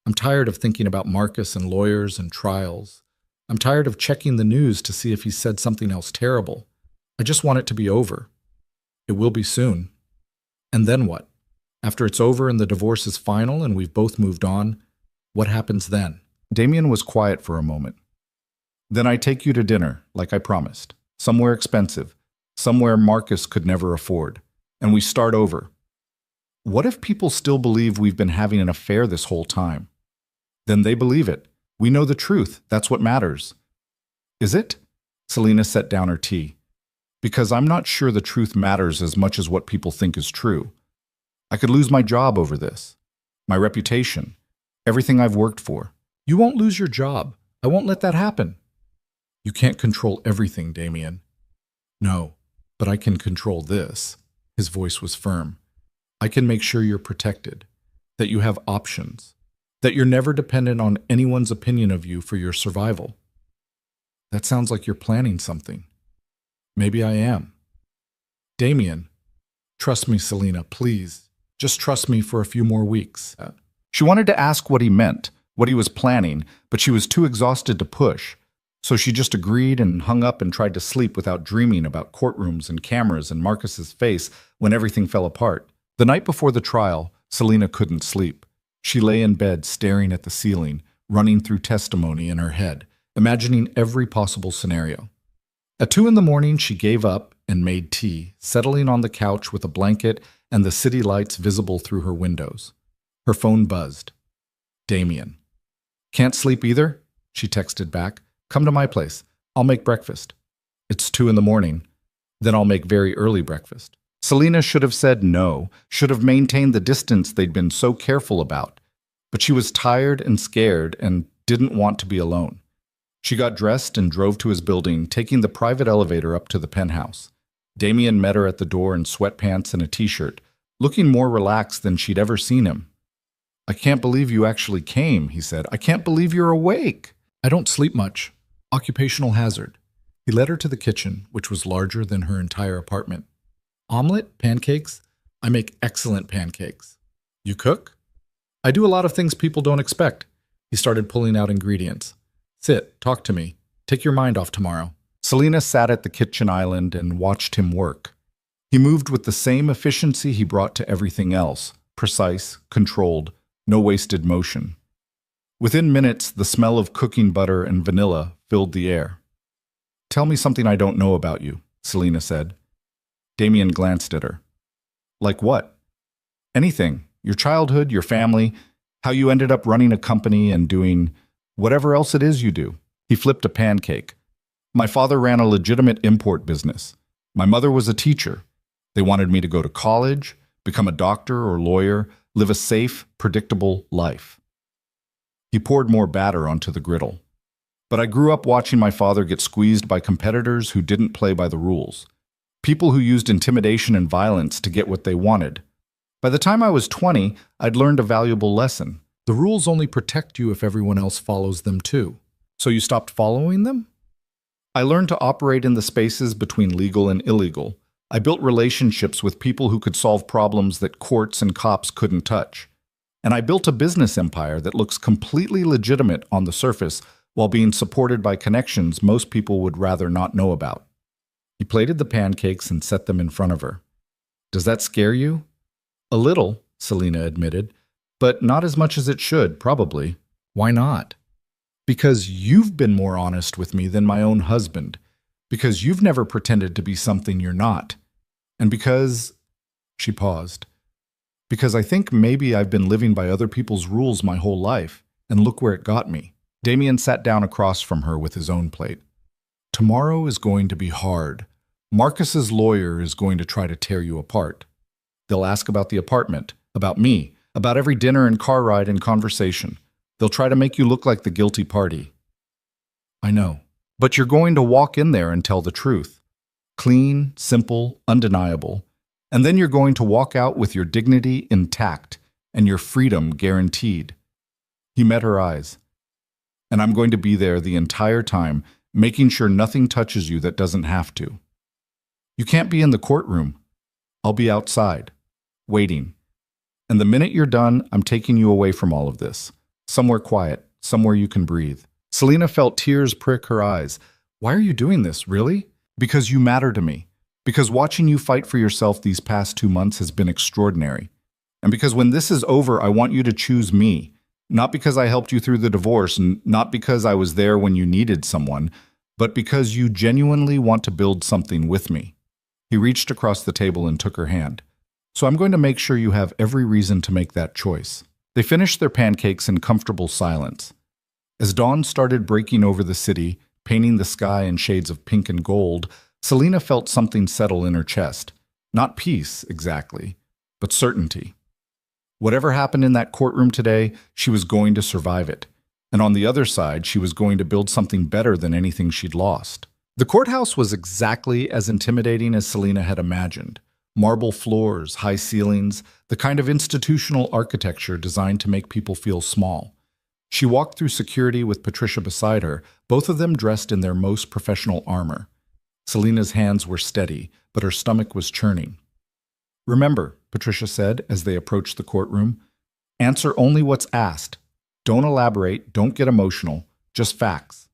I'm tired of thinking about Marcus and lawyers and trials. I'm tired of checking the news to see if he said something else terrible. I just want it to be over. It will be soon. And then what? After it's over and the divorce is final and we've both moved on, what happens then? Damien was quiet for a moment. Then I take you to dinner, like I promised. Somewhere expensive. Somewhere Marcus could never afford. and we start over. What if people still believe we've been having an affair this whole time? Then they believe it. We know the truth. That's what matters. Is it? Selena set down her tea. Because I'm not sure the truth matters as much as what people think is true. I could lose my job over this. My reputation. Everything I've worked for. You won't lose your job. I won't let that happen. You can't control everything, Damien. No, but I can control this. His voice was firm. I can make sure you're protected, that you have options, that you're never dependent on anyone's opinion of you for your survival. That sounds like you're planning something. Maybe I am. Damien, trust me, Selena, please. Just trust me for a few more weeks. She wanted to ask what he meant, what he was planning, but she was too exhausted to push. So she just agreed and hung up and tried to sleep without dreaming about courtrooms and cameras and Marcus's face when everything fell apart. The night before the trial, Selena couldn't sleep. She lay in bed staring at the ceiling, running through testimony in her head, imagining every possible scenario. At 2 a.m, she gave up and made tea, settling on the couch with a blanket and the city lights visible through her windows. Her phone buzzed. Damien. Can't sleep either? She texted back. Come to my place. I'll make breakfast. It's 2 a.m. Then I'll make very early breakfast. Selena should have said no, should have maintained the distance they'd been so careful about. But she was tired and scared and didn't want to be alone. She got dressed and drove to his building, taking the private elevator up to the penthouse. Damien met her at the door in sweatpants and a t-shirt, looking more relaxed than she'd ever seen him. I can't believe you actually came, he said. I can't believe you're awake. I don't sleep much. Occupational hazard. He led her to the kitchen, which was larger than her entire apartment. Omelet? Pancakes? I make excellent pancakes. You cook? I do a lot of things people don't expect. He started pulling out ingredients. Sit, talk to me. Take your mind off tomorrow. Selena sat at the kitchen island and watched him work. He moved with the same efficiency he brought to everything else. Precise, controlled, no wasted motion. Within minutes, the smell of cooking butter and vanilla filled the air. Tell me something I don't know about you, Selena said. Damien glanced at her. Like what? Anything. Your childhood, your family, how you ended up running a company and doing whatever else it is you do. He flipped a pancake. My father ran a legitimate import business. My mother was a teacher. They wanted me to go to college, become a doctor or lawyer, live a safe, predictable life. He poured more batter onto the griddle. But I grew up watching my father get squeezed by competitors who didn't play by the rules. People who used intimidation and violence to get what they wanted. By the time I was 20, I'd learned a valuable lesson. The rules only protect you if everyone else follows them too. So you stopped following them? I learned to operate in the spaces between legal and illegal. I built relationships with people who could solve problems that courts and cops couldn't touch. And I built a business empire that looks completely legitimate on the surface while being supported by connections most people would rather not know about. He plated the pancakes and set them in front of her. Does that scare you? A little, Selena admitted, but not as much as it should, probably. Why not? Because you've been more honest with me than my own husband. Because you've never pretended to be something you're not. And because... She paused. Because I think maybe I've been living by other people's rules my whole life, and look where it got me. Damien sat down across from her with his own plate. Tomorrow is going to be hard. Marcus's lawyer is going to try to tear you apart. They'll ask about the apartment, about me, about every dinner and car ride and conversation. They'll try to make you look like the guilty party. I know. But you're going to walk in there and tell the truth. Clean, simple, undeniable. And then you're going to walk out with your dignity intact and your freedom guaranteed. He met her eyes. And I'm going to be there the entire time, making sure nothing touches you that doesn't have to. You can't be in the courtroom. I'll be outside, waiting. And the minute you're done, I'm taking you away from all of this. Somewhere quiet, somewhere you can breathe. Selena felt tears prick her eyes. Why are you doing this, really? Because you matter to me. Because watching you fight for yourself these past 2 months has been extraordinary. And because when this is over, I want you to choose me. Not because I helped you through the divorce, and not because I was there when you needed someone, but because you genuinely want to build something with me. He reached across the table and took her hand. So I'm going to make sure you have every reason to make that choice. They finished their pancakes in comfortable silence. As dawn started breaking over the city, painting the sky in shades of pink and gold, Selena felt something settle in her chest. Not peace, exactly, but certainty. Whatever happened in that courtroom today, she was going to survive it. And on the other side, she was going to build something better than anything she'd lost. The courthouse was exactly as intimidating as Selena had imagined. Marble floors, high ceilings, the kind of institutional architecture designed to make people feel small. She walked through security with Patricia beside her, both of them dressed in their most professional armor. Selena's hands were steady, but her stomach was churning. "Remember," Patricia said as they approached the courtroom, "answer only what's asked. Don't elaborate, don't get emotional, just facts."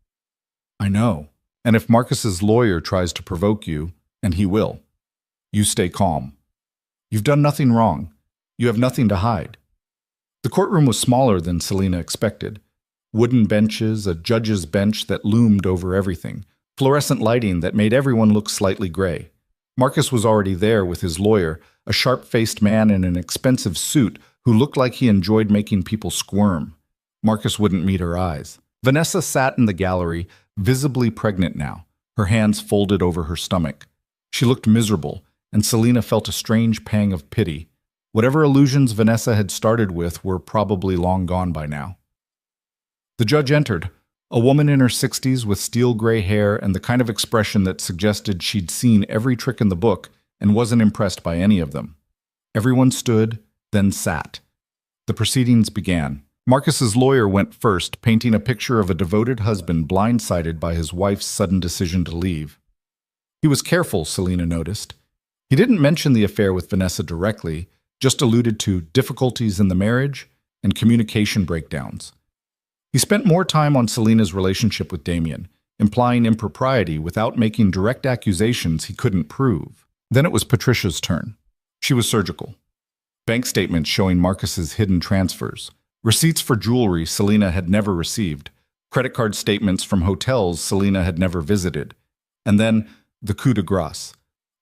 "I know. And if Marcus's lawyer tries to provoke you, and he will, you stay calm. You've done nothing wrong. You have nothing to hide." The courtroom was smaller than Selena expected. Wooden benches, a judge's bench that loomed over everything, fluorescent lighting that made everyone look slightly gray. Marcus was already there with his lawyer, a sharp-faced man in an expensive suit who looked like he enjoyed making people squirm. Marcus wouldn't meet her eyes. Vanessa sat in the gallery, visibly pregnant now, her hands folded over her stomach. She looked miserable, and Selena felt a strange pang of pity. Whatever illusions Vanessa had started with were probably long gone by now. The judge entered, a woman in her 60s with steel gray hair and the kind of expression that suggested she'd seen every trick in the book and wasn't impressed by any of them. Everyone stood, then sat. The proceedings began. Marcus's lawyer went first, painting a picture of a devoted husband blindsided by his wife's sudden decision to leave. He was careful, Selena noticed. He didn't mention the affair with Vanessa directly, just alluded to difficulties in the marriage and communication breakdowns. He spent more time on Selena's relationship with Damien, implying impropriety without making direct accusations he couldn't prove. Then it was Patricia's turn. She was surgical. Bank statements showing Marcus's hidden transfers, receipts for jewelry Selena had never received, credit card statements from hotels Selena had never visited, and then the coup de grace.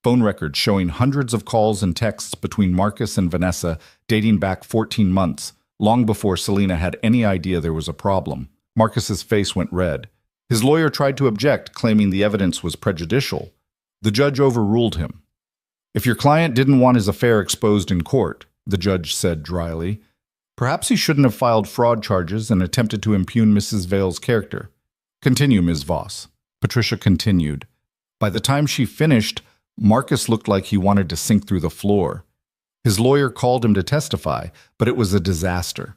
Phone records showing hundreds of calls and texts between Marcus and Vanessa dating back 14 months, long before Selena had any idea there was a problem. Marcus's face went red. His lawyer tried to object, claiming the evidence was prejudicial. The judge overruled him. "If your client didn't want his affair exposed in court," the judge said dryly, "perhaps he shouldn't have filed fraud charges and attempted to impugn Mrs. Vale's character. Continue, Ms. Voss." Patricia continued. By the time she finished, Marcus looked like he wanted to sink through the floor. His lawyer called him to testify, but it was a disaster.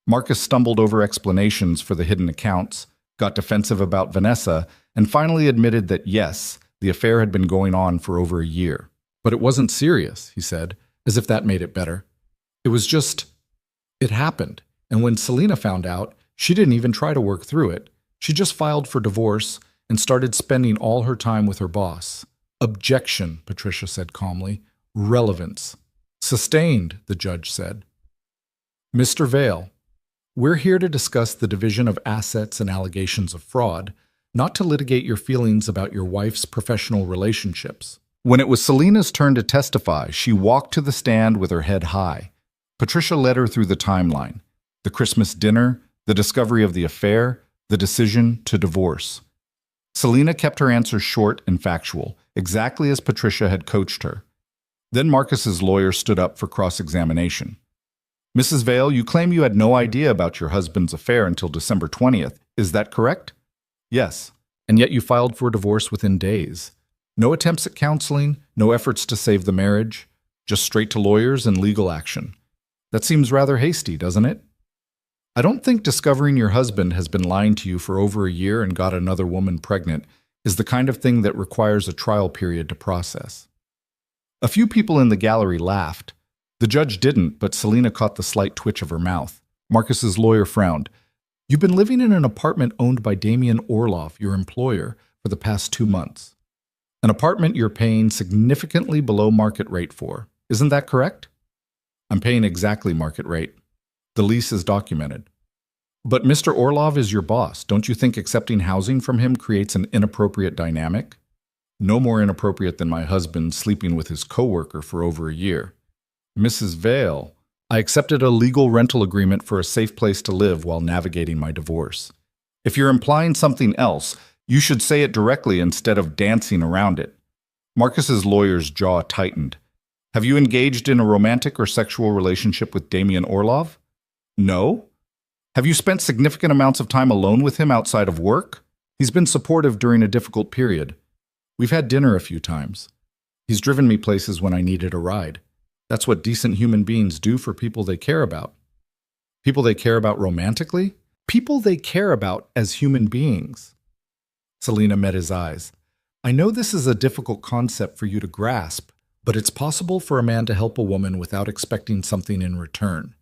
Marcus stumbled over explanations for the hidden accounts, got defensive about Vanessa, and finally admitted that yes, the affair had been going on for over a year. "But it wasn't serious," he said, as if that made it better. "It was just, it happened. And when Selena found out, she didn't even try to work through it. She just filed for divorce and started spending all her time with her boss." "Objection," Patricia said calmly. "Relevance." "Sustained," the judge said. "Mr. Vale, we're here to discuss the division of assets and allegations of fraud, not to litigate your feelings about your wife's professional relationships." When it was Selena's turn to testify, she walked to the stand with her head high. Patricia led her through the timeline: the Christmas dinner, the discovery of the affair, the decision to divorce. Selena kept her answers short and factual, exactly as Patricia had coached her. Then Marcus's lawyer stood up for cross-examination. "Mrs. Vale, you claim you had no idea about your husband's affair until December 20th. Is that correct?" "Yes. And yet you filed for divorce within days. No attempts at counseling, no efforts to save the marriage, just straight to lawyers and legal action. That seems rather hasty, doesn't it?" "I don't think discovering your husband has been lying to you for over a year and got another woman pregnant is the kind of thing that requires a trial period to process." A few people in the gallery laughed. The judge didn't, but Selena caught the slight twitch of her mouth. Marcus's lawyer frowned. "You've been living in an apartment owned by Damien Orloff, your employer, for the past 2 months. An apartment you're paying significantly below market rate for. Isn't that correct?" "I'm paying exactly market rate. The lease is documented." "But Mr. Orlov is your boss. Don't you think accepting housing from him creates an inappropriate dynamic?" "No more inappropriate than my husband sleeping with his coworker for over a year." Mrs. Vale, I accepted a legal rental agreement for a safe place to live while navigating my divorce. If you're implying something else, you should say it directly instead of dancing around it. Marcus's lawyer's jaw tightened. Have you engaged in a romantic or sexual relationship with Damien Orlov? No. Have you spent significant amounts of time alone with him outside of work? He's been supportive during a difficult period. We've had dinner a few times. He's driven me places when I needed a ride. That's what decent human beings do for people they care about. People they care about romantically? People they care about as human beings. Selena met his eyes. I know this is a difficult concept for you to grasp, but it's possible for a man to help a woman without expecting something in return.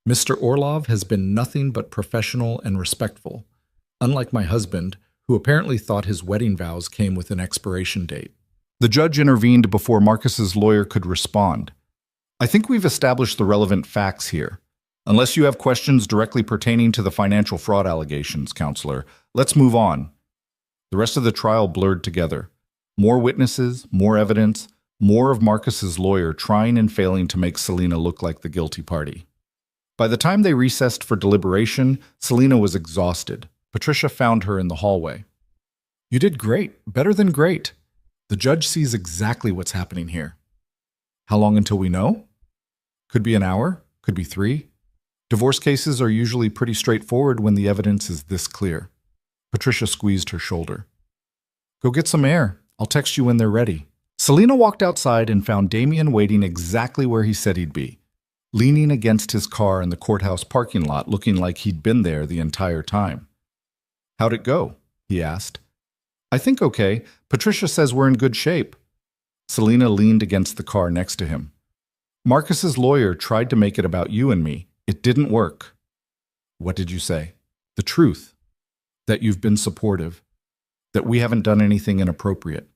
Mr. Orlov has been nothing but professional and respectful, unlike my husband, who apparently thought his wedding vows came with an expiration date. The judge intervened before Marcus's lawyer could respond. I think we've established the relevant facts here. Unless you have questions directly pertaining to the financial fraud allegations, counselor, let's move on. The rest of the trial blurred together. More witnesses, more evidence, more of Marcus's lawyer trying and failing to make Selena look like the guilty party. By the time they recessed for deliberation, Selena was exhausted. Patricia found her in the hallway. You did great, better than great. The judge sees exactly what's happening here. How long until we know? Could be an hour, could be 3. Divorce cases are usually pretty straightforward when the evidence is this clear. Patricia squeezed her shoulder. Go get some air. I'll text you when they're ready. Selena walked outside and found Damien waiting exactly where he said he'd be, leaning against his car in the courthouse parking lot, looking like he'd been there the entire time. How'd it go? He asked. I think okay. Patricia says we're in good shape. Selena leaned against the car next to him. Marcus's lawyer tried to make it about you and me. It didn't work. What did you say? The truth. That you've been supportive. That we haven't done anything inappropriate.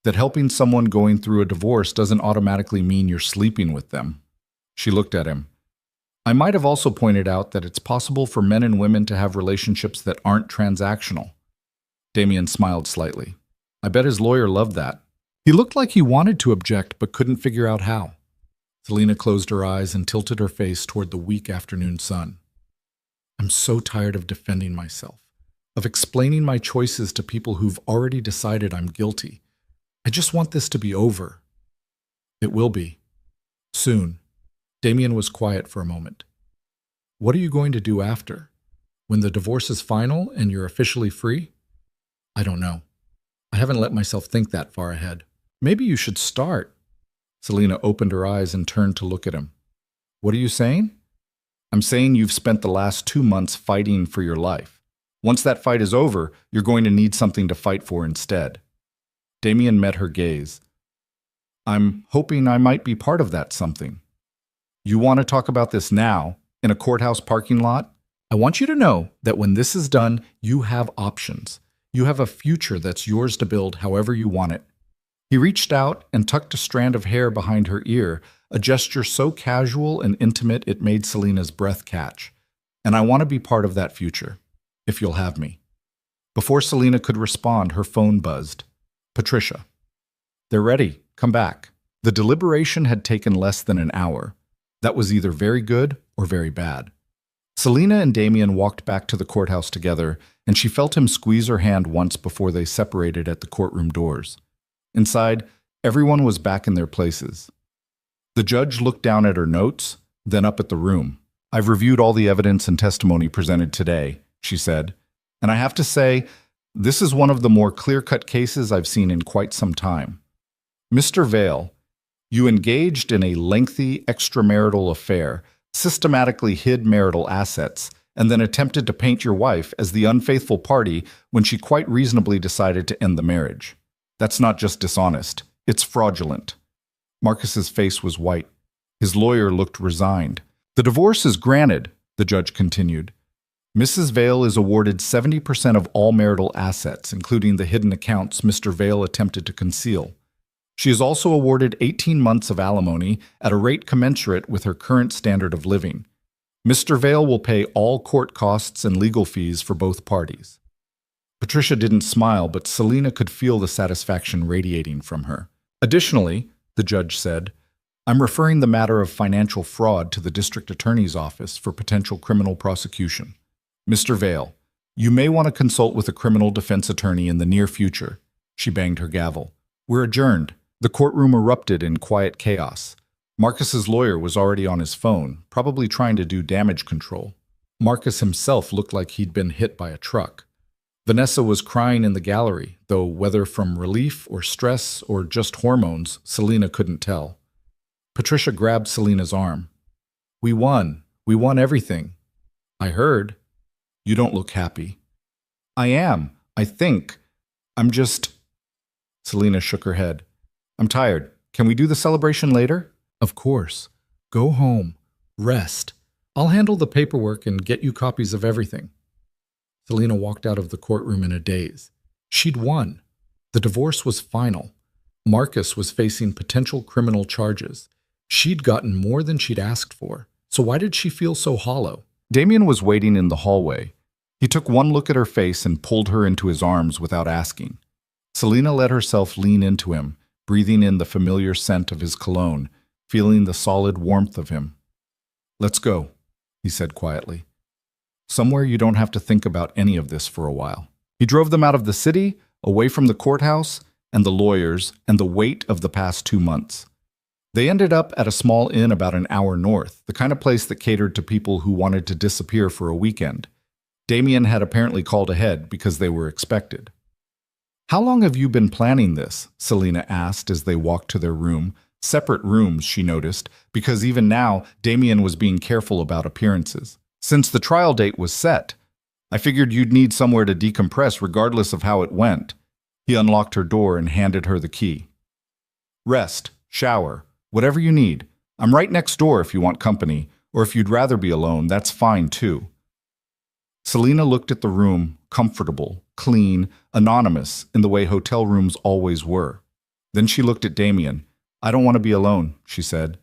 That helping someone going through a divorce doesn't automatically mean you're sleeping with them. She looked at him. I might have also pointed out that it's possible for men and women to have relationships that aren't transactional. Damien smiled slightly. I bet his lawyer loved that. He looked like he wanted to object but couldn't figure out how. Selena closed her eyes and tilted her face toward the weak afternoon sun. I'm so tired of defending myself, of explaining my choices to people who've already decided I'm guilty. I just want this to be over. It will be. Soon. Damien was quiet for a moment. What are you going to do after? When the divorce is final and you're officially free? I don't know. I haven't let myself think that far ahead. Maybe you should start. Selena opened her eyes and turned to look at him. What are you saying? I'm saying you've spent the last 2 months fighting for your life. Once that fight is over, you're going to need something to fight for instead. Damien met her gaze. I'm hoping I might be part of that something. You want to talk about this now, in a courthouse parking lot? I want you to know that when this is done, you have options. You have a future that's yours to build however you want it. He reached out and tucked a strand of hair behind her ear, a gesture so casual and intimate it made Selena's breath catch. And I want to be part of that future, if you'll have me. Before Selena could respond, her phone buzzed. Patricia. They're ready. Come back. The deliberation had taken less than an hour. That was either very good or very bad. Selena and Damien walked back to the courthouse together, and she felt him squeeze her hand once before they separated at the courtroom doors. Inside, everyone was back in their places. The judge looked down at her notes, then up at the room. I've reviewed all the evidence and testimony presented today, she said, and I have to say, this is one of the more clear-cut cases I've seen in quite some time. Mr. Vale, you engaged in a lengthy extramarital affair, systematically hid marital assets, and then attempted to paint your wife as the unfaithful party when she quite reasonably decided to end the marriage. That's not just dishonest, it's fraudulent. Marcus's face was white. His lawyer looked resigned. The divorce is granted, the judge continued. Mrs. Vale is awarded 70% of all marital assets, including the hidden accounts Mr. Vale attempted to conceal. She is also awarded 18 months of alimony at a rate commensurate with her current standard of living. Mr. Vale will pay all court costs and legal fees for both parties. Patricia didn't smile, but Selena could feel the satisfaction radiating from her. Additionally, the judge said, I'm referring the matter of financial fraud to the district attorney's office for potential criminal prosecution. Mr. Vale, you may want to consult with a criminal defense attorney in the near future. She banged her gavel. We're adjourned. The courtroom erupted in quiet chaos. Marcus's lawyer was already on his phone, probably trying to do damage control. Marcus himself looked like he'd been hit by a truck. Vanessa was crying in the gallery, though whether from relief or stress or just hormones, Selena couldn't tell. Patricia grabbed Selena's arm. We won. We won everything. I heard. You don't look happy. I am. I think. I'm just... Selena shook her head. I'm tired. Can we do the celebration later? Of course. Go home. Rest. I'll handle the paperwork and get you copies of everything. Selena walked out of the courtroom in a daze. She'd won. The divorce was final. Marcus was facing potential criminal charges. She'd gotten more than she'd asked for, so why did she feel so hollow? Damien was waiting in the hallway. He took one look at her face and pulled her into his arms without asking. Selena let herself lean into him, breathing in the familiar scent of his cologne, feeling the solid warmth of him. Let's go, he said quietly. Somewhere you don't have to think about any of this for a while. He drove them out of the city, away from the courthouse, and the lawyers, and the weight of the past 2 months. They ended up at a small inn about an hour north, the kind of place that catered to people who wanted to disappear for a weekend. Damien had apparently called ahead because they were expected. How long have you been planning this? Selena asked as they walked to their room. Separate rooms, she noticed, because even now, Damien was being careful about appearances. Since the trial date was set, I figured you'd need somewhere to decompress regardless of how it went. He unlocked her door and handed her the key. Rest, shower, whatever you need. I'm right next door if you want company, or if you'd rather be alone, that's fine too. Selena looked at the room, comfortable, clean, anonymous, in the way hotel rooms always were. Then she looked at Damien. I don't want to be alone, she said.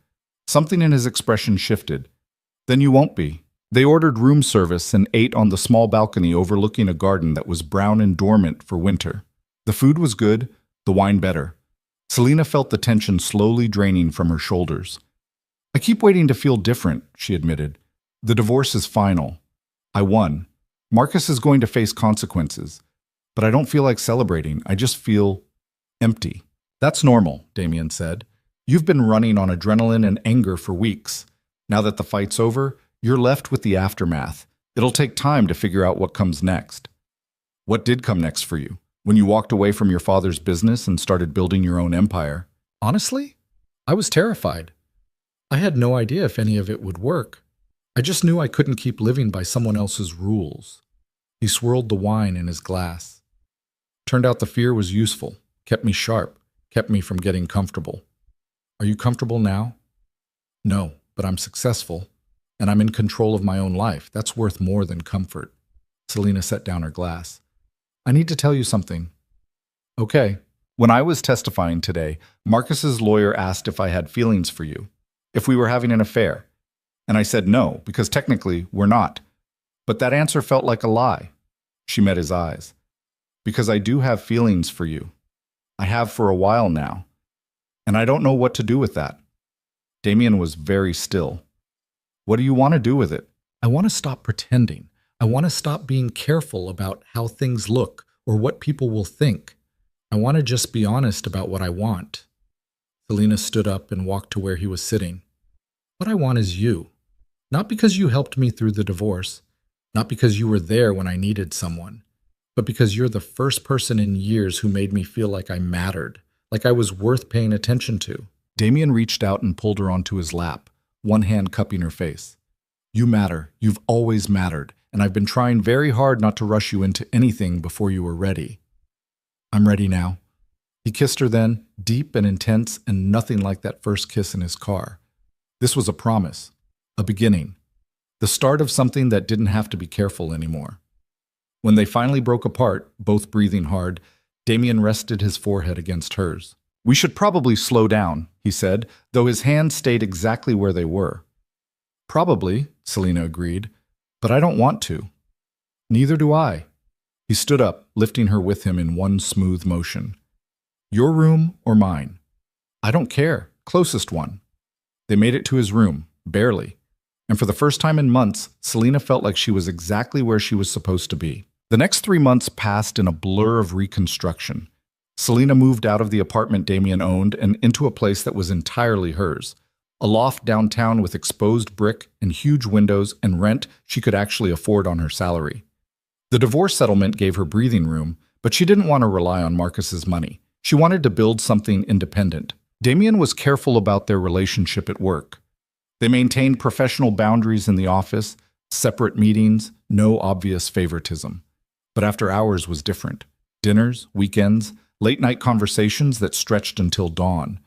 Something in his expression shifted. Then you won't be. They ordered room service and ate on the small balcony overlooking a garden that was brown and dormant for winter. The food was good, the wine better. Selena felt the tension slowly draining from her shoulders. I keep waiting to feel different, she admitted. The divorce is final. I won. Marcus is going to face consequences. But I don't feel like celebrating. I just feel empty. That's normal, Damien said. You've been running on adrenaline and anger for weeks. Now that the fight's over, you're left with the aftermath. It'll take time to figure out what comes next. What did come next for you? When you walked away from your father's business and started building your own empire? Honestly, I was terrified. I had no idea if any of it would work. I just knew I couldn't keep living by someone else's rules. He swirled the wine in his glass. Turned out the fear was useful, kept me sharp, kept me from getting comfortable. Are you comfortable now? No, but I'm successful, and I'm in control of my own life. That's worth more than comfort. Selena set down her glass. I need to tell you something. Okay. When I was testifying today, Marcus's lawyer asked if I had feelings for you, if we were having an affair. And I said no, because technically we're not. But that answer felt like a lie. She met his eyes. Because I do have feelings for you. I have for a while now. And I don't know what to do with that. Damien was very still. What do you want to do with it? I want to stop pretending. I want to stop being careful about how things look or what people will think. I want to just be honest about what I want. Selena stood up and walked to where he was sitting. What I want is you. Not because you helped me through the divorce, not because you were there when I needed someone, but because you're the first person in years who made me feel like I mattered, like I was worth paying attention to. Damien reached out and pulled her onto his lap, one hand cupping her face. You matter. You've always mattered, and I've been trying very hard not to rush you into anything before you were ready. I'm ready now. He kissed her then, deep and intense, and nothing like that first kiss in his car. This was a promise, a beginning, the start of something that didn't have to be careful anymore. When they finally broke apart, both breathing hard, Damien rested his forehead against hers. We should probably slow down, he said, though his hands stayed exactly where they were. Probably, Selena agreed, but I don't want to. Neither do I. He stood up, lifting her with him in one smooth motion. Your room or mine? I don't care. Closest one. They made it to his room, barely. And for the first time in months, Selena felt like she was exactly where she was supposed to be. The next 3 months passed in a blur of reconstruction. Selena moved out of the apartment Damien owned and into a place that was entirely hers. A loft downtown with exposed brick and huge windows and rent she could actually afford on her salary. The divorce settlement gave her breathing room, but she didn't want to rely on Marcus's money. She wanted to build something independent. Damien was careful about their relationship at work. They maintained professional boundaries in the office, separate meetings, no obvious favoritism. But after hours was different. Dinners, weekends, late-night conversations that stretched until dawn.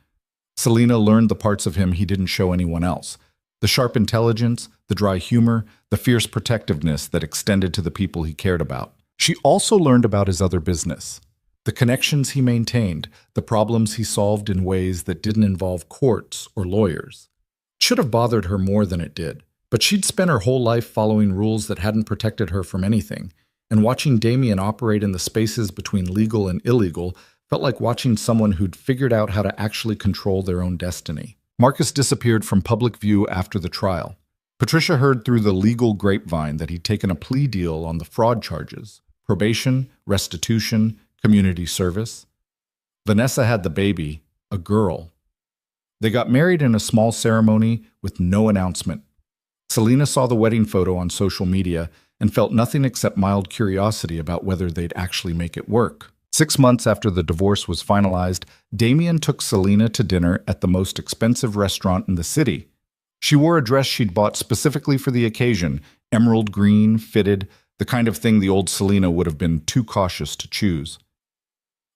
Selena learned the parts of him he didn't show anyone else. The sharp intelligence, the dry humor, the fierce protectiveness that extended to the people he cared about. She also learned about his other business. The connections he maintained, the problems he solved in ways that didn't involve courts or lawyers. It should have bothered her more than it did. But she'd spent her whole life following rules that hadn't protected her from anything. And watching Damien operate in the spaces between legal and illegal felt like watching someone who'd figured out how to actually control their own destiny. Marcus disappeared from public view after the trial. Patricia heard through the legal grapevine that he'd taken a plea deal on the fraud charges, probation, restitution, community service. Vanessa had the baby, a girl. They got married in a small ceremony with no announcement. Selena saw the wedding photo on social media and felt nothing except mild curiosity about whether they'd actually make it work. 6 months after the divorce was finalized, Damien took Selena to dinner at the most expensive restaurant in the city. She wore a dress she'd bought specifically for the occasion, emerald green, fitted, the kind of thing the old Selena would have been too cautious to choose.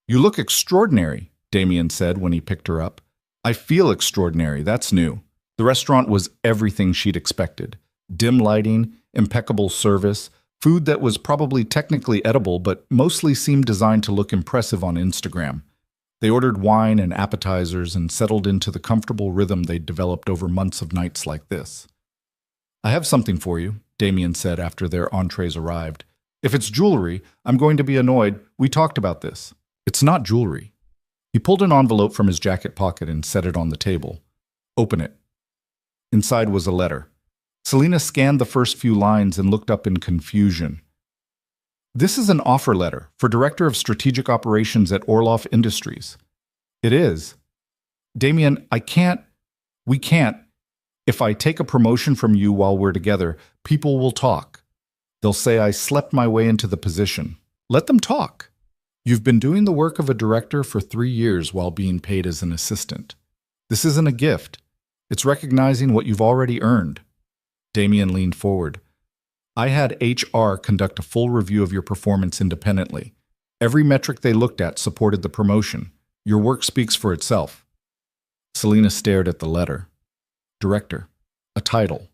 "You look extraordinary," Damien said when he picked her up. "I feel extraordinary, that's new." The restaurant was everything she'd expected. Dim lighting, impeccable service, food that was probably technically edible but mostly seemed designed to look impressive on Instagram. They ordered wine and appetizers and settled into the comfortable rhythm they'd developed over months of nights like this. "I have something for you," Damien said after their entrees arrived. "If it's jewelry, I'm going to be annoyed. We talked about this." "It's not jewelry." He pulled an envelope from his jacket pocket and set it on the table. "Open it." Inside was a letter. Selena scanned the first few lines and looked up in confusion. "This is an offer letter for Director of Strategic Operations at Orloff Industries." "It is." "Damien, we can't. If I take a promotion from you while we're together, people will talk. They'll say I slept my way into the position." "Let them talk. You've been doing the work of a director for 3 years while being paid as an assistant. This isn't a gift. It's recognizing what you've already earned." Damien leaned forward. "I had HR conduct a full review of your performance independently. Every metric they looked at supported the promotion. Your work speaks for itself." Selena stared at the letter. Director. A title.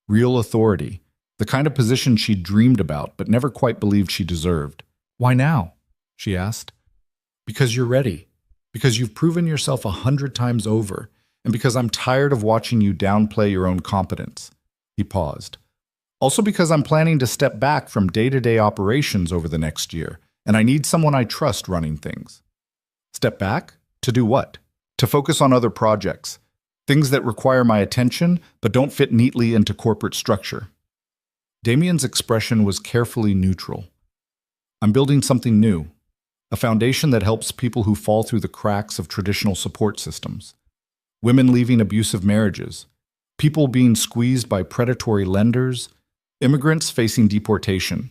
Real authority. The kind of position she'd dreamed about but never quite believed she deserved. "Why now?" she asked. "Because you're ready. Because you've proven yourself 100 times over. And because I'm tired of watching you downplay your own competence." He paused. "Also because I'm planning to step back from day-to-day operations over the next year, and I need someone I trust running things." "Step back? To do what?" "To focus on other projects. Things that require my attention, but don't fit neatly into corporate structure." Damien's expression was carefully neutral. "I'm building something new. A foundation that helps people who fall through the cracks of traditional support systems. Women leaving abusive marriages. People being squeezed by predatory lenders, immigrants facing deportation,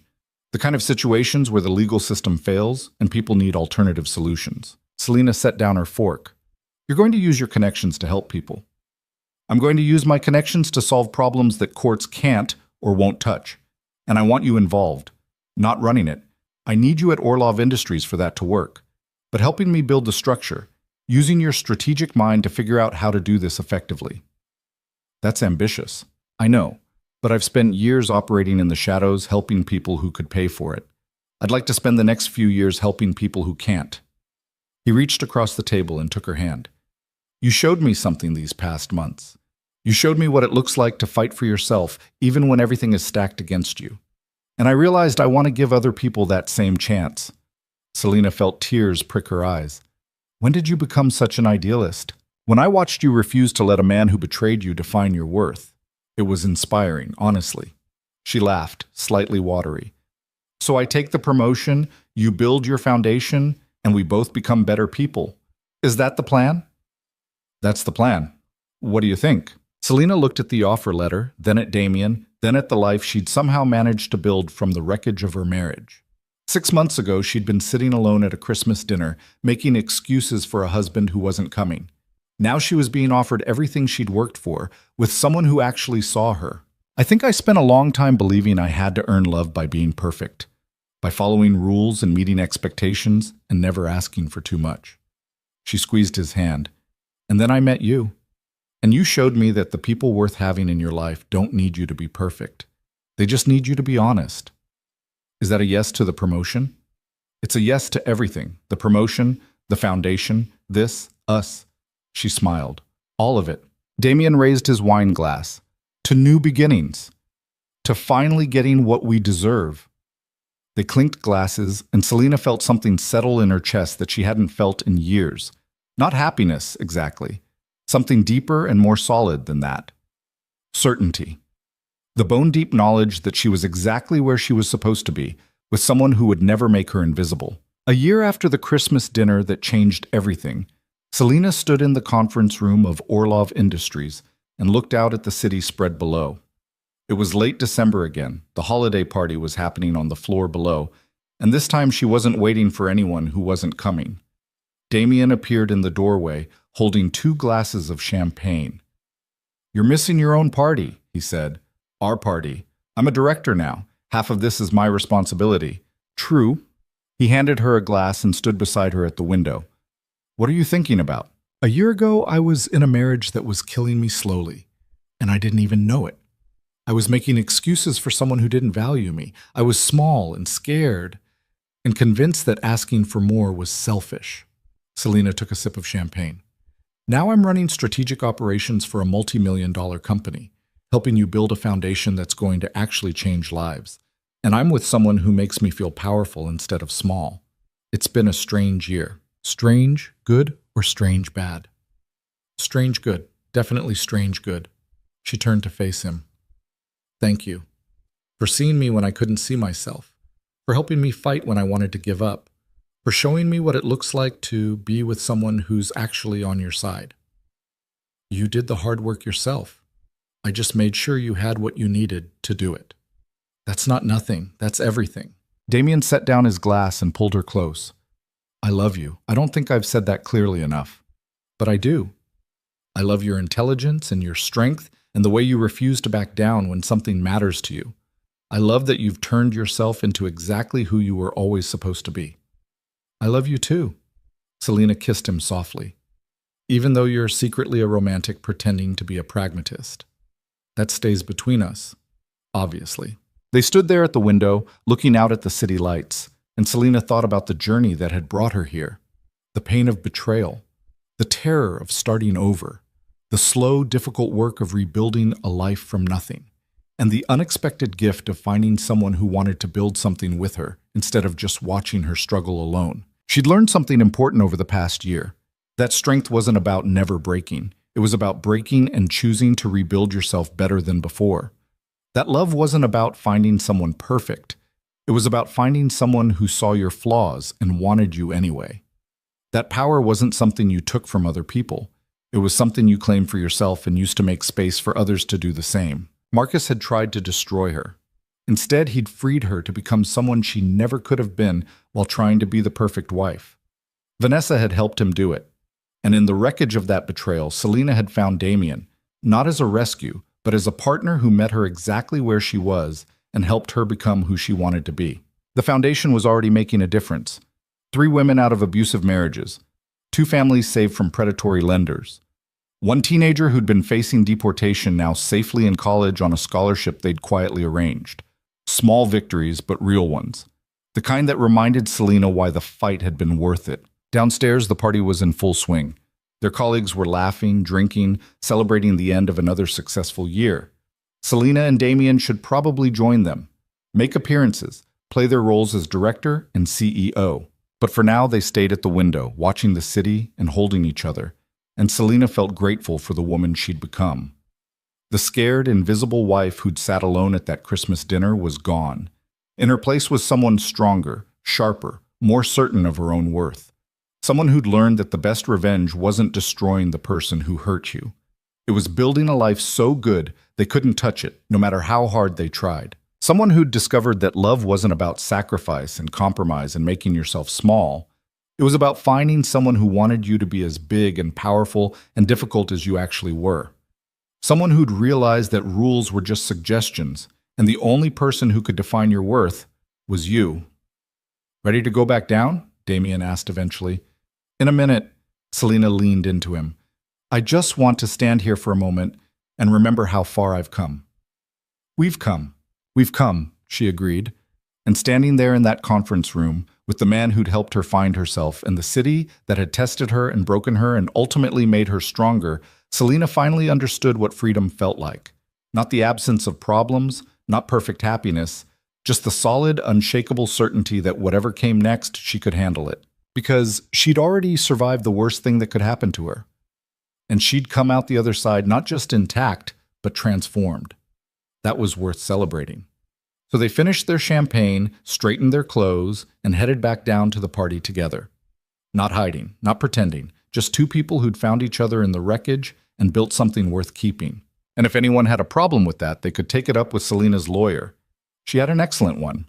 the kind of situations where the legal system fails and people need alternative solutions." Selena set down her fork. "You're going to use your connections to help people. I'm going to use my connections to solve problems that courts can't or won't touch. And I want you involved, not running it. I need you at Orlov Industries for that to work, but helping me build the structure, using your strategic mind to figure out how to do this effectively." "That's ambitious. I know, but I've spent years operating in the shadows helping people who could pay for it. I'd like to spend the next few years helping people who can't." He reached across the table and took her hand. "You showed me something these past months. You showed me what it looks like to fight for yourself, even when everything is stacked against you. And I realized I want to give other people that same chance." Selena felt tears prick her eyes. "When did you become such an idealist?" When I watched you refuse to let a man who betrayed you define your worth, it was inspiring, honestly. She laughed, slightly watery. So I take the promotion, you build your foundation, and we both become better people. Is that the plan? That's the plan. What do you think? Selena looked at the offer letter, then at Damien, then at the life she'd somehow managed to build from the wreckage of her marriage. 6 months ago, she'd been sitting alone at a Christmas dinner, making excuses for a husband who wasn't coming. Now she was being offered everything she'd worked for, with someone who actually saw her. I think I spent a long time believing I had to earn love by being perfect, by following rules and meeting expectations and never asking for too much. She squeezed his hand. And then I met you. And you showed me that the people worth having in your life don't need you to be perfect. They just need you to be honest. Is that a yes to the promotion? It's a yes to everything. The promotion, the foundation, this, us. She smiled. All of it. Damien raised his wine glass. To new beginnings. To finally getting what we deserve. They clinked glasses, and Selena felt something settle in her chest that she hadn't felt in years. Not happiness, exactly. Something deeper and more solid than that. Certainty. The bone-deep knowledge that she was exactly where she was supposed to be, with someone who would never make her invisible. A year after the Christmas dinner that changed everything, Selena stood in the conference room of Orlov Industries and looked out at the city spread below. It was late December again. The holiday party was happening on the floor below, and this time she wasn't waiting for anyone who wasn't coming. Damien appeared in the doorway, holding 2 glasses of champagne. "You're missing your own party," he said. "Our party. I'm a director now. Half of this is my responsibility." "True." He handed her a glass and stood beside her at the window. "What are you thinking about?" "A year ago, I was in a marriage that was killing me slowly, and I didn't even know it. I was making excuses for someone who didn't value me. I was small and scared, and convinced that asking for more was selfish." Selena took a sip of champagne. "Now I'm running strategic operations for a multi-million-dollar company, helping you build a foundation that's going to actually change lives. And I'm with someone who makes me feel powerful instead of small. It's been a strange year." "Strange good or strange bad?" "Strange good. Definitely strange good." She turned to face him. "Thank you. For seeing me when I couldn't see myself. For helping me fight when I wanted to give up. For showing me what it looks like to be with someone who's actually on your side. You did the hard work yourself. I just made sure you had what you needed to do it." "That's not nothing. That's everything." Damien set down his glass and pulled her close. "I love you. I don't think I've said that clearly enough. But I do. I love your intelligence and your strength and the way you refuse to back down when something matters to you. I love that you've turned yourself into exactly who you were always supposed to be." "I love you too." Selena kissed him softly. "Even though you're secretly a romantic pretending to be a pragmatist. That stays between us, obviously." They stood there at the window, looking out at the city lights, and Selena thought about the journey that had brought her here. The pain of betrayal, the terror of starting over, the slow, difficult work of rebuilding a life from nothing, and the unexpected gift of finding someone who wanted to build something with her instead of just watching her struggle alone. She'd learned something important over the past year. That strength wasn't about never breaking. It was about breaking and choosing to rebuild yourself better than before. That love wasn't about finding someone perfect. It was about finding someone who saw your flaws and wanted you anyway. That power wasn't something you took from other people. It was something you claimed for yourself and used to make space for others to do the same. Marcus had tried to destroy her. Instead, he'd freed her to become someone she never could have been while trying to be the perfect wife. Vanessa had helped him do it. And in the wreckage of that betrayal, Selena had found Damien, not as a rescue, but as a partner who met her exactly where she was and helped her become who she wanted to be. The foundation was already making a difference. 3 women out of abusive marriages, 2 families saved from predatory lenders, 1 teenager who'd been facing deportation now safely in college on a scholarship they'd quietly arranged. Small victories, but real ones. The kind that reminded Selena why the fight had been worth it. Downstairs, the party was in full swing. Their colleagues were laughing, drinking, celebrating the end of another successful year. Selena and Damien should probably join them, make appearances, play their roles as director and CEO. But for now, they stayed at the window, watching the city and holding each other. and Selena felt grateful for the woman she'd become. The scared, invisible wife who'd sat alone at that Christmas dinner was gone. In her place was someone stronger, sharper, more certain of her own worth. Someone who'd learned that the best revenge wasn't destroying the person who hurt you. It was building a life so good they couldn't touch it, no matter how hard they tried. Someone who'd discovered that love wasn't about sacrifice and compromise and making yourself small. It was about finding someone who wanted you to be as big and powerful and difficult as you actually were. Someone who'd realized that rules were just suggestions, and the only person who could define your worth was you. "Ready to go back down?" Damien asked eventually. "In a minute," Selena leaned into him. "I just want to stand here for a moment and remember how far I've come." We've come, she agreed. And standing there in that conference room, with the man who'd helped her find herself and the city that had tested her and broken her and ultimately made her stronger, Selena finally understood what freedom felt like. Not the absence of problems, not perfect happiness, just the solid, unshakable certainty that whatever came next, she could handle it. Because she'd already survived the worst thing that could happen to her. And she'd come out the other side not just intact, but transformed. That was worth celebrating. So they finished their champagne, straightened their clothes, and headed back down to the party together. Not hiding, not pretending, just two people who'd found each other in the wreckage and built something worth keeping. And if anyone had a problem with that, they could take it up with Selena's lawyer. She had an excellent one,